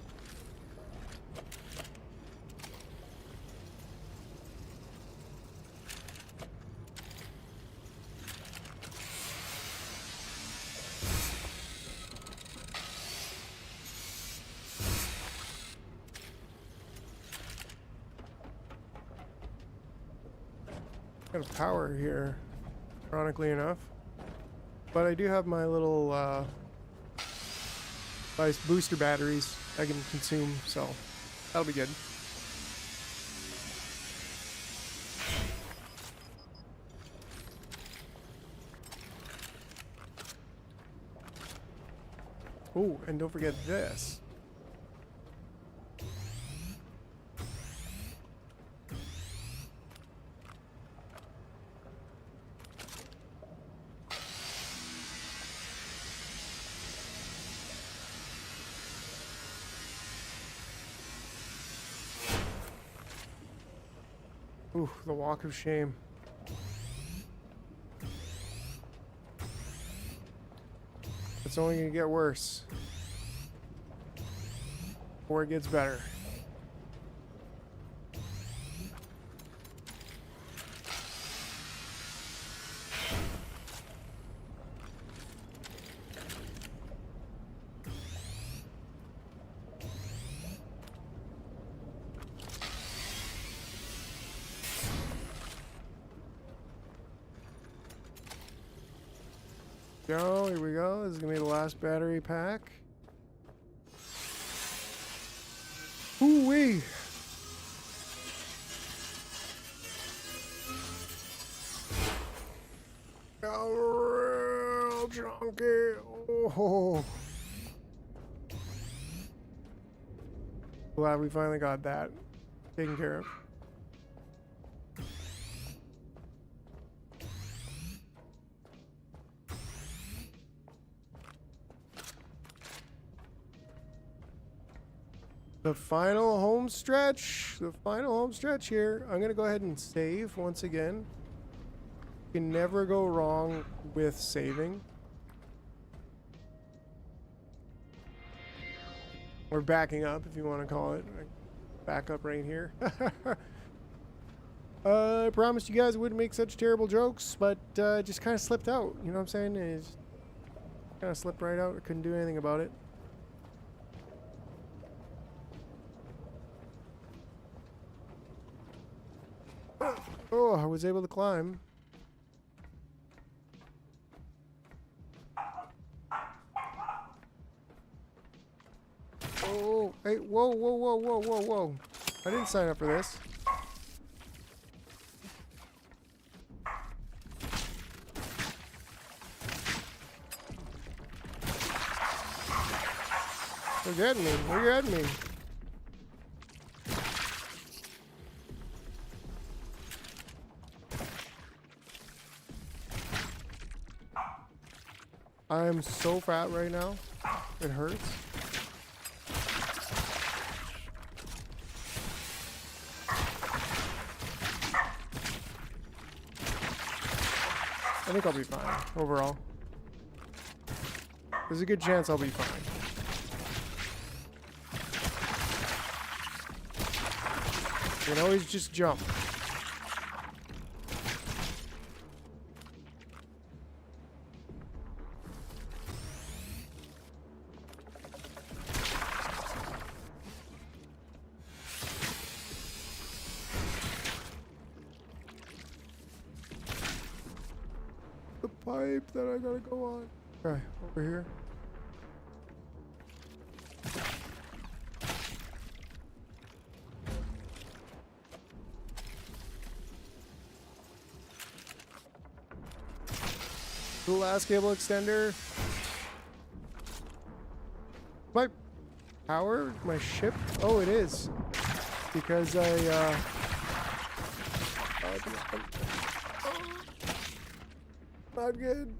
Got a power here, ironically enough, but I do have my little nice booster batteries I can consume, so that'll be good. Oh, and don't forget this. Ooh, the walk of shame. It's only gonna get worse. Or it gets better. Go, here we go. This is gonna be the last battery pack. Ooh-wee! Real chunky. Oh. Glad we finally got that taken care of. The final home stretch. The final home stretch here. I'm going to go ahead and save once again. You can never go wrong with saving. Or backing up, if you want to call it. Back up right here. I promised you guys I wouldn't make such terrible jokes, but it just kind of slipped out. You know what I'm saying? It just kind of slipped right out. I couldn't do anything about it. Oh, I was able to climb. Oh, hey, whoa, whoa, whoa, whoa, whoa, whoa. I didn't sign up for this. They're getting me. They're getting me. I'm so fat right now. It hurts. I think I'll be fine overall. There's a good chance I'll be fine. You can always just jump. pipe that I gotta go on. Okay, over here. The last cable extender. My power, my ship. Oh, it is because not good.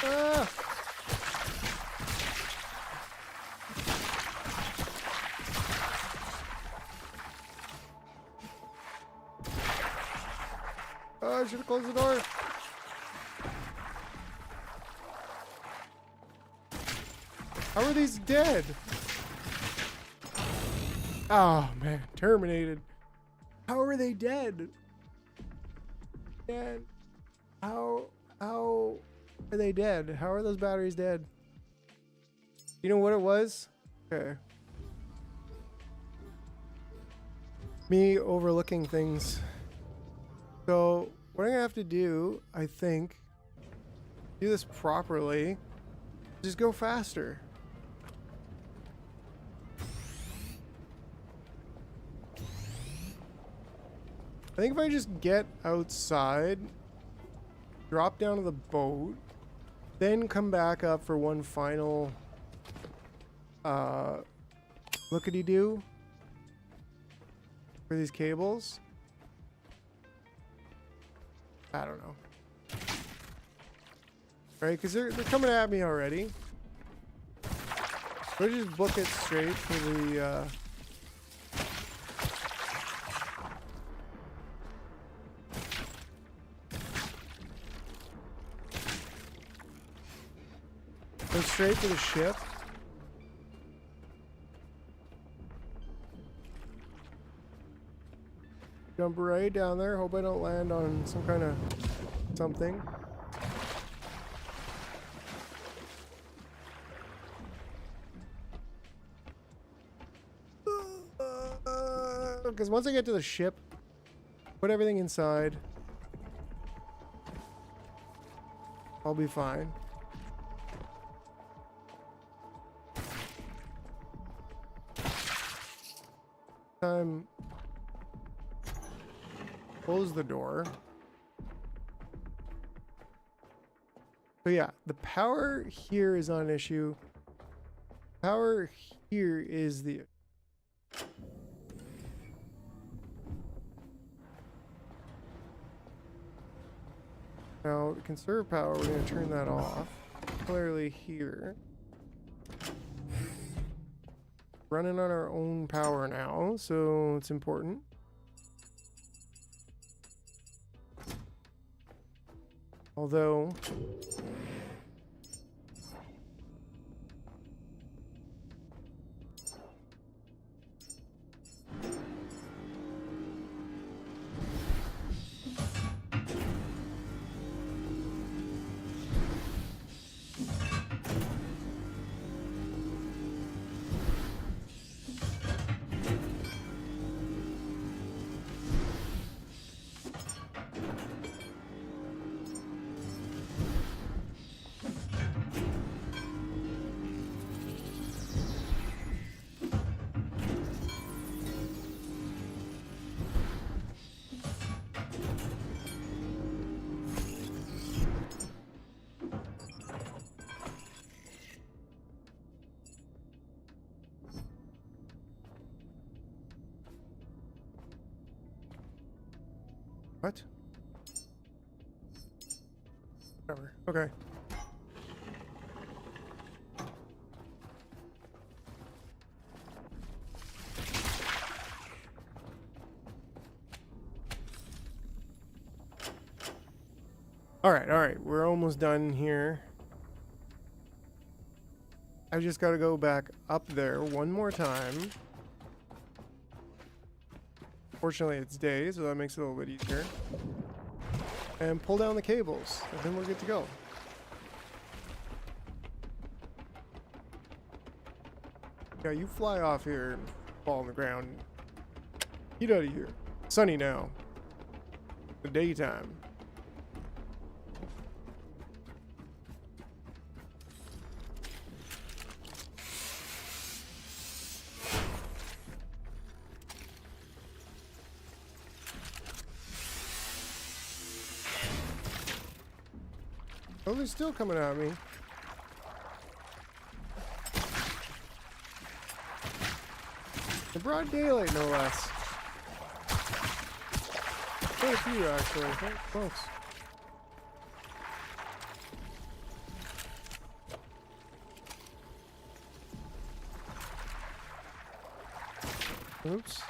Ah. Oh, I should have closed the door. How are these dead? Oh man, terminated. How are they dead? Man, how are they dead? How are those batteries dead? You know what it was? Okay. Me overlooking things. So what I'm gonna have to do, I think, do this properly, just go faster. I think if I just get outside, drop down to the boat, then come back up for one final lookity-doo for these cables. I don't know. Right, because they're coming at me already. So I just book it straight for the go straight to the ship. Jump right down there. Hope I don't land on some kind of something. Because once I get to the ship, put everything inside, I'll be fine. Time. Close the door. So yeah, the power here is not an issue. Power here is the... Now, to conserve power, we're going to turn that off. Clearly here. Running on our own power now, so it's important. Although... What? Whatever. Okay. All right. We're almost done here. I just got to go back up there one more time. Fortunately, it's day, so that makes it a little bit easier. And pull down the cables, and then we're good to go. Yeah, you fly off here and fall on the ground. Get out of here. Sunny now. The daytime. Oh, they're still coming at me. In broad daylight, no less. Quite a few, actually. Quite close. Oops.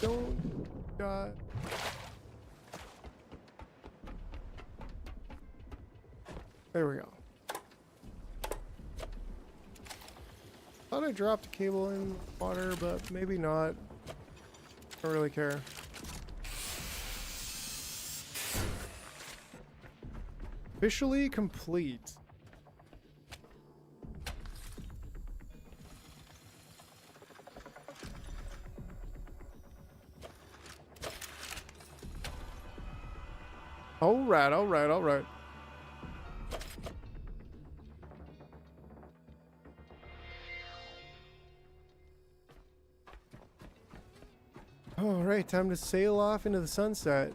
Don't die. There we go. Thought I dropped a cable in water, but maybe not. Don't really care. Officially complete. All right, all right, all right. All right, time to sail off into the sunset.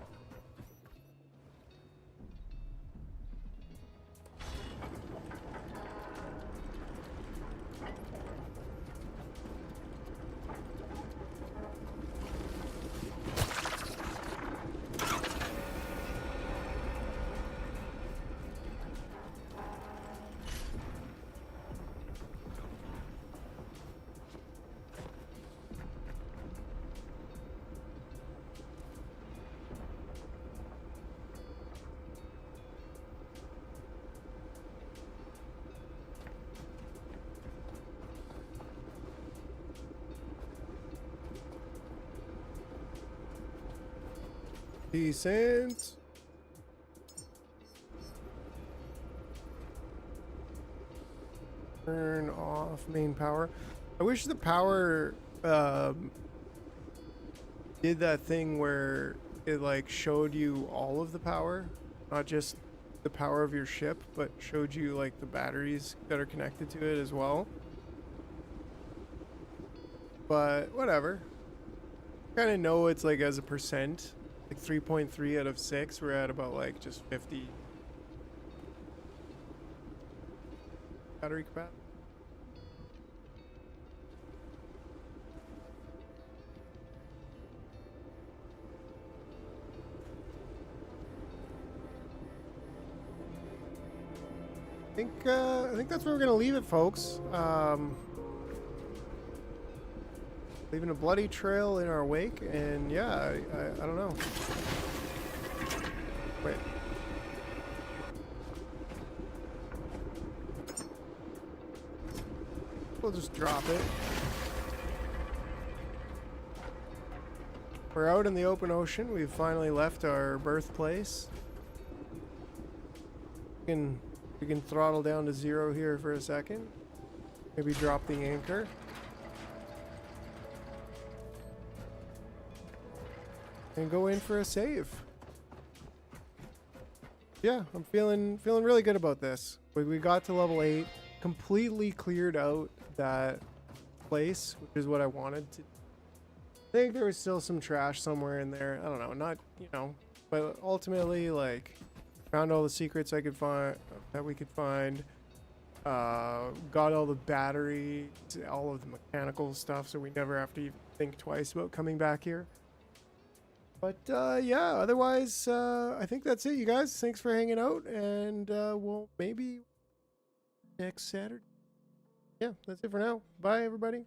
Decent. Turn off main power. I wish the power did that thing where it like showed you all of the power, not just the power of your ship, but showed you like the batteries that are connected to it as well. But whatever. Kind of know it's like as a percent. Like 3.3 out of 6, we're at about like just 50 battery capacity. I think that's where we're gonna leave it, folks. Leaving a bloody trail in our wake, and yeah, I don't know. Wait. We'll just drop it. We're out in the open ocean. We've finally left our birthplace. We can throttle down to 0 here for a second. Maybe drop the anchor. And go in for a save. Yeah, I'm feeling really good about this. We got to level 8, completely cleared out that place, which is what I wanted to. I think there was still some trash somewhere in there. I don't know, not, you know, but ultimately, like, found all the secrets I could find, that we could find. Got all the batteries, all of the mechanical stuff, so we never have to even think twice about coming back here. But yeah, otherwise, I think that's it, you guys. Thanks for hanging out, and we'll maybe next Saturday. Yeah, that's it for now. Bye, everybody.